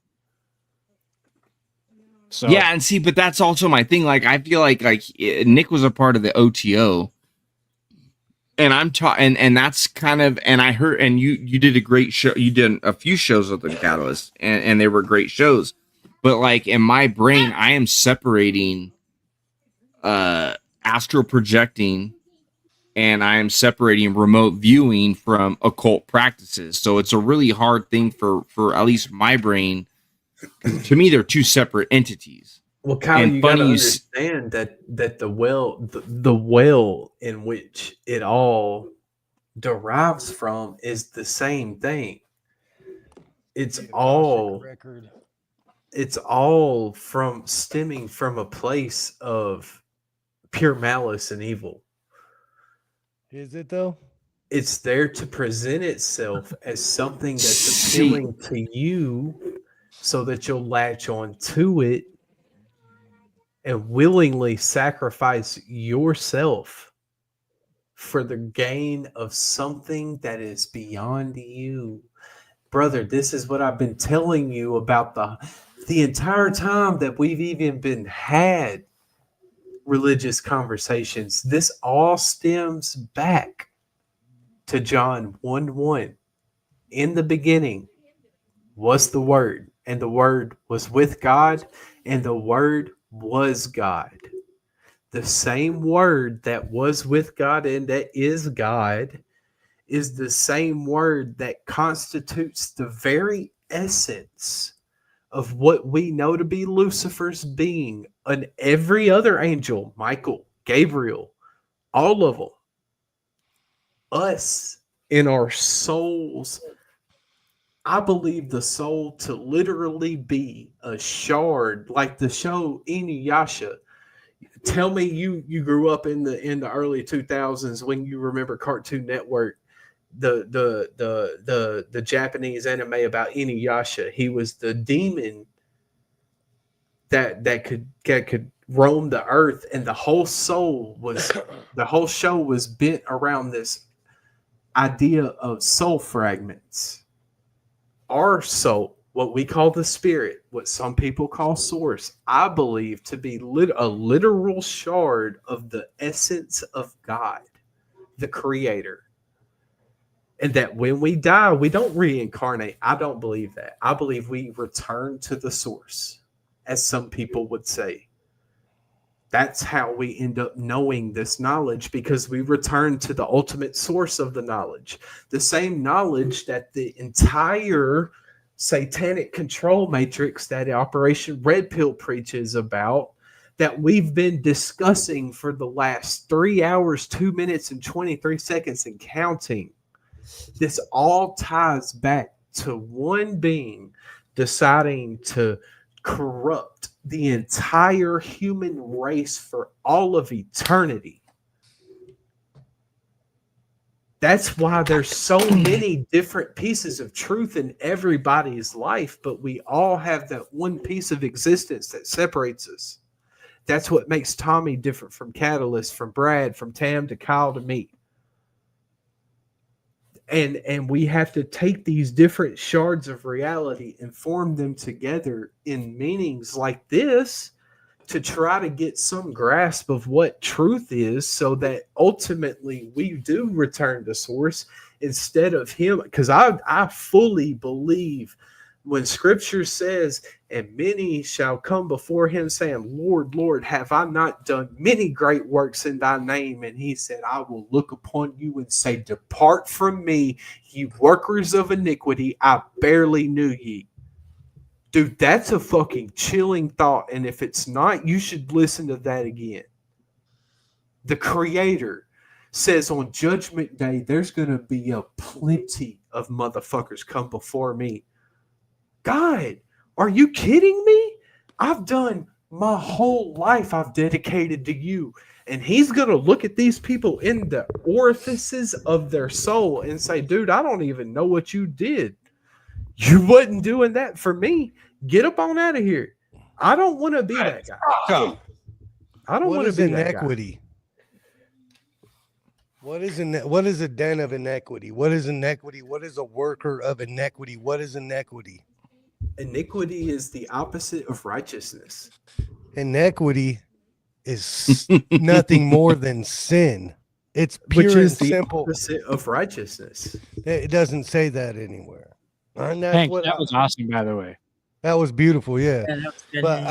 So Yeah, and see, but that's also my thing. Like, I feel like Nick was a part of the OTO, and I'm and that's kind of, and I heard, and you did a great show. You did a few shows with the Catalyst, and they were great shows. But like in my brain, I am separating astral projecting, and I am separating remote viewing from occult practices. So it's a really hard thing for at least my brain. To me, they're two separate entities. Well, Kyle, And you got to funny you understand that the well in which it all derives from is the same thing. It's all from stemming from a place of pure malice and evil. Is it though? It's there to present itself as something that's appealing to you, so that you'll latch on to it and willingly sacrifice yourself for the gain of something that is beyond you. Brother, this is what I've been telling you about the entire time that we've even been had religious conversations. This all stems back to John 1:1. In the beginning was the Word, and the Word was with God, and the Word was God. The same Word that was with God and that is God is the same Word that constitutes the very essence of what we know to be Lucifer's being, and every other angel, Michael, Gabriel, all of them, us in our souls. I believe the soul to literally be a shard, like the show Inuyasha. Tell me you grew up in the early 2000s when you remember Cartoon Network, the Japanese anime about Inuyasha. He was the demon that could roam the earth, and the whole show was bent around this idea of soul fragments. Our soul, what we call the spirit, what some people call source, I believe to be a literal shard of the essence of God, the creator. And that when we die, we don't reincarnate. I don't believe that. I believe we return to the source, as some people would say. That's how we end up knowing this knowledge, because we return to the ultimate source of the knowledge. The same knowledge that the entire satanic control matrix that Operation Red Pill preaches about, that we've been discussing for the last 3 hours, 2 minutes, and 23 seconds and counting. This all ties back to one being deciding to corrupt the entire human race for all of eternity. That's why there's so many different pieces of truth in everybody's life, but we all have that one piece of existence that separates us. That's what makes Tommy different from Catalyst, from Brad, from Tam to Kyle to me. And we have to take these different shards of reality and form them together in meanings like this to try to get some grasp of what truth is, so that ultimately we do return to source instead of him. Because I fully believe when scripture says, and many shall come before him saying, Lord, Lord, have I not done many great works in thy name? And he said, I will look upon you and say, depart from me, you workers of iniquity, I barely knew ye. Dude, that's a fucking chilling thought. And if it's not, you should listen to that again. The Creator says on Judgment Day, there's going to be a plenty of motherfuckers come before me. God, are you kidding me? I've done my whole life, I've dedicated to you. And he's going to look at these people in the orifices of their soul and say, dude, I don't even know what you did. You wasn't doing that for me. Get up on out of here. I don't want to be that guy. I don't What want to is be that guy. inequity? What is a den of inequity? What is inequity? What is a worker of inequity? What is inequity? Iniquity is the opposite of righteousness. Inequity is nothing more than sin. It's pure Which is and the simple. opposite of righteousness. It doesn't say that anywhere. And that's Hank, what that was awesome, by the way. that was beautiful, yeah. Yeah, that was good, But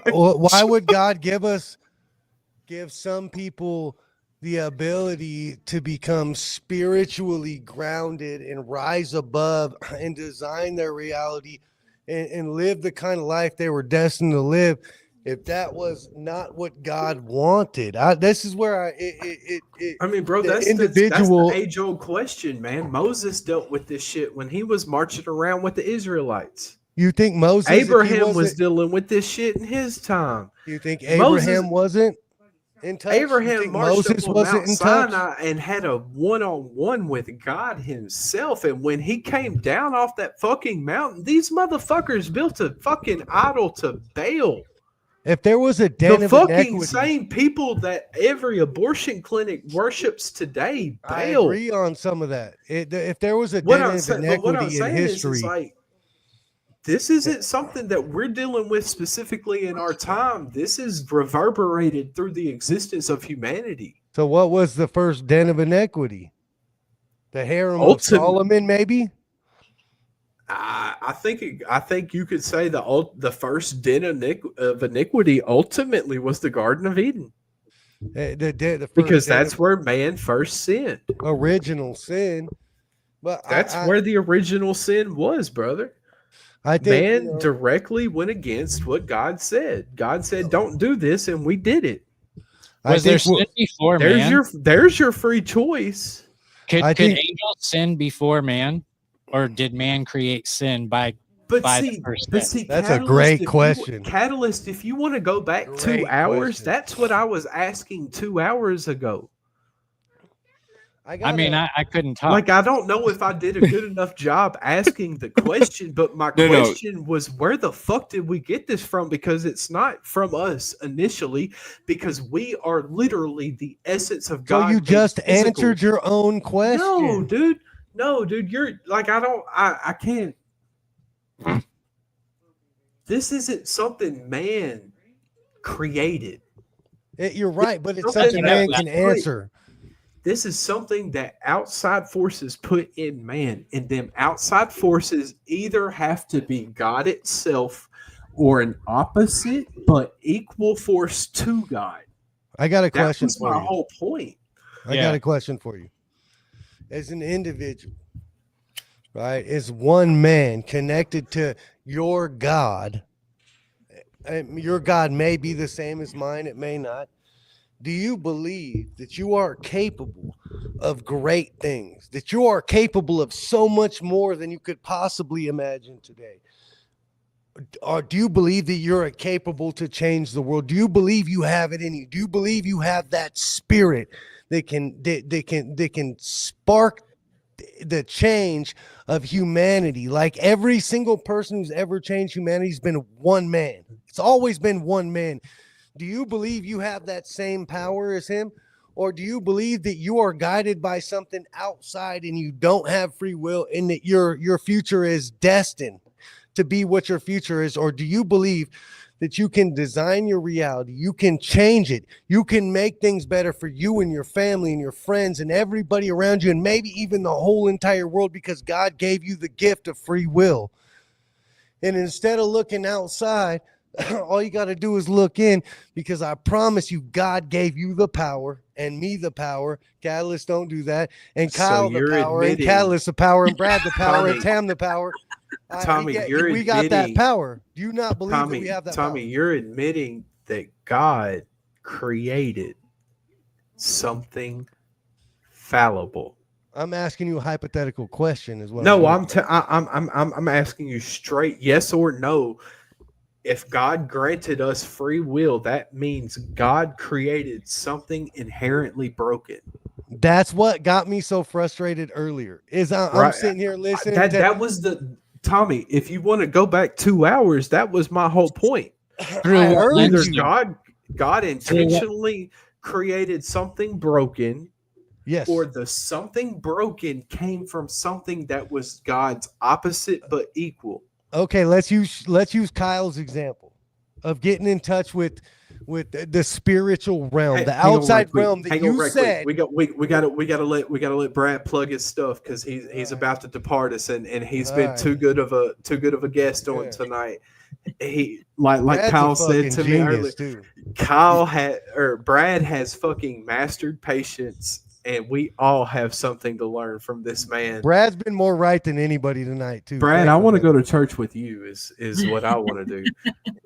man. why would God give some people the ability to become spiritually grounded and rise above and design their reality and live the kind of life they were destined to live if that was not what God wanted? This is where I mean, bro, the that's individual- the age-old question, man. Moses dealt with this shit when he was marching around with the Israelites. You think Moses, if he Abraham was wasn't- dealing with this shit in his time. You think Moses- Abraham wasn't in touch? You Abraham think marched Moses up on wasn't Mount in touch? Sinai and had a one-on-one with God himself. And when he came down off that fucking mountain, these motherfuckers built a fucking idol to Baal. If there was a den The of fucking inequity, same people that every abortion clinic worships today, I Baal. agree on some of that. If there was a What den I'm of saying, but what I'm inequity in saying history, is like, this isn't something that we're dealing with specifically in our time. This is reverberated through the existence of humanity. so what was the first den of inequity? The harem of Ultimate- Solomon, maybe? I think you could say the first den of iniquity ultimately was the Garden of Eden, The first because den that's of where man first sinned. original sin. But That's where the original sin was, brother. I think Man you know, directly went against what God said. God said, "Don't do this," and we did it. I Was there think sin before There's man? your free choice. Could I think- angels sin before man, or did man create sin by But the see, first but step? see, That's a Catalyst, great if you- question. Catalyst, if you want to go back Great 2 hours, question. that's what I was asking 2 hours ago. I mean, I couldn't talk. Like, I don't know if I did a good enough job asking the question, but my No. question was, where the fuck did we get this from? Because it's not from us initially, because we are literally the essence of so God. you made just physical. answered your own question. No, dude, you're like, I can't. This isn't something man created. You're right, but it's Something something that man was can put- answer. This is something that outside forces put in man, and them outside forces either have to be God itself or an opposite but equal force to God. I got a That question was for my you. whole point. I Yeah. got a question for you. As an individual, right? Is one man connected to your God? And your God may be the same as mine, it may not. Do you believe that you are capable of great things, that you are capable of so much more than you could possibly imagine today? Or do you believe that you're capable to change the world? Do you believe you have it in you? Do you believe you have that spirit that can spark the change of humanity? Like every single person who's ever changed humanity has been one man. It's always been one man. Do you believe you have that same power as him? Or do you believe that you are guided by something outside and you don't have free will, and that your future is destined to be what your future is? Or do you believe that you can design your reality, you can change it, you can make things better for you and your family and your friends and everybody around you, and maybe even the whole entire world, because God gave you the gift of free will? And instead of looking outside, all you got to do is look in, because I promise you, God gave you the power and me the power. Catalyst don't do that. And So Kyle the you're power, and admitting- Catalyst the power, and Brad the power, and Tommy. Tam the power. Tommy, you're we got that admitting- power. Do you not believe that Tommy, we have that Tommy, power? you're admitting that God created something fallible. I'm asking you a hypothetical question as well. No, I'm asking you straight, yes or no. If God granted us free will, that means God created something inherently broken. That's what got me so frustrated earlier. I'm Right. sitting here listening. That was the Tommy. If you want to go back 2 hours, that was my whole point. Through I what heard lens Either you. God intentionally created something broken, Yes. or the something broken came from something that was God's opposite but equal. Okay, let's use Kyle's example of getting in touch with the spiritual realm, the Hang on right outside quick. realm that Hang on you right quick. said. We gotta let Brad plug his stuff because he's about to depart us, and he's been Alright. too good of a guest on Yeah. tonight. He like Brad's Kyle a said fucking to me earlier. genius too. Brad has fucking mastered patience, and we all have something to learn from this man. Brad's been more right than anybody tonight too. Brad, Thank I you, want to brother. go to church with you. Is what I want to do.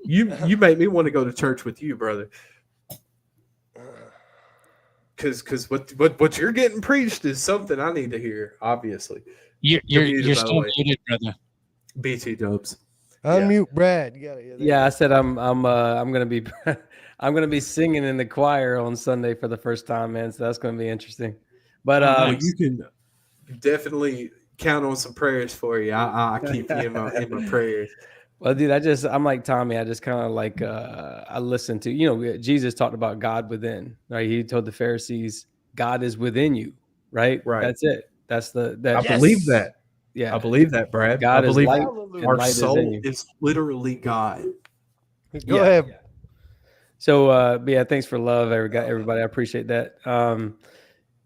You make me want to go to church with you, brother. Because what you're getting preached is something I need to hear. Obviously, You're muted, by the still way. muted, brother. BT Dubs. Unmute Brad. You gotta, Yeah, I said I'm gonna be I'm gonna be singing in the choir on Sunday for the first time, man. So that's gonna be interesting. But Well, you can definitely count on some prayers for you. I keep you in my prayers. well, dude, I'm like Tommy. I just kind of like I listen to Jesus talked about God within, right? He told the Pharisees, God is within you, right? Right. That's it. That's I that. believe that. Yeah, I believe that, Brad. God I is believe light, that. and Our light is in soul you. is literally God. Go Yeah. ahead. So, but yeah, thanks for love, everybody. I appreciate that.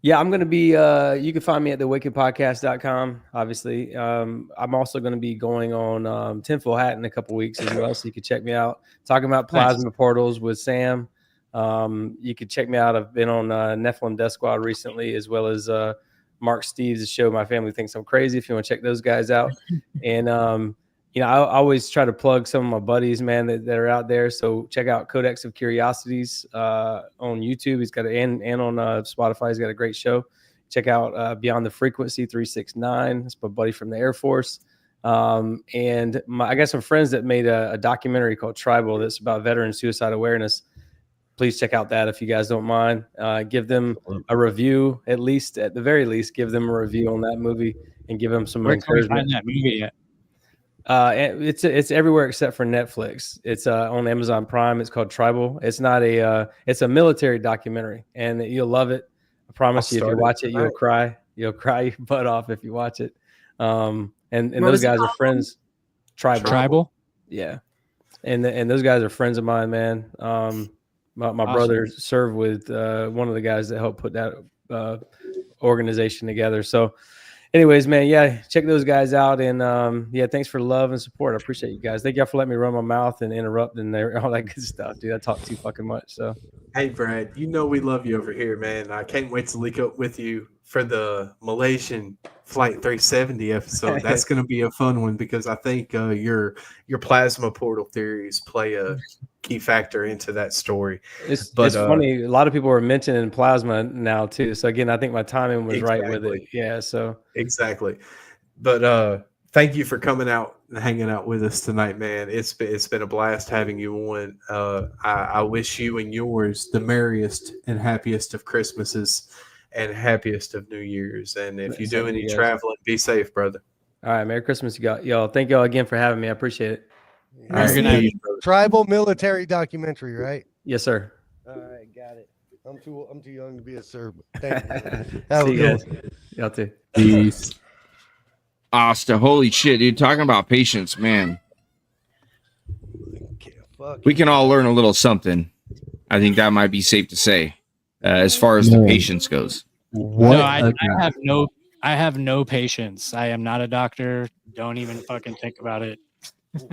Yeah, I'm going to be, you can find me at thewickedpodcast.com, obviously. I'm also going to be going on Tinfoil Hat in a couple weeks as well. So you can check me out talking about plasma portals with Sam. You can check me out. I've been on Nephilim Death Squad recently, as well as Mark Steves' show, My Family Thinks I'm Crazy, if you want to check those guys out. And, I always try to plug some of my buddies, man, that are out there. So check out Codex of Curiosities on YouTube. He's got and on Spotify. He's got a great show. Check out Beyond the Frequency 369. That's my buddy from the Air Force. And I got some friends that made a documentary called Tribal that's about veteran suicide awareness. Please check out that if you guys don't mind. Give them a review, at the very least, give them a review on that movie and give them some Where can we encouragement. find that movie at? It's everywhere except for Netflix. It's on Amazon Prime. It's called Tribal. It's not it's a military documentary, and you'll love it. I promise you. If you watch it, you'll cry. You'll cry your butt off if you watch it. And those guys are friends. Tribal. Yeah. And those guys are friends of mine, man. My Awesome. brother served with one of the guys that helped put that organization together. So anyways, man, yeah, check those guys out. And yeah, thanks for love and support. I appreciate you guys. Thank y'all for letting me run my mouth and interrupt and all that good stuff, dude. I talk too fucking much. So Hey, Brad, we love you over here, man. I can't wait to link up with you for the Malaysian Flight 370 episode. That's going to be a fun one because I think your plasma portal theories play a key factor into that story. It's funny. A lot of people are mentioning plasma now too. So again, I think my timing was right with it. Yeah. So exactly. But thank you for coming out and hanging out with us tonight, man. It's been a blast having you on. I wish you and yours the merriest and happiest of Christmases and happiest of New Year's. And if you do any traveling, be safe, brother. All right. Merry Christmas, y'all. Thank y'all again for having me. I appreciate it. All right, good night. Tribal military documentary, right? Yes, sir. All right, got it. I'm too young to be a sir. Thank you. See you guys. Y'all too. Peace. Asta, holy shit, dude. Talking about patience, man. We can all learn a little something. I think that might be safe to say, as far as the patience goes. No, I have no patience. I am not a doctor. Don't even fucking think about it.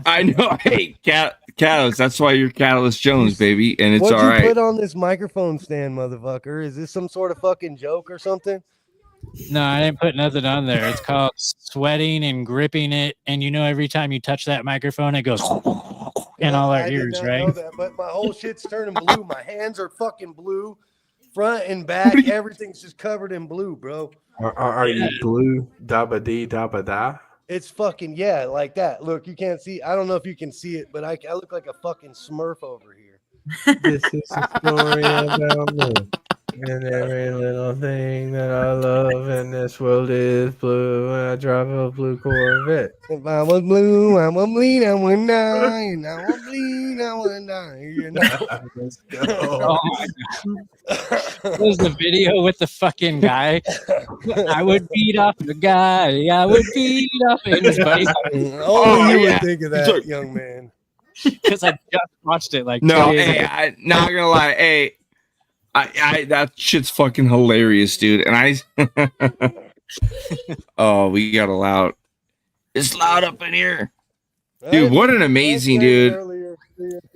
I know. Hey, Catalyst. That's why you're Catalyst Jones, baby, and it's all right. What'd you put on this microphone stand, motherfucker? Is this some sort of fucking joke or something? No, I didn't put nothing on there. It's called sweating and gripping it. And every time you touch that microphone, it goes in all our ears, right? Know that, but my whole shit's turning blue. My hands are fucking blue, front and back. Everything's just covered in blue, bro. Are you blue? Dabba dee dabba da? It's fucking, yeah, like that. Look, you can't see. I don't know if you can see it, but I look like a fucking Smurf over here. This is a story about me. And every little thing that I love in this world is blue. And I drive a blue Corvette. If I was blue, I would bleed, I would die, and I would bleed, I would die. You know? Let's Oh go. my God. Was the video with the fucking guy? I would beat up the guy. I would beat up and his buddy's Only you yeah. would think of that, young man. because I just watched it like 2 No, days hey, ago. I not gonna lie, hey, I that shit's fucking hilarious, dude. And oh, we got a loud. It's loud up in here, dude. What an amazing dude. Earlier.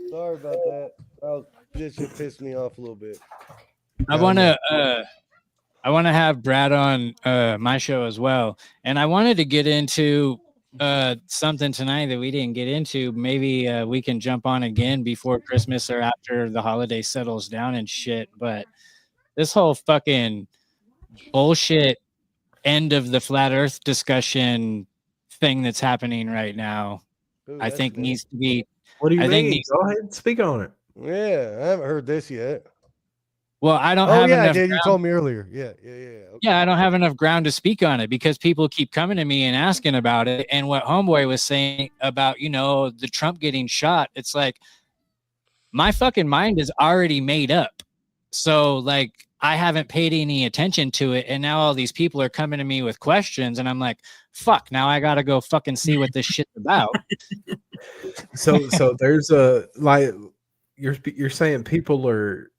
Sorry about that. This shit pissed me off a little bit. I want to have Brad on my show as well, and I wanted to get into something tonight that we didn't get into. Maybe we can jump on again before Christmas or after the holiday settles down and shit. But this whole fucking bullshit end of the flat Earth discussion thing that's happening right now, Ooh, I that's think new. needs to be. What do you I think mean? these- Go ahead and speak on it. Yeah, I haven't heard this yet. Well, I don't Oh have yeah, I enough. did. You ground- told me earlier. Yeah. Okay. Yeah, I don't have enough ground to speak on it because people keep coming to me and asking about it. And what Homeboy was saying about, the Trump getting shot, it's like my fucking mind is already made up. So, like, I haven't paid any attention to it. And now all these people are coming to me with questions. And I'm like, fuck, now I got to go fucking see what this shit's about. So there's a like you're saying people are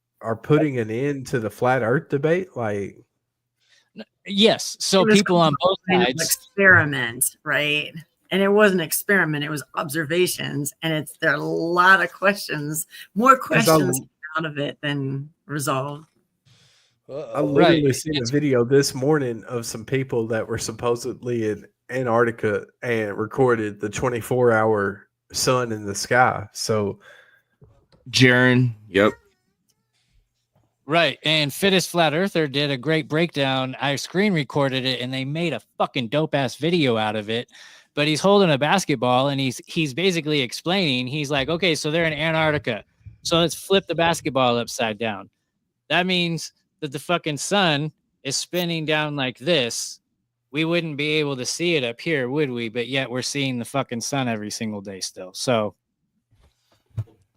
putting an end to the flat Earth debate, like. Yes. So It was people on both kind of sides. experiment, right? And it wasn't an experiment; it was observations, and there are a lot of questions, more questions out of it than resolved. I literally seen a video this morning of some people that were supposedly in Antarctica and recorded the 24-hour sun in the sky. So, Jaron, yep. Right. And Fittest Flat Earther did a great breakdown. I screen recorded it and they made a fucking dope ass video out of it. But he's holding a basketball and he's basically explaining, he's like, okay, so they're in Antarctica. So let's flip the basketball upside down. That means that the fucking sun is spinning down like this. We wouldn't be able to see it up here, would we? But yet we're seeing the fucking sun every single day still. So,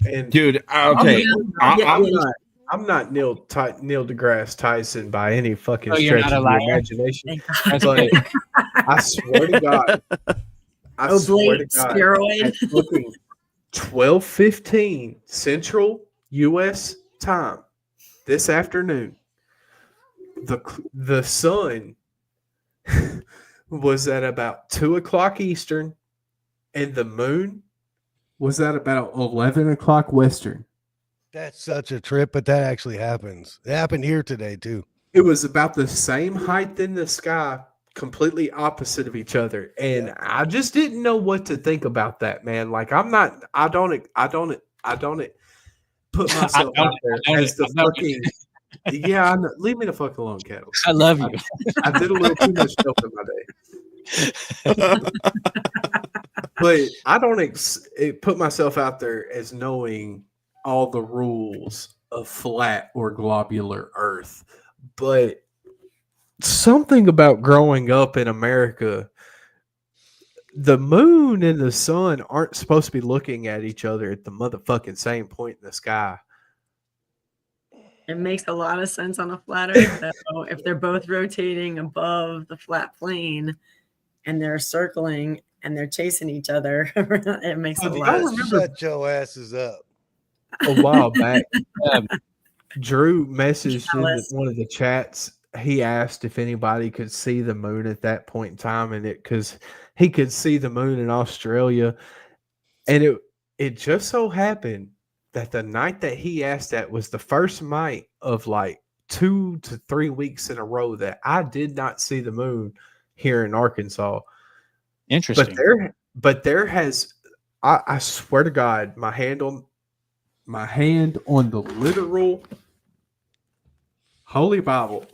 and dude, okay. I'm not Neil deGrasse Tyson by any fucking you're stretch not a of liar? the imagination. But I swear to God, I swear to God, steroid. at fucking 12:15 Central U.S. time this afternoon, the sun was at about 2:00 Eastern, and the moon was at about 11:00 Western. That's such a trip, but that actually happens. It happened here today too. It was about the same height in the sky, completely opposite of each other, and I just didn't know what to think about that, man. Like I don't put myself out there as the fucking. Yeah, I know. Leave me the fuck alone, Cattle. I love you. I did a little too much stuff in my day. But I don't put myself out there as knowing all the rules of flat or globular Earth. But something about growing up in America, the moon and the sun aren't supposed to be looking at each other at the motherfucking same point in the sky. It makes a lot of sense on a flat Earth, though. If they're both rotating above the flat plane and they're circling and they're chasing each other, it makes a lot of sense. Shut your asses up. A while back, Drew messaged Jealous. in one of the chats. He asked if anybody could see the moon at that point in time, and because he could see the moon in Australia, and it just so happened that the night that he asked that was the first night of like 2 to 3 weeks in a row that I did not see the moon here in Arkansas. Interesting. But there has, I swear to God, my hand on the literal Holy Bible.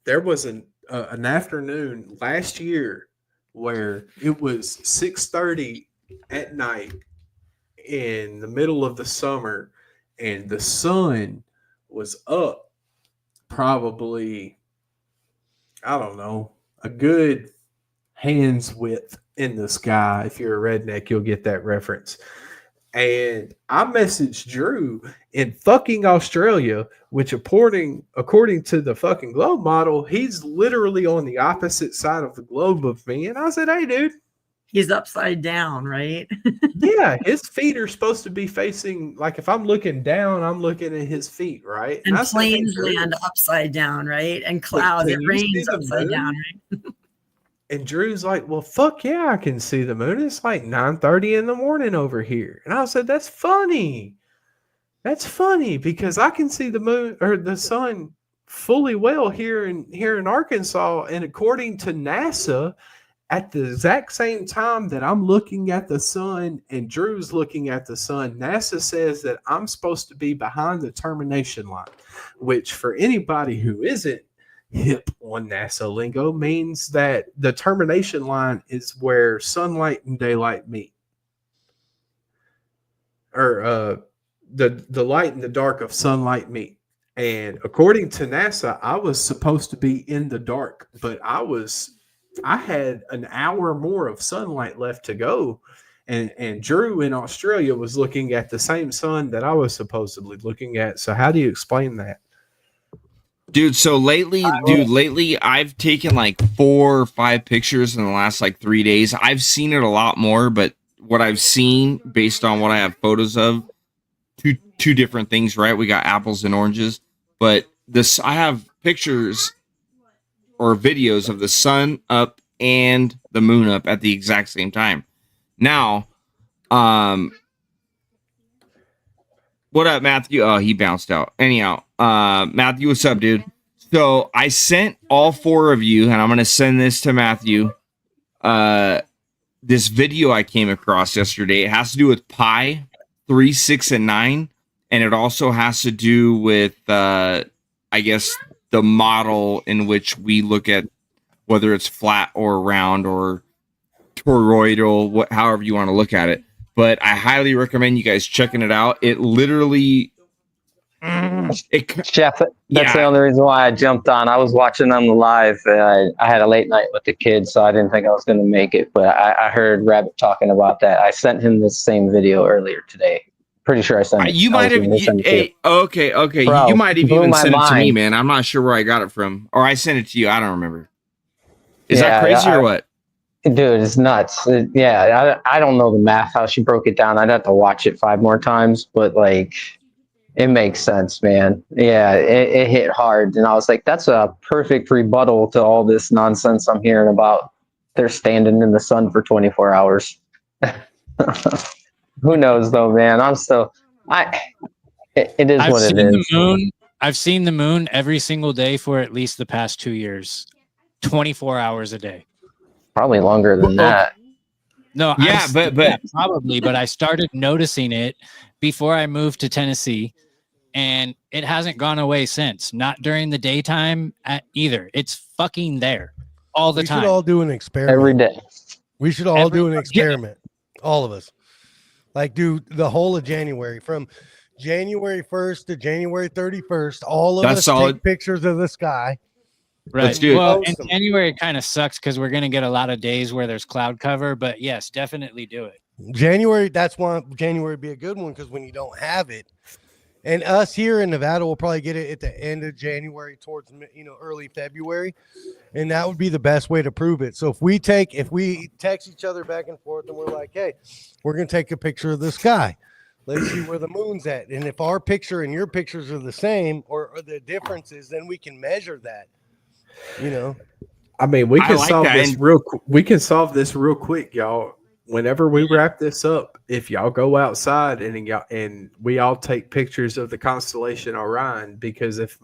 There was an afternoon last year where it was 6:30 at night in the middle of the summer, and the sun was up probably, I don't know, a good hands width in the sky. If you're a redneck, you'll get that reference. And I messaged Drew in fucking Australia, which according to the fucking globe model, he's literally on the opposite side of the globe of me. And I said, hey, dude. He's upside down, right? Yeah, his feet are supposed to be facing, like if I'm looking down, I'm looking at his feet, right? And I said, hey, planes Drew, land upside down, right? And clouds, it can you see rains the upside moon? down, right? And Drew's like, well, fuck yeah, I can see the moon. It's like 9:30 in the morning over here. And I said, that's funny. That's funny because I can see the moon or the sun fully well here in Arkansas. And according to NASA, at the exact same time that I'm looking at the sun and Drew's looking at the sun, NASA says that I'm supposed to be behind the termination line, which for anybody who isn't hip on NASA lingo means that the termination line is where sunlight and daylight meet. Or the light and the dark of sunlight meet. And according to NASA, I was supposed to be in the dark, but I had an hour more of sunlight left to go. And Drew in Australia was looking at the same sun that I was supposedly looking at. So how do you explain that? Dude, so lately I've taken like 4 or 5 pictures in the last like 3 days. I've seen it a lot more, but what I've seen based on what I have photos of, two different things, right? We got apples and oranges, but I have pictures or videos of the sun up and the moon up at the exact same time. Now, what up, Matthew? Oh, he bounced out. Anyhow, Matthew, what's up, dude? So I sent all 4 of you, and I'm going to send this to Matthew, this video I came across yesterday. It has to do with pi 3, 6, and 9, and it also has to do with, I guess, the model in which we look at whether it's flat or round or toroidal, however you want to look at it. But I highly recommend you guys checking it out. It literally... Chef, that's the only reason why I jumped on. I was watching them live. I had a late night with the kids, so I didn't think I was going to make it. But I heard Rabbit talking about that. I sent him this same video earlier today. Pretty sure I sent it. You might have. Okay. Bro, you might have blew even my sent it to me, mind. man. I'm not sure where I got it from, or I sent it to you. I don't remember. Is that crazy or what? Dude, it's nuts. I don't know the math how she broke it down. I'd have to watch it 5 more times, but like, it makes sense, man. Yeah, it hit hard, and I was like, that's a perfect rebuttal to all this nonsense I'm hearing about. They're standing in the sun for 24 hours. Who knows, though, man? It is what it is. I've seen the moon every single day for at least the past 2 years, 24 hours a day. Probably longer than that. No, yeah, but probably. But I started noticing it before I moved to Tennessee, and it hasn't gone away since. Not during the daytime either. It's fucking there all the time. We should all do an experiment every day. We should all do an experiment. All of us. Like, do the whole of January, from January 1st to January 31st, all of us take pictures of the sky. Right. Let's do it. Well, in January kind of sucks because we're going to get a lot of days where there's cloud cover, but yes, definitely do it. January, that's why January would be a good one, because when you don't have it, and us here in Nevada will probably get it at the end of January towards early February, and that would be the best way to prove it. So if we text each other back and forth and we're like, hey, we're going to take a picture of the sky. Let's see where the moon's at. And if our picture and your pictures are the same or the differences, then we can measure that. I mean, we can solve this real quick, y'all. Whenever we wrap this up, if y'all go outside and we all take pictures of the constellation Orion, because if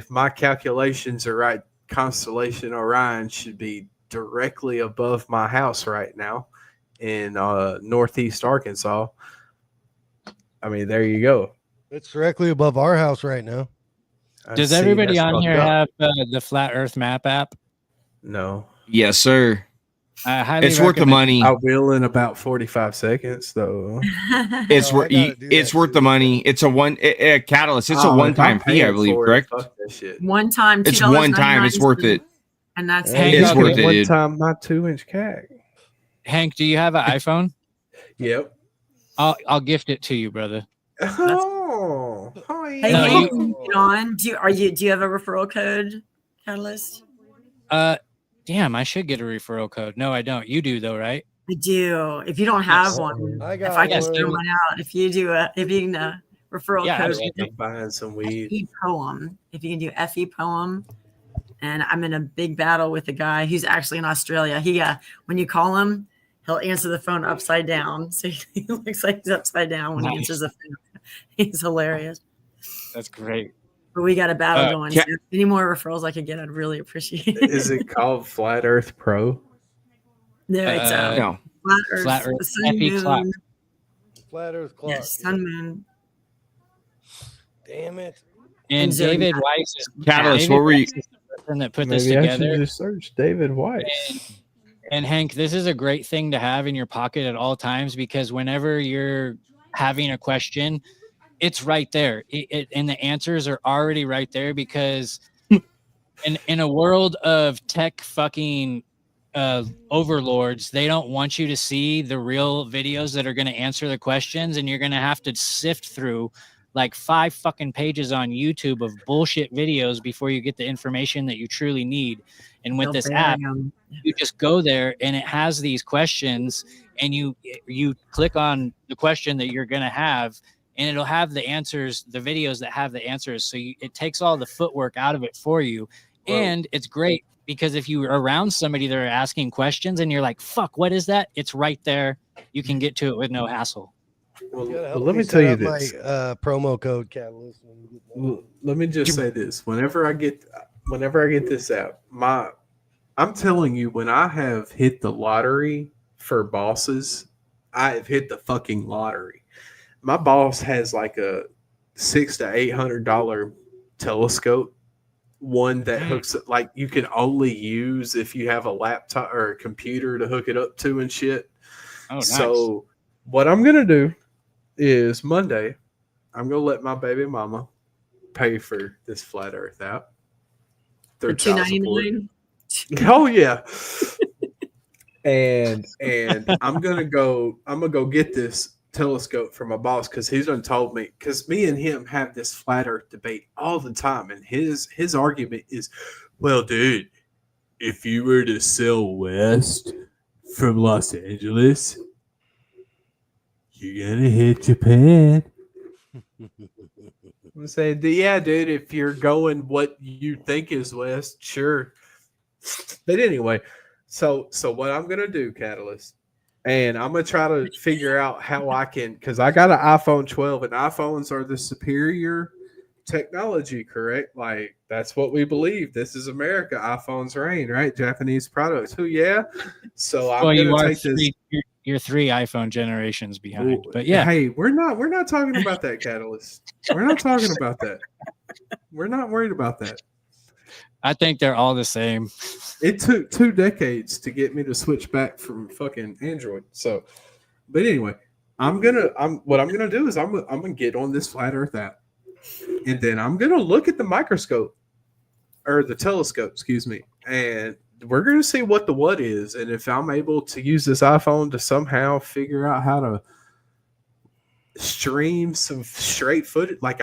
my calculations are right, constellation Orion should be directly above my house right now in northeast Arkansas. I mean, there you go. It's directly above our house right now. Does everybody on here have the Flat Earth Map app? No. Yes, sir. It's worth the money. I will in about 45 seconds, though. It's worth the money. It's a catalyst. It's a one-time fee, I believe. Correct. One time. It's one time. It's worth it. And that's Hank, It's okay. worth it, One dude. time, my 2-inch cack. Hank, do you have an iPhone? Yep. I'll gift it to you, brother. Oh, Hey, No, Hank, you- when you get on, do you have a referral code, Catalyst? Damn, I should get a referral code. No, I don't. You do though, right? I do. If you don't have Yes. one, I if got I can Yes, one. throw one out, if you can referral Yeah, code absolutely. I'm buying some weed. FE Poem. If you can do FE Poem, and I'm in a big battle with a guy who's actually in Australia. He when you call him, he'll answer the phone upside down. So he looks like he's upside down when he Nice. answers the phone. He's hilarious. That's great. But we got a battle going. Ca- So any more referrals I could get, I'd really appreciate it. Is it called Flat Earth Pro? No, it's No. Flat Earth, Flat Earth, the sun, FE clock. moon. Flat Earth clock. Yes, sun, moon. Damn it. And And Zodiac. David Weiss is Catalyst, David what were you? Weiss is the person that put this Maybe I should together. just search David Weiss. And Hank, this is a great thing to have in your pocket at all times because whenever you're having a question, it's right there. And the answers are already right there because in a world of tech fucking overlords, they don't want you to see the real videos that are going to answer the questions, and you're going to have to sift through like 5 fucking pages on YouTube of bullshit videos before you get the information that you truly need. And with They'll this bury app, 'em. you just go there and it has these questions, and you click on the question that you're going to have, and it'll have the answers, the videos that have the answers. So it takes all the footwork out of it for you. Well- And it's great because if you're around somebody that are asking questions and you're like, fuck, what is that? It's right there. You can get to it with no hassle. Well, You gotta well, help let me set tell you up this. My promo code Catalyst. when you get that. Well, let me just say this. Whenever I get this out, I'm telling you, when I have hit the lottery for bosses, I have hit the fucking lottery. My boss has like a $600 to $800 telescope, one that hooks like you can only use if you have a laptop or a computer to hook it up to and shit. Oh, nice. So what I'm gonna do is Monday, I'm gonna let my baby mama pay for this flat Earth out. For Through child support. $2.99. Oh yeah. and I'm gonna go get this telescope from my boss because he's done told me, because me and him have this flat earth debate all the time, and his argument is, well, dude, if you were to sail west from Los Angeles, you're gonna hit Japan. I'm saying, yeah, dude, if you're going what you think is west, sure. But anyway, so what I'm gonna do, Catalyst, and I'm gonna try to figure out how I can, because I got an iPhone 12, and iPhones are the superior technology, correct? Like that's what we believe. This is America. iPhones reign, right? Japanese products. Who, yeah. So I'm Well, you gonna are take this. you're 3 iPhone generations behind. Ooh, But yeah, Hey, we're not talking about that, Catalyst. We're not talking about that. We're not worried about that. I think they're all the same. It took 2 decades to get me to switch back from fucking Android. So, but anyway, what I'm gonna do is I'm gonna get on this flat Earth app, and then I'm gonna look at the microscope or the telescope, excuse me, and we're gonna see what the what is, and if I'm able to use this iPhone to somehow figure out how to stream some straight footage, like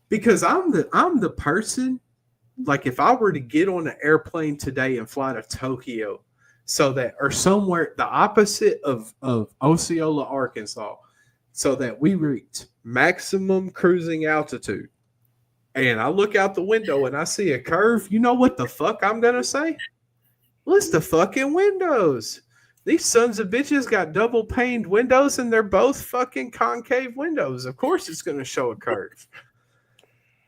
because I'm the person. Like if I were to get on an airplane today and fly to Tokyo, so that, or somewhere the opposite of Osceola, Arkansas, so that we reach maximum cruising altitude, and I look out the window and I see a curve, you know what the fuck I'm gonna say? Well, it's the fucking windows. These sons of bitches got double paned windows and they're both fucking concave windows. Of course it's gonna show a curve.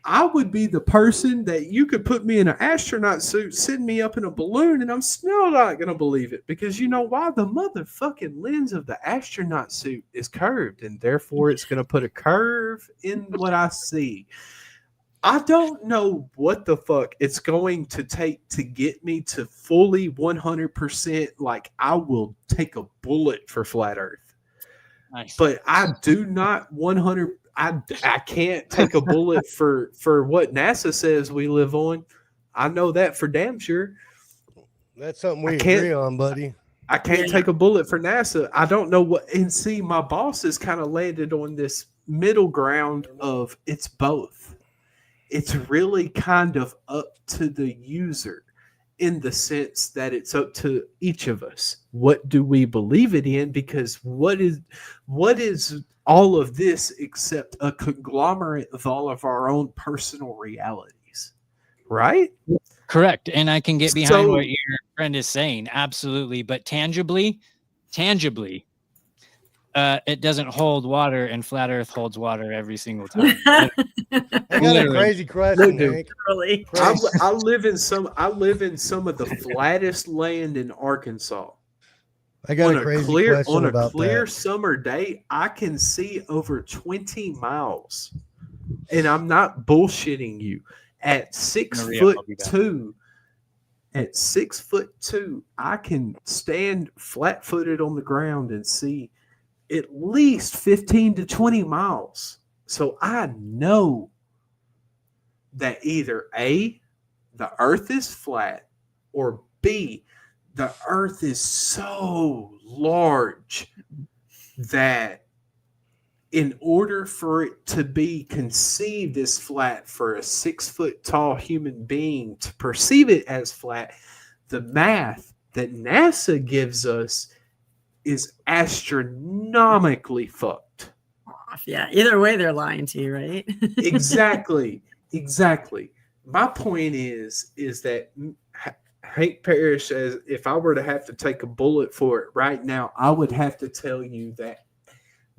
I would be the person that you could put me in an astronaut suit, send me up in a balloon, and I'm still not going to believe it. Because you know why? The motherfucking lens of the astronaut suit is curved, and therefore it's going to put a curve in what I see. I don't know what the fuck it's going to take to get me to fully 100%. Like, I will take a bullet for flat Earth. Nice. But I do not 100%. I can't take a bullet for what NASA says we live on. I know that for damn sure. That's something we agree on, buddy. I can't take a bullet for NASA. I don't know what. And see, my boss has kind of landed on this middle ground of it's both. It's really kind of up to the user in the sense that it's up to each of us. What do we believe it in? Because what is all of this except a conglomerate of all of our own personal realities, right? Correct. And I can get behind what your friend is saying. Absolutely. But tangibly, it doesn't hold water, and flat earth holds water every single time. I got a crazy question, Hank. Really? I live in some of the flattest land in Arkansas. I got a crazy question about that. On a clear summer day, I can see over 20 miles. And I'm not bullshitting you. At 6'2", I can stand flat-footed on the ground and see at least 15 to 20 miles. So I know that either A, the earth is flat, or B, the earth is so large that in order for it to be conceived as flat, for a 6 foot tall human being to perceive it as flat, the math that NASA gives us is astronomically fucked. Yeah, either way, they're lying to you, right? Exactly. My point is that Hank Parrish says, if I were to have to take a bullet for it right now, I would have to tell you that,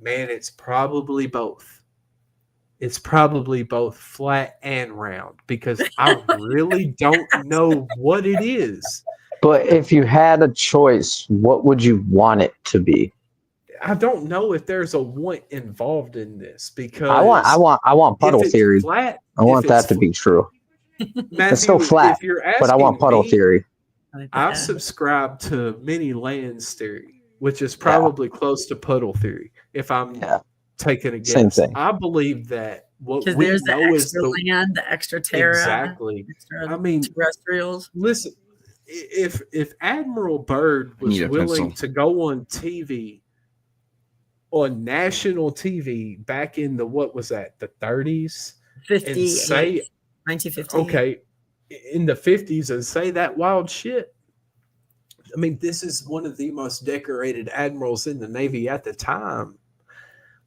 man, it's probably both. It's probably both flat and round, because I really don't know what it is. But if you had a choice, what would you want it to be? I don't know if there's a want involved in this, because I want puddle theory. Flat, I want that to be true. Matthew, it's still flat, but I want puddle theory. I subscribe to many lands theory, which is probably close to puddle theory. If I'm taking a guess, same thing. I believe that what we there's know the is extra land, the extra terra, exactly. I mean, terrestrials. Listen, if Admiral Byrd was willing to go on TV, on national TV back in the, what was that, the 30s, 1950. Okay, in the 50s, and say that wild shit. I mean, this is one of the most decorated admirals in the Navy at the time.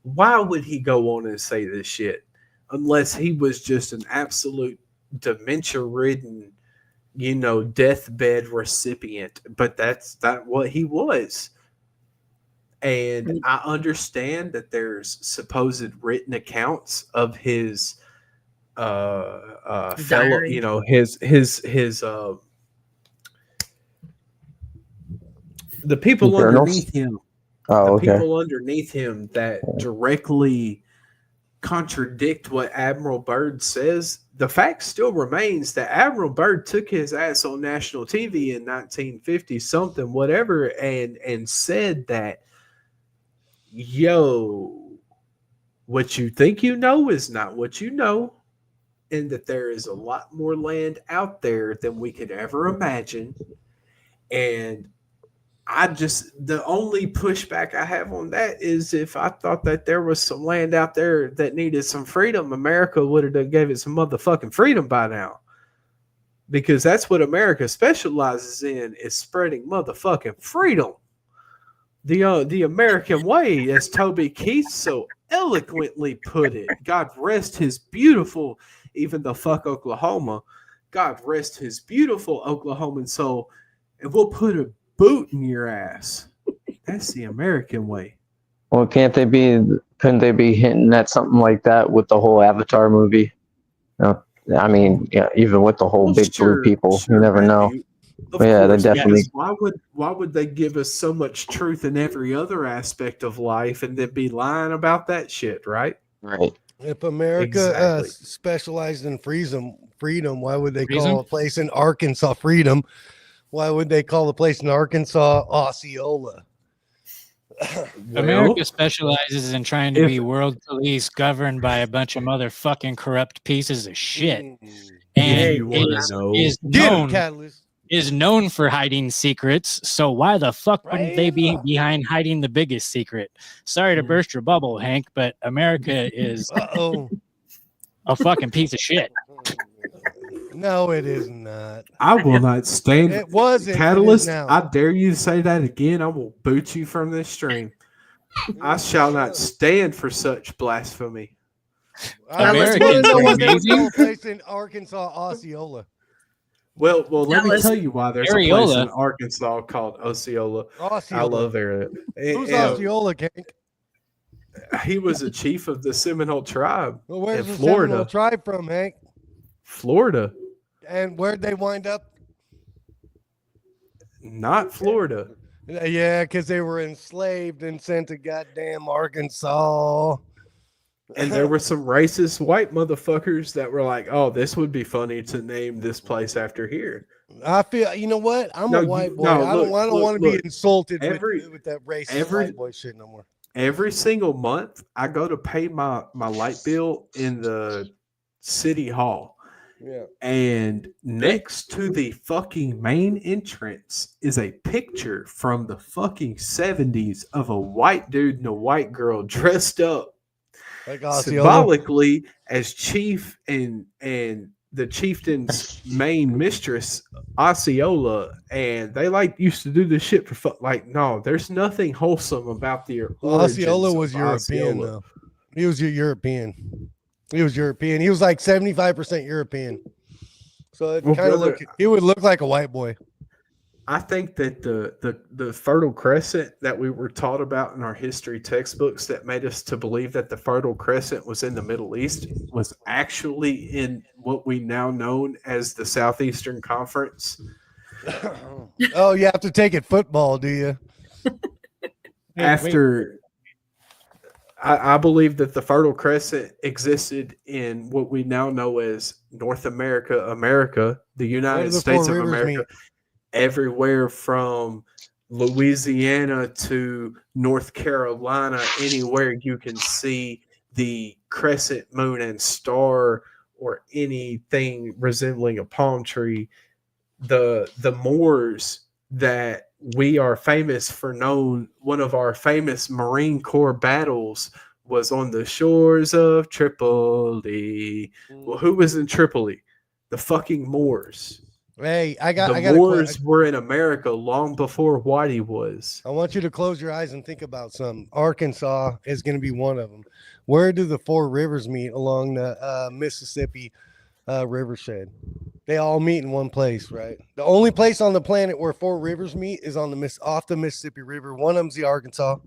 Why would he go on and say this shit unless he was just an absolute dementia-ridden, deathbed recipient? But that's not what he was. And I understand that there's supposed written accounts of his fellow, the people underneath him. People underneath him that directly contradict what Admiral Byrd says. The fact still remains that Admiral Byrd took his ass on national TV in 1950 something, whatever, and said that, yo, what you think you know is not what you know, and that there is a lot more land out there than we could ever imagine. And the only pushback I have on that is, if I thought that there was some land out there that needed some freedom, America would have gave it some motherfucking freedom by now. Because that's what America specializes in, is spreading motherfucking freedom. The American way, as Toby Keith so eloquently put it. God rest his beautiful, even the fuck Oklahoma, God rest his beautiful Oklahoman soul, and we'll put a boot in your ass. That's the American way. Well, couldn't they be hinting at something like that with the whole Avatar movie? I mean, even with the whole big blue people, you never know. They definitely. Why would they give us so much truth in every other aspect of life and then be lying about that shit, right? Right. If America specialized in freedom, why would they call a place in Arkansas freedom? Why would they call the place in Arkansas Osceola? America specializes in trying to be world police governed by a bunch of motherfucking corrupt pieces of shit. and you wanna is, know. is Get him, known Catalyst. is known for hiding secrets. So why the fuck wouldn't they be Right. behind hiding the biggest secret? Sorry to burst your bubble, Hank, but America is Uh-oh. a fucking piece of shit. No, it is not. I will not stand. It wasn't. Catalyst, It is now. I dare you to say that again. I will boot you from this stream. I shall not stand for such blasphemy. I just Americans want to know are why they would amazing. call a place in Arkansas Osceola. Well, let me Catalyst. tell you why there's a place Areola. in Arkansas called Osceola. Osceola. I love area. Who's And Osceola, Hank? he was a chief of the Seminole tribe Well, where's in the Florida. Seminole tribe from, Hank? Florida, And where'd they wind up? not Florida. Yeah, because they were enslaved and sent to goddamn Arkansas. And there were some racist white motherfuckers that were like, "Oh, this would be funny to name this place after here." I feel, you know what? I'm No, a you- white boy. no, I don't look, want to be look. insulted Every- with that racist every- white boy shit no more. Every single month, I go to pay my light bill in the city hall. Yeah. And next to the fucking main entrance is a picture from the fucking 70s of a white dude and a white girl dressed up Like Osceola. symbolically as chief and the chieftain's main mistress, Osceola. And they like used to do this shit for fun. Like, no, there's nothing wholesome about the Osceola origins was of European, Osceola. though. He was European. He was European. He was like 75% European. So it Well, kind of brother, he would look like a white boy. I think that the Fertile Crescent that we were taught about in our history textbooks that made us to believe that the Fertile Crescent was in the Middle East was actually in what we now known as the Southeastern Conference. Oh, you have to take it football, do you? After I believe that the Fertile Crescent existed in what we now know as North America, the Where United do the States four of rivers America, meet? everywhere from Louisiana to North Carolina, anywhere you can see the crescent moon and star or anything resembling a palm tree. The Moors that we are famous for known, one of our famous Marine Corps battles was on the shores of Tripoli. Well, who was in Tripoli? The fucking Moors. Hey, I got The Moors were in America long before Whitey was. I want you to close your eyes and think about something. Arkansas is going to be one of them. Where do the four rivers meet along the Mississippi rivershed? They all meet in one place, right? The only place on the planet where four rivers meet is on off the Mississippi River. One of them's the Arkansas.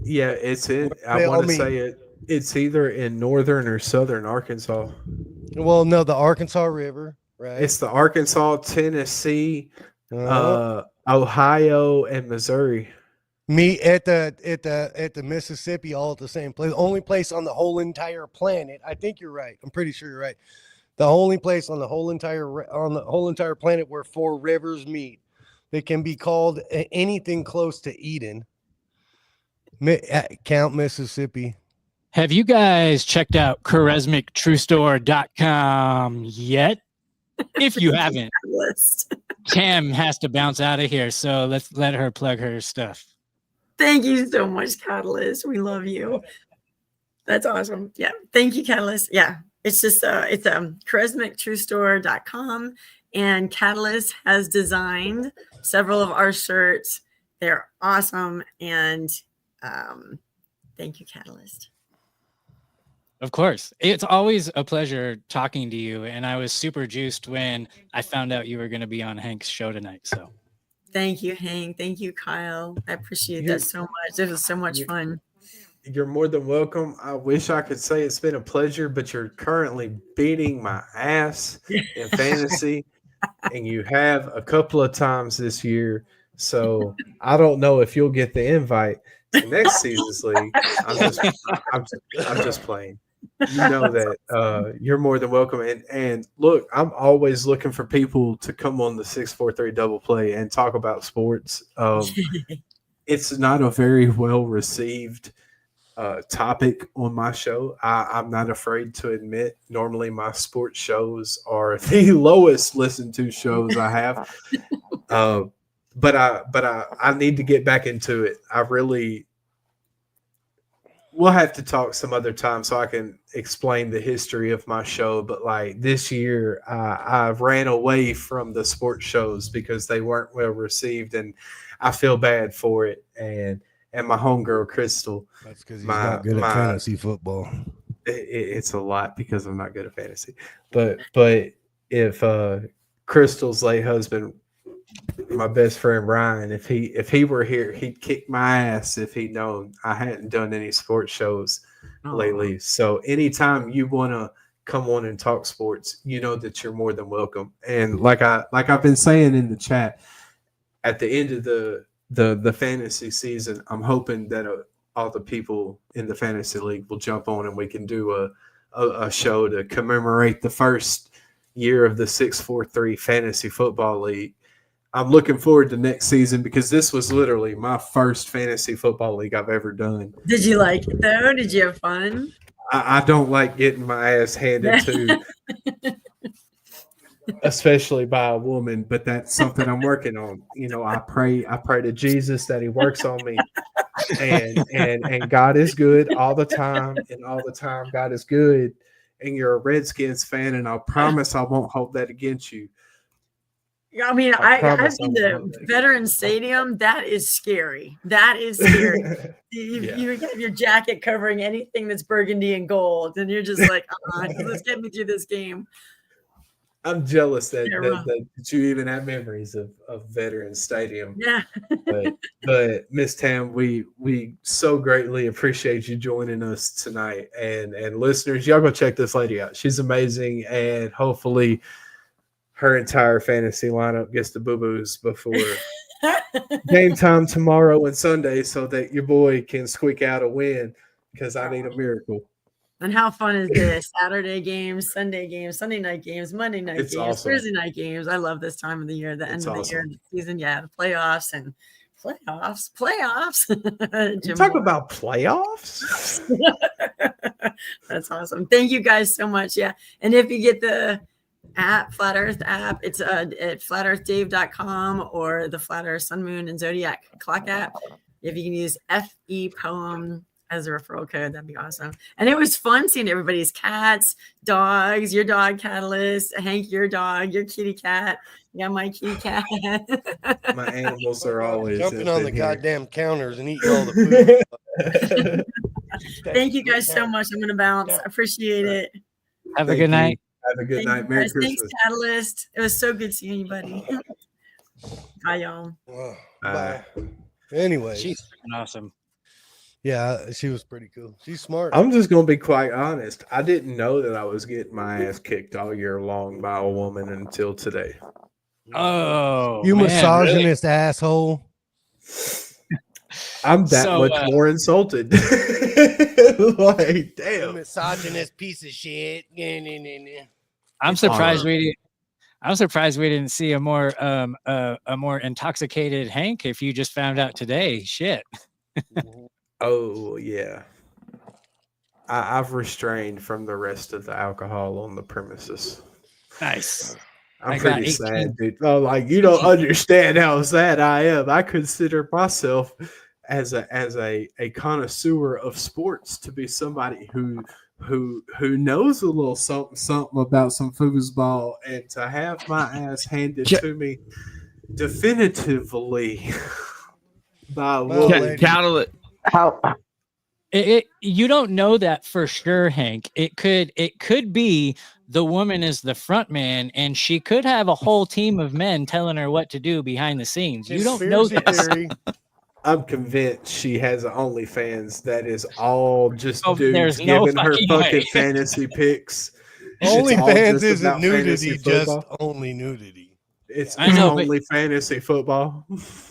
Yeah, it's in. They I all want to meet. say it. It's either in northern or southern Arkansas. Well, no, the Arkansas River, right? It's the Arkansas, Tennessee, Uh-huh. Ohio, and Missouri. Meet at the Mississippi all at the same place. Only place on the whole entire planet. I think you're right. I'm pretty sure you're right. The only place on the whole entire planet where four rivers meet that can be called anything close to Eden. Count Mississippi. Have you guys checked out charismictruestore.com yet? If you haven't, Cam has to bounce out of here, so let's let her plug her stuff. Thank you so much, Catalyst. We love you. That's awesome. Yeah. Thank you, Catalyst. Yeah. It's just it's charismictruestore.com, and Catalyst has designed several of our shirts. They're awesome, and thank you, Catalyst. Of course. It's always a pleasure talking to you, and I was super juiced when I found out you were going to be on Hank's show tonight. So Thank you, Hank. Thank you, Kyle. I appreciate that so much. This was so much fun. You're more than welcome. I wish I could say it's been a pleasure, but you're currently beating my ass in fantasy, and you have a couple of times this year. So I don't know if you'll get the invite to next season's league. I'm just playing. You know that you're more than welcome. And look, I'm always looking for people to come on the 643 Double Play and talk about sports. It's not a very well received topic on my show. I'm not afraid to admit, normally my sports shows are the lowest listened to shows I have. But I need to get back into it. We'll have to talk some other time so I can explain the history of my show. But like this year, I ran away from the sports shows because they weren't well received, and I feel bad for it. And my homegirl Crystal. That's because he's not good at fantasy football. It's a lot because I'm not good at fantasy. But if Crystal's late husband, my best friend Ryan, if he were here, he'd kick my ass if he'd known I hadn't done any sports shows lately. So anytime you want to come on and talk sports, you know that you're more than welcome. And like I've been saying in the chat, at the end of the fantasy season, I'm hoping that all the people in the fantasy league will jump on and we can do a show to commemorate the first year of the 643 fantasy football league. I'm looking forward to next season because this was literally my first fantasy football league I've ever done. Did you like it though? Did you have fun? I don't like getting my ass handed to, especially by a woman, but that's something I'm working on. You know, I pray to Jesus that he works on me. And God is good all the time, and all the time God is good. And you're a Redskins fan, and I promise I won't hold that against you. I mean, I've seen the Veterans Stadium. That is scary. That is scary. You have your jacket covering anything that's burgundy and gold, and you're just like, let's get me through this game. I'm jealous that you even have memories of Veterans Stadium. Yeah. but Miss Tam, we so greatly appreciate you joining us tonight. And listeners, y'all go check this lady out. She's amazing, and hopefully her entire fantasy lineup gets the boo-boos before game time tomorrow and Sunday so that your boy can squeak out a win, because I need a miracle. And how fun is this? Saturday games, Sunday games, Sunday night games, Monday night games, awesome. Thursday night games. I love this time of the year, the end of the year, the season. Yeah, the playoffs. You talk about playoffs? That's awesome. Thank you guys so much. Yeah. And if you get the app, Flat Earth app, it's at flatearthdave.com or the Flat Earth Sun, Moon, and Zodiac Clock app. If you can use FE Poem as a referral code, that'd be awesome. And it was fun seeing everybody's cats, dogs, your dog Catalyst, Hank, your dog, your kitty cat. Yeah, my kitty cat. My animals are always jumping on the goddamn counters and eating all the food. Thank you guys so much. I'm gonna bounce. I appreciate it. Have a good night. Have a good night. Merry Christmas. Thanks, Catalyst. It was so good seeing you, buddy. Bye, y'all. Bye. Anyway, she's awesome. Yeah, she was pretty cool. She's smart. I'm just going to be quite honest. I didn't know that I was getting my ass kicked all year long by a woman until today. Oh, you man, misogynist asshole. I'm that much more insulted. Like, damn. You misogynist piece of shit. I'm surprised we didn't see a more intoxicated Hank if you just found out today. Shit. Oh, yeah. I've restrained from the rest of the alcohol on the premises. Nice. I'm pretty sad, dude. Oh, like, you don't understand how sad I am. I consider myself as a connoisseur of sports to be somebody who knows a little something about some foosball, and to have my ass handed to me definitively by a woman. How you don't know that for sure, Hank. It could be the woman is the front man, and she could have a whole team of men telling her what to do behind the scenes. You don't know that. I'm convinced she has an OnlyFans that is all just dudes no giving her fucking way. fantasy picks. OnlyFans isn't nudity, just only nudity. It's only fantasy football.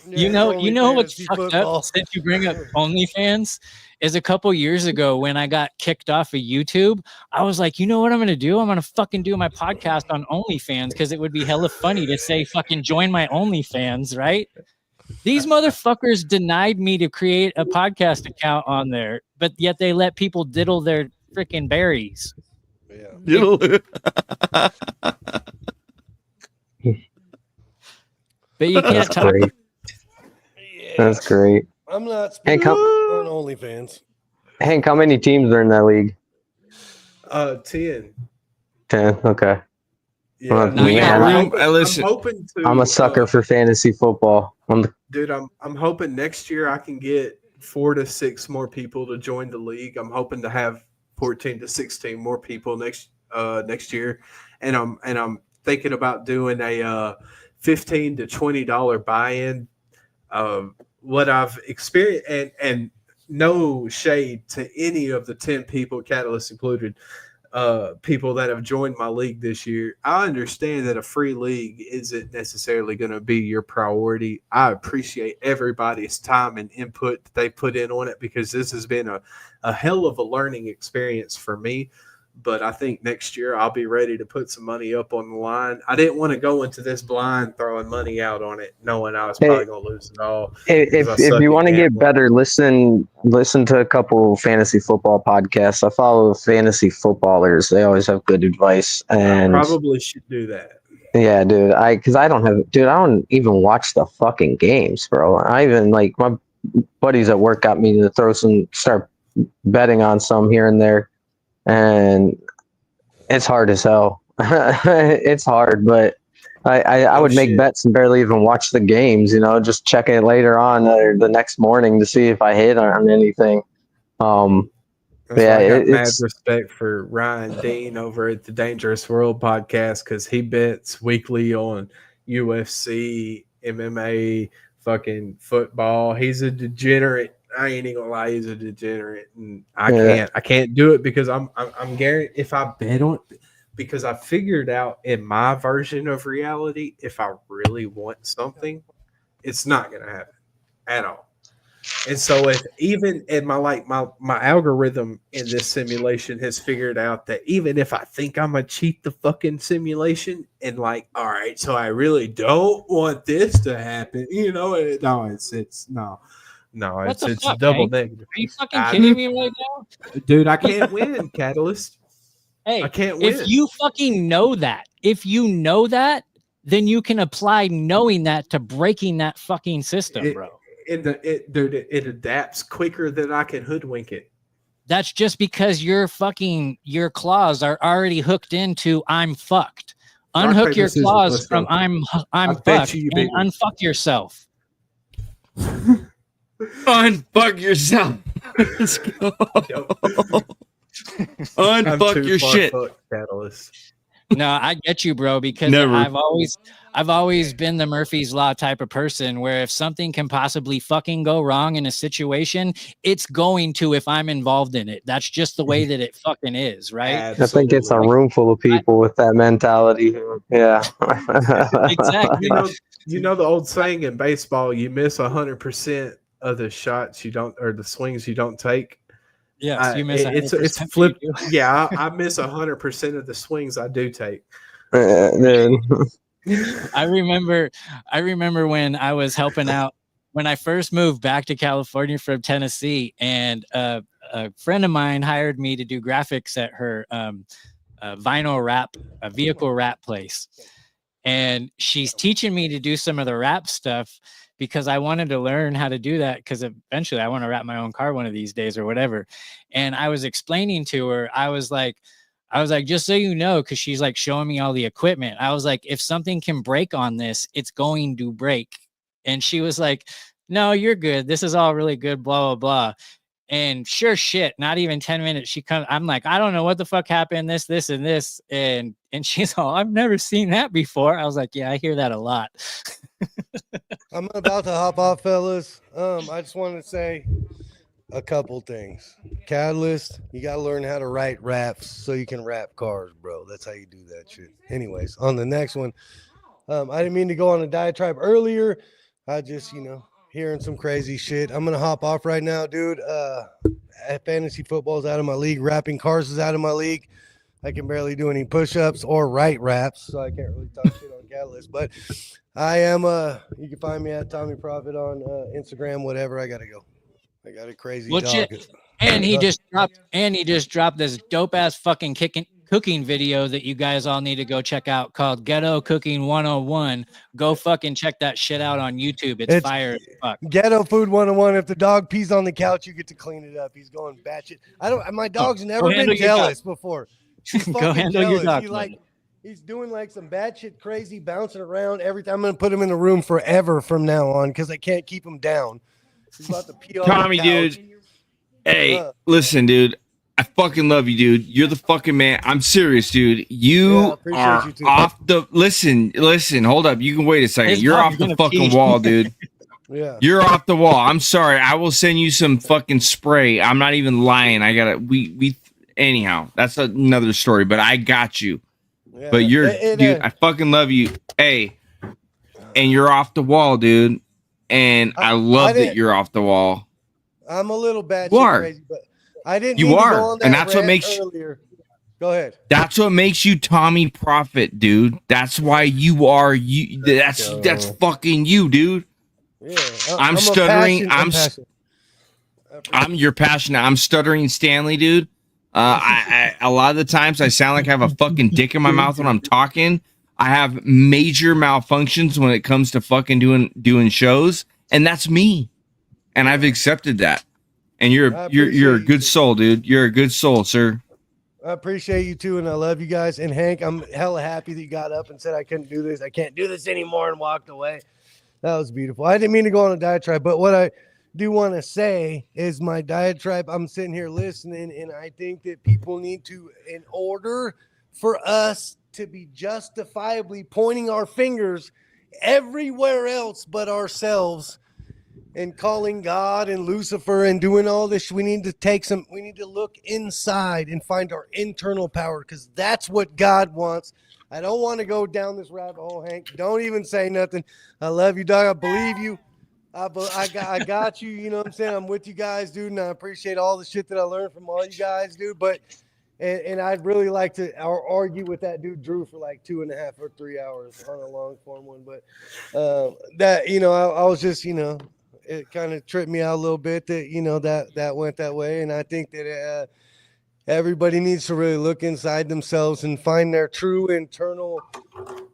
You know what's fucked up since you bring up OnlyFans is a couple years ago when I got kicked off of YouTube, I was like, you know what I'm going to do? I'm going to fucking do my podcast on OnlyFans because it would be hella funny to say fucking join my OnlyFans, right? These motherfuckers denied me to create a podcast account on there, but yet they let people diddle their freaking berries. Yeah. But you can't That's talk. great. That's great. I'm not Hank, speaking on OnlyFans. Hank, how many teams are in that league? 10. 10. Okay. Yeah, Well, Now you man, got room. listen. I'm hoping to. I'm a sucker for fantasy football. Dude, I'm hoping next year I can get 4 to 6 more people to join the league. I'm hoping to have 14 to 16 more people next year, and I'm thinking about doing a $15 to $20 buy-in. What I've experienced, and no shade to any of the 10 people, Catalyst included, people that have joined my league this year. I understand that a free league isn't necessarily going to be your priority. I appreciate everybody's time and input that they put in on it, because this has been a hell of a learning experience for me. But I think next year I'll be ready to put some money up on the line. I didn't want to go into this blind throwing money out on it, knowing I was probably going to lose it all. If you want to get better, listen to a couple fantasy football podcasts. I follow fantasy footballers. They always have good advice. And I probably should do that. Yeah, dude. I don't even watch the fucking games, bro. I even my buddies at work got me to start betting on some here and there. And it's hard as hell. It's hard, but I would make bets and barely even watch the games, just checking it later on or the next morning to see if I hit on anything. I got mad respect for Ryan Dean over at the Dangerous World podcast, because he bets weekly on UFC, MMA, fucking football. He's a degenerate. I ain't even gonna lie, he's a degenerate, and I can't do it because I'm guaranteed if I bet on it, because I figured out in my version of reality, if I really want something, it's not gonna happen at all. And so if even in my algorithm in this simulation has figured out that even if I think I'm gonna cheat the fucking simulation and all right, so I really don't want this to happen, No, it's fuck, double Hank? negative. Are you fucking kidding me right now? Dude, I can't win, Catalyst. Hey, I can't win. If you fucking know that, then you can apply knowing that to breaking that fucking system, bro. It adapts quicker than I can hoodwink it. That's just because your claws are already hooked into I'm fucked. Unhook your claws from I'm fucked and unfuck yourself. Unfuck yourself. Let's go. Unfuck your shit. Catalyst. No, I get you, bro, because I've always been the Murphy's Law type of person where if something can possibly fucking go wrong in a situation, it's going to if I'm involved in it. That's just the way that it fucking is, right? Absolutely. I think it's a room full of people with that mentality. Yeah. Exactly. You know the old saying in baseball, you miss 100% of the shots you don't, or the swings you don't take. Yes, you miss. It's flipped. Yeah, I miss 100% of the swings I do take. I remember when I was helping out when I first moved back to California from Tennessee, and a friend of mine hired me to do graphics at her vinyl wrap, a vehicle wrap place, and she's teaching me to do some of the wrap stuff because I wanted to learn how to do that, because eventually I want to wrap my own car one of these days or whatever. And I was explaining to her, I was like, just so you know, because she's like showing me all the equipment. I was like, if something can break on this, it's going to break. And she was like, no, you're good. This is all really good, blah, blah, blah. And sure shit, not even 10 minutes, she comes. I'm like, I don't know what the fuck happened, this, and this. And she's all, I've never seen that before. I was like, yeah, I hear that a lot. I'm about to hop off, fellas. I just want to say a couple things. Catalyst, you got to learn how to write raps so you can rap cars, bro. That's how you do that shit. Anyways, on the next one, I didn't mean to go on a diatribe earlier. I just, hearing some crazy shit. I'm going to hop off right now, dude. Fantasy football is out of my league. Rapping cars is out of my league. I can barely do any push-ups or write raps, so I can't really talk shit on Catalyst. But I am. You can find me at Tommy Prophet on Instagram. Whatever. I gotta go. I got a crazy Well, dog. and he just dropped this dope ass fucking cooking video that you guys all need to go check out called Ghetto Cooking 101. Go fucking check that shit out on YouTube. It's fire as fuck. Ghetto Food 101. If the dog pees on the couch, you get to clean it up. He's going batshit. My dog's never been jealous before. He's Go handle jealous. your dog. He's doing like some batshit crazy, bouncing around every time. I'm gonna put him in the room forever from now on because I can't keep him down. He's about to pee on Tommy, the couch. dude. Hey, listen, dude. I fucking love you, dude. You're the fucking man. I'm serious, dude. You are off the. Listen. Hold up. You can wait a second. You're off the fucking wall, dude. Yeah. You're off the wall. I'm sorry. I will send you some fucking spray. I'm not even lying. I gotta. We. Anyhow, that's another story. But I got you. Yeah. But you're, dude. I fucking love you. Hey, and you're off the wall, dude. And I love that you're off the wall. I'm a little bad crazy, but I didn't. You are, and that's what makes. Earlier. Go ahead. That's what makes you Tommy Prophet, dude. That's why you are you. That's fucking you, dude. Yeah, I'm stuttering. You're passionate. I'm stuttering, Stanley, dude. I a lot of the times I sound like I have a fucking dick in my mouth when I'm talking. I have major malfunctions when it comes to fucking doing shows, and that's me. And I've accepted that. And you're a good soul, dude. You're a good soul, sir. I appreciate you too, and I love you guys. And Hank, I'm hella happy that you got up and said I couldn't do this. I can't do this anymore, and walked away. That was beautiful. I didn't mean to go on a diatribe, but what I do want to say is my diatribe. I'm sitting here listening, and I think that people need to, in order for us to be justifiably pointing our fingers everywhere else but ourselves and calling God and Lucifer and doing all this, we need to look inside and find our internal power, because that's what God wants. I don't want to go down this rabbit hole, Hank. Don't even say nothing. I love you, dog. I believe you. I got you. You know what I'm saying? I'm with you guys, dude, and I appreciate all the shit that I learned from all you guys, dude. But and I'd really like to argue with that dude Drew for like 2.5 or 3 hours on a long form one. But that, you know, I was just, you know, it kind of tripped me out a little bit that, you know, that went that way. And I think that everybody needs to really look inside themselves and find their true internal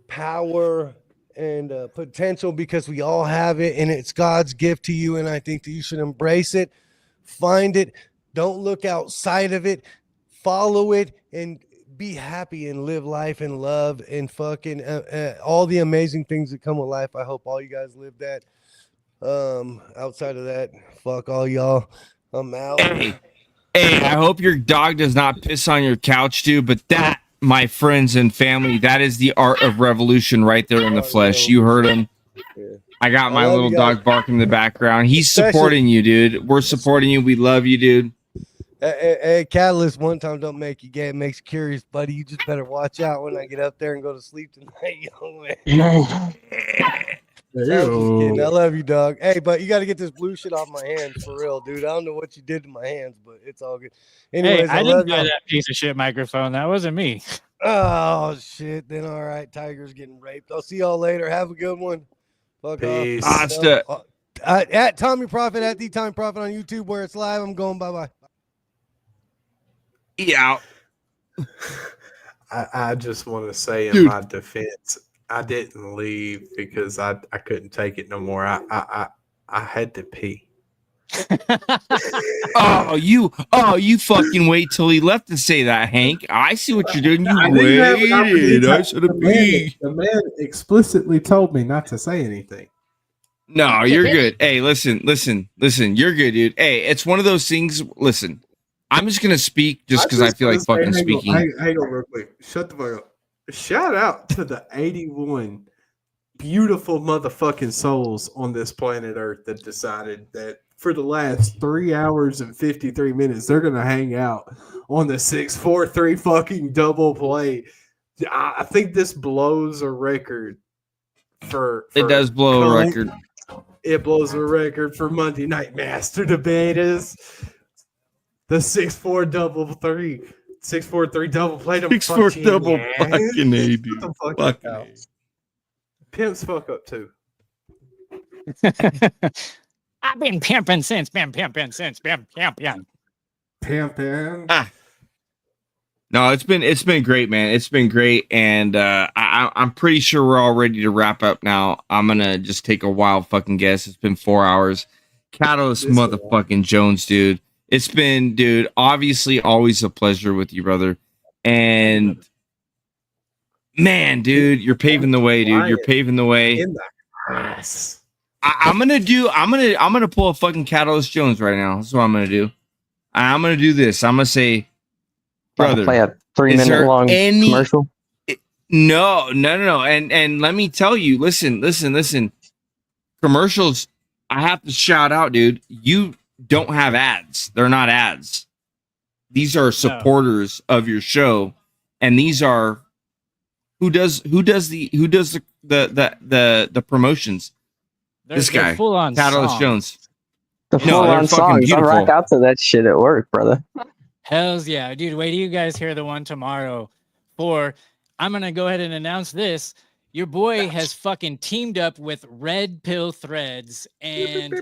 power and potential, because we all have it, and it's God's gift to you. And I think that you should embrace it, find it, don't look outside of it, follow it, and be happy and live life and love and fucking all the amazing things that come with life. I hope all you guys live that. Outside of that, fuck all y'all. I'm out. Hey, I hope your dog does not piss on your couch, dude. But that, my friends and family, that is the art of revolution right there in the flesh. You heard him. I got my little dog barking in the background. He's supporting you, dude. We're supporting you. We love you, dude. Hey, Catalyst, one time don't make you gay. It makes you curious, buddy. You just better watch out when I get up there and go to sleep tonight, young man. I love you, dog. Hey, but you got to get this blue shit off my hands for real, dude. I don't know what you did to my hands, but it's all good. Anyways, hey, I didn't buy that piece of shit microphone. That wasn't me. Oh shit! Then all right, Tiger's getting raped. I'll see y'all later. Have a good one. Fuck Peace. off. At Tommy Prophet, at the Tommy Prophet on YouTube, where it's live. I'm going. Bye bye. Yeah. I just want to say in my defense, I didn't leave because I couldn't take it no more. I had to pee. you fucking wait till he left to say that, Hank. I see what you're doing. You waited. I should have peed. The man explicitly told me not to say anything. No, you're good. Hey, listen. You're good, dude. Hey, it's one of those things. Listen, I'm just gonna speak just because I feel like fucking speaking. Hang on real quick. Shut the fuck up. Shout out to the 81 beautiful motherfucking souls on this planet Earth that decided that for the last 3 hours and 53 minutes, they're going to hang out on the 643 fucking double play. I think this blows a record for it does blow a record. It blows a record for Monday Night Master Debaters. The 6-4 double three. 6-4-3 double play. 6-4 double fucking A, dude. Fucking Pimps fuck up too. I've been pimping since been pimping. Pimping. No, it's been great, man. It's been great, and I'm pretty sure we're all ready to wrap up now. I'm gonna just take a wild fucking guess. It's been 4 hours. Catalyst motherfucking Jones, dude. It's been, dude, obviously always a pleasure with you, brother. And man, dude, you're paving the way, dude. You're paving the way. In the ass. I'm gonna pull a fucking Catalyst Jones right now. That's what I'm gonna do. I'm gonna do this. I'm gonna say, brother, play a 3-minute long commercial. No. And let me tell you, listen. Commercials, I have to shout out, dude. You don't have ads. They're not ads. These are supporters of your show, and these are who does the promotions. This guy, full-on Catalyst songs. Jones. The full-on songs. I rock out to that shit at work, brother. Hells yeah, dude. Wait till you guys hear the one tomorrow. I'm gonna go ahead and announce this. Your boy has fucking teamed up with Red Pill Threads, and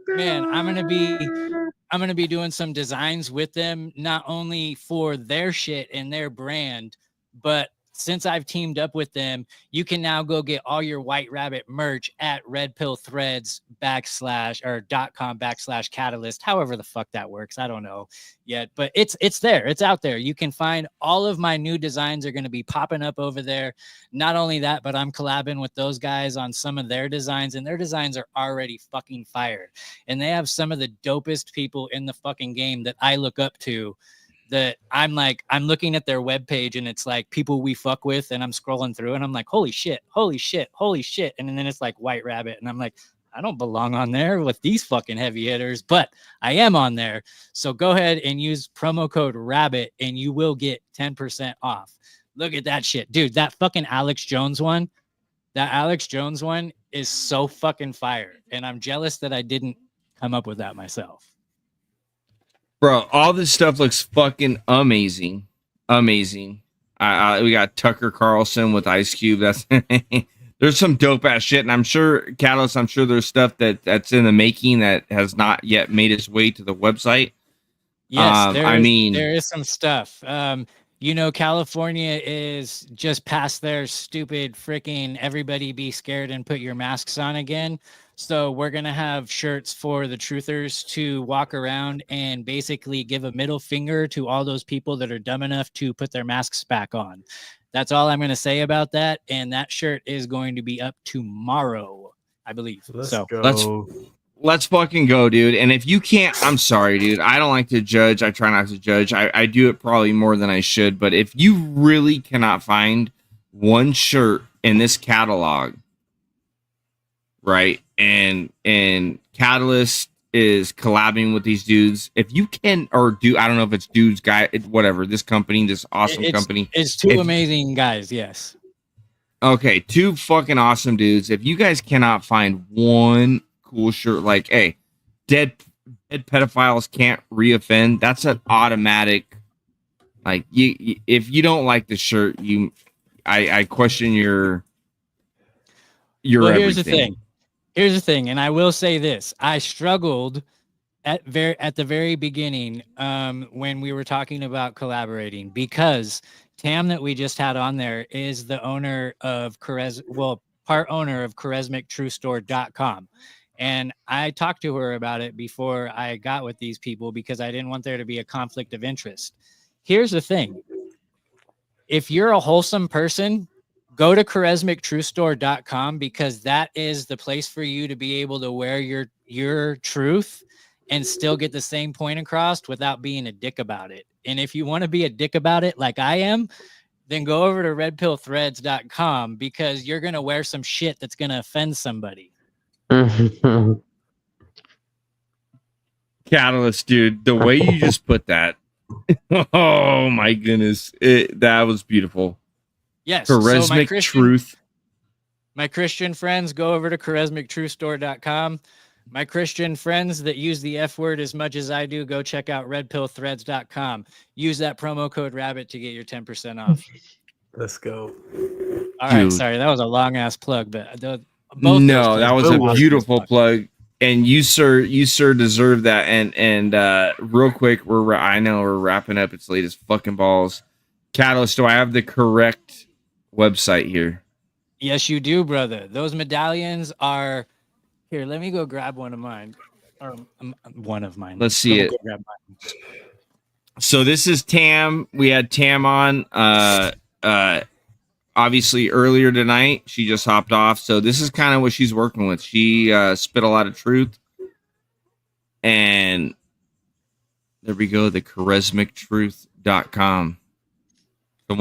man, I'm gonna be doing some designs with them, not only for their shit and their brand, but since I've teamed up with them, you can now go get all your White Rabbit merch at redpillthreads.com/catalyst, however the fuck that works. I don't know yet, but it's there. It's out there. You can find all of my new designs are going to be popping up over there. Not only that, but I'm collabing with those guys on some of their designs, and their designs are already fucking fire. And they have some of the dopest people in the fucking game that I look up to. That I'm looking at their webpage and it's like people we fuck with, and I'm scrolling through and I'm like, holy shit. And then it's like White Rabbit. And I'm like, I don't belong on there with these fucking heavy hitters, but I am on there. So go ahead and use promo code RABBIT and you will get 10% off. Look at that shit. Dude, that fucking Alex Jones one is so fucking fire. And I'm jealous that I didn't come up with that myself. Bro, all this stuff looks fucking amazing. We got Tucker Carlson with Ice Cube. That's there's some dope ass shit, and I'm sure Catalyst. I'm sure there's stuff that's in the making that has not yet made its way to the website. Yes, there is some stuff. California is just past their stupid freaking everybody be scared and put your masks on again. So we're going to have shirts for the truthers to walk around and basically give a middle finger to all those people that are dumb enough to put their masks back on. That's all I'm going to say about that. And that shirt is going to be up tomorrow, I believe. Let's fucking go, dude. And if you can't, I'm sorry, dude. I don't like to judge. I try not to judge. I do it probably more than I should. But if you really cannot find one shirt in this catalog, right, and Catalyst is collabing with these dudes, if you can, or do, I don't know if it's dudes, guy, whatever, this company, this awesome company. It's two amazing guys, yes. Okay, two fucking awesome dudes. If you guys cannot find one cool shirt, like, hey, dead pedophiles can't reoffend, that's an automatic, like, you if you don't like the shirt, I question your well, everything. Here's the thing, and I will say this: I struggled at the very beginning when we were talking about collaborating, because Tam that we just had on there is the owner of part owner of charismictruestore.com. And I talked to her about it before I got with these people because I didn't want there to be a conflict of interest. Here's the thing: if you're a wholesome person, go to charismictruestore.com, because that is the place for you to be able to wear your truth and still get the same point across without being a dick about it. And if you want to be a dick about it like I am, then go over to redpillthreads.com, because you're going to wear some shit that's going to offend somebody. Catalyst, dude, the way you just put that, oh my goodness, that was beautiful. Yes. Charismic truth. My Christian friends, go over to charismictruestore.com. My Christian friends that use the F word as much as I do, go check out redpillthreads.com. Use that promo code RABBIT to get your 10% off. Let's go. All right, Dude. sorry, that was a long ass plug, but No, those that was plugs a were awesome beautiful as fuck. plug, and you sir deserve that. And real quick, I know we're wrapping up. It's late as fucking balls. Catalyst, do I have the correct website here? Yes, you do, brother. Those medallions are here. Let me go grab one of mine, or one of mine. Let's see Let me it. go grab mine. So this is Tam. We had Tam on. Obviously earlier tonight, she just hopped off. So this is kind of what she's working with. She spit a lot of truth, and there we go. The charismictruth.com. So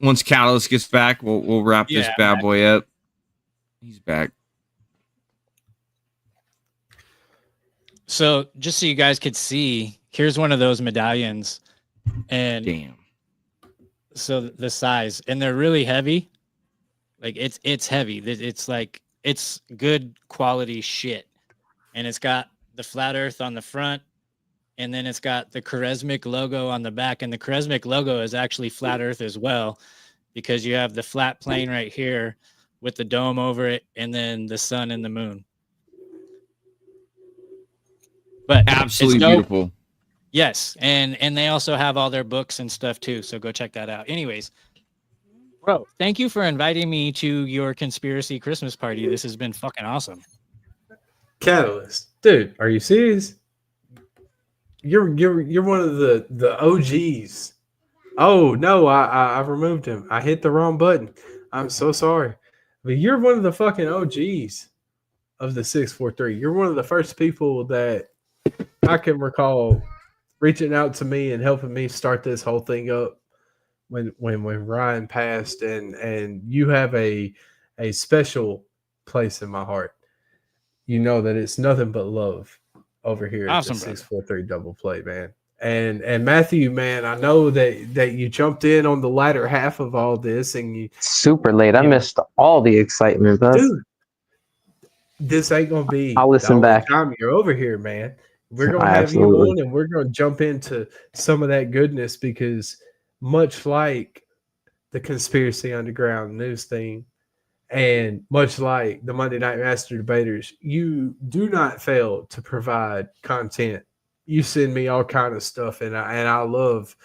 once Catalyst gets back, we'll wrap this bad boy up. He's back. So just so you guys could see, here's one of those medallions, and damn. So the size, and they're really heavy. Like it's heavy. It's good quality shit, and it's got the flat Earth on the front, and then it's got the Charismic logo on the back, and the Charismic logo is actually flat Earth as well, because you have the flat plane right here with the dome over it, and then the sun and the moon. But absolutely beautiful. Yes, and they also have all their books and stuff too, so go check that out. Anyways, bro, thank you for inviting me to your conspiracy Christmas party. This has been fucking awesome. Catalyst, dude, are you serious? You're one of the OGs. Oh no, I removed him. I hit the wrong button. I'm so sorry, but you're one of the fucking OGs of the 643. You're one of the first people that I can recall reaching out to me and helping me start this whole thing up when Ryan passed, and you have a special place in my heart. You know that it's nothing but love over here at the 643 Double Play, man. And Matthew, man, I know that you jumped in on the latter half of all this, and you super late. I missed all the excitement, dude. This ain't gonna be I'll listen the only back. time you're over here, man. We're going to have you on, and we're going to jump into some of that goodness, because much like the Conspiracy Underground news thing, and much like the Monday Night Master Debaters, you do not fail to provide content. You send me all kind of stuff, and I love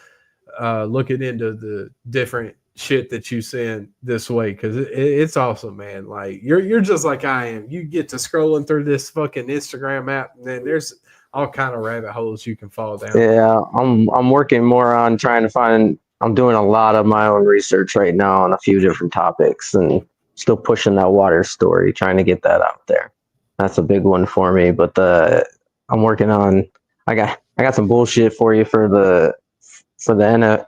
looking into the different shit that you send this way, because it's awesome, man. Like you're just like I am. You get to scrolling through this fucking Instagram app, and then there's all kind of rabbit holes you can fall down. Yeah, I'm working more on trying to find. I'm doing a lot of my own research right now on a few different topics, and still pushing that water story, trying to get that out there. That's a big one for me. But I'm working on. I got some bullshit for you for the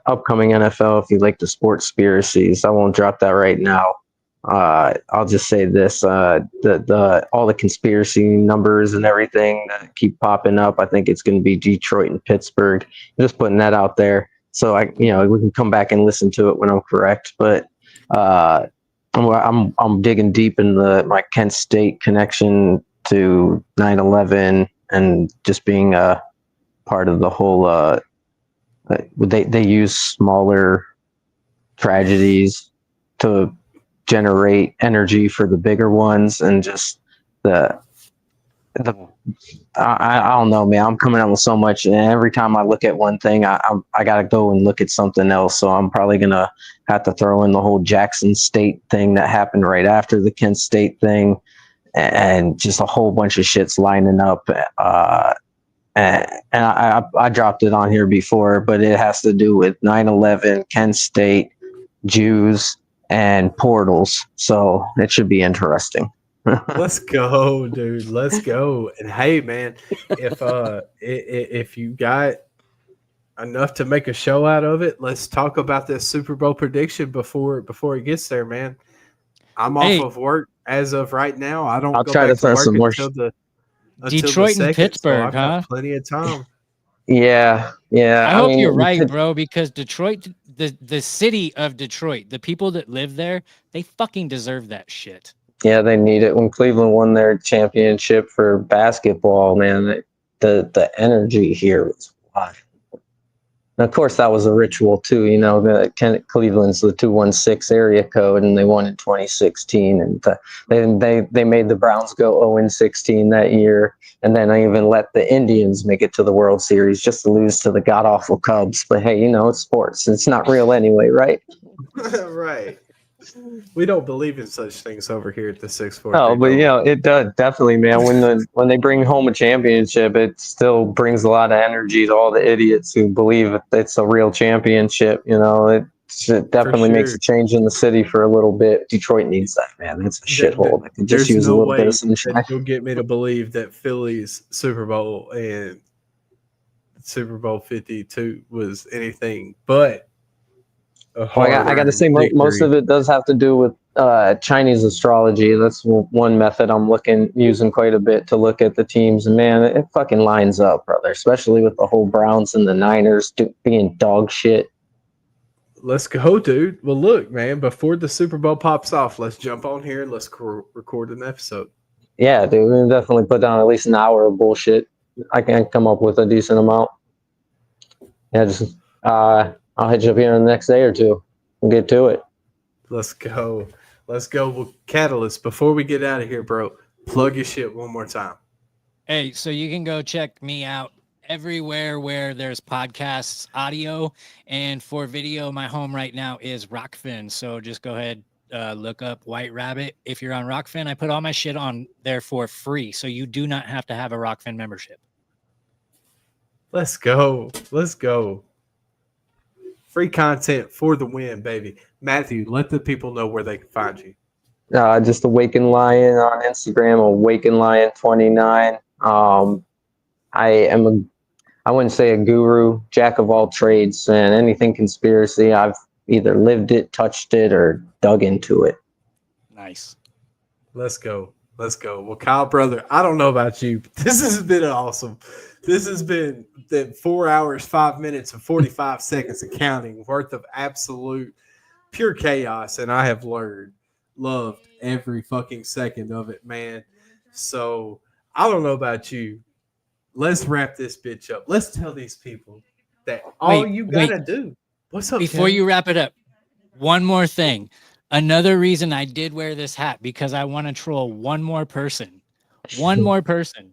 upcoming NFL. If you like the sports conspiracies, I won't drop that right now. I'll just say this: all the conspiracy numbers and everything that keep popping up. I think it's going to be Detroit and Pittsburgh. Just putting that out there, so we can come back and listen to it when I'm correct. But I'm digging deep in my Kent State connection to 9/11 and just being a part of the whole. They use smaller tragedies to generate energy for the bigger ones, and just I don't know, man. I'm coming out with so much, and every time I look at one thing, I gotta go and look at something else. So I'm probably gonna have to throw in the whole Jackson State thing that happened right after the Kent State thing, and just a whole bunch of shits lining up. And I dropped it on here before, but it has to do with 9/11, Kent State, Jews, and portals. So it should be interesting. Let's go, dude. Let's go. And hey, man, if you got enough to make a show out of it, let's talk about this Super Bowl prediction before it gets there, man. I'm off of work as of right now. I don't. I'll go try back to throw some more. Detroit and Pittsburgh, so I've got plenty of time. Yeah. I hope you're right, bro, because Detroit, the city of Detroit, the people that live there, they fucking deserve that shit. Yeah, they need it. When Cleveland won their championship for basketball, man, the energy here was wild. And of course, that was a ritual too. You know, Cleveland's the 216 area code, and they won in 2016. And they made the Browns go 0-16 that year, and then I even let the Indians make it to the World Series just to lose to the god awful Cubs. But hey, you know, it's sports. It's not real anyway, right? Right. We don't believe in such things over here at the 643. Oh, but you know, it does definitely, man. When they bring home a championship, it still brings a lot of energy to all the idiots who believe it's a real championship. You know, it definitely makes a change in the city for a little bit. Detroit needs that, man. It's a shithole. They could just use a little bit of sunshine. That you'll get me to believe that Philly's Super Bowl and Super Bowl 52 was anything but. I got to say, most of it does have to do with Chinese astrology. That's one method I'm using quite a bit to look at the teams. And man, it fucking lines up, brother. Especially with the whole Browns and the Niners being dog shit. Let's go, dude. Well, look, man. Before the Super Bowl pops off, let's jump on here and let's record an episode. Yeah, dude. We can definitely put down at least an hour of bullshit. I can come up with a decent amount. Yeah, just I'll hit you up here in the next day or two. We'll get to it. Let's go. Let's go. Well, Catalyst, before we get out of here, bro, plug your shit one more time. Hey, so you can go check me out everywhere where there's podcasts, audio, and for video, my home right now is Rockfin. So just go ahead, look up White Rabbit. If you're on Rockfin, I put all my shit on there for free. So you do not have to have a Rockfin membership. Let's go. Let's go. Free content for the win, baby. Matthew, let the people know where they can find you. Just Awaken Lion on Instagram, Awaken Lion 29. I wouldn't say a guru, jack of all trades, and anything conspiracy, I've either lived it, touched it, or dug into it. Nice. Let's go. Let's go. Well, Kyle, brother, I don't know about you, but this has been awesome. This has been the 4 hours, 5 minutes, and 45 seconds of counting worth of absolute pure chaos. And I have loved every fucking second of it, man. So I don't know about you. Let's wrap this bitch up. Let's tell these people that all you gotta do. What's up, before you wrap it up? One more thing. Another reason I did wear this hat, because I want to troll one more person. One more person.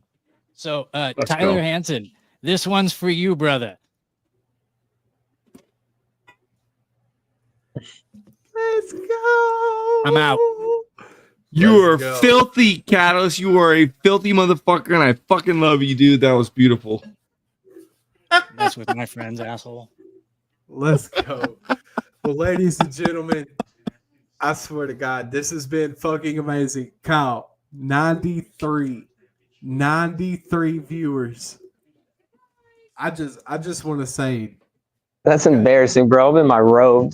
So Tyler Hansen, this one's for you, brother. Let's go. I'm out. You are filthy, Catalyst. You are a filthy motherfucker, and I fucking love you, dude. That was beautiful. That's with my friends, asshole. Let's go. Well, ladies and gentlemen, I swear to God, this has been fucking amazing. Kyle, 93 viewers. I just want to say, that's embarrassing, bro. I'm in my robe.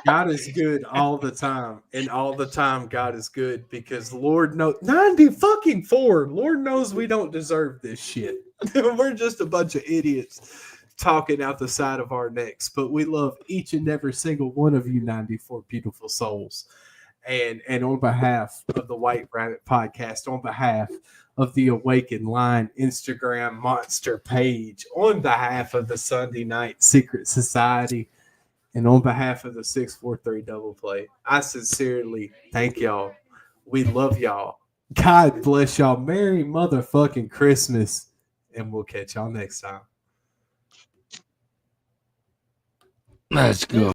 God is good all the time, and all the time God is good, because Lord knows 94. Lord knows we don't deserve this shit. We're just a bunch of idiots talking out the side of our necks, but we love each and every single one of you 94 beautiful souls. And on behalf of the White Rabbit Podcast, on behalf of the Awaken Line Instagram monster page, on behalf of the Sunday Night Secret Society, and on behalf of the 643 Double Play, I sincerely thank y'all. We love y'all. God bless y'all. Merry motherfucking Christmas. And we'll catch y'all next time. Let's go.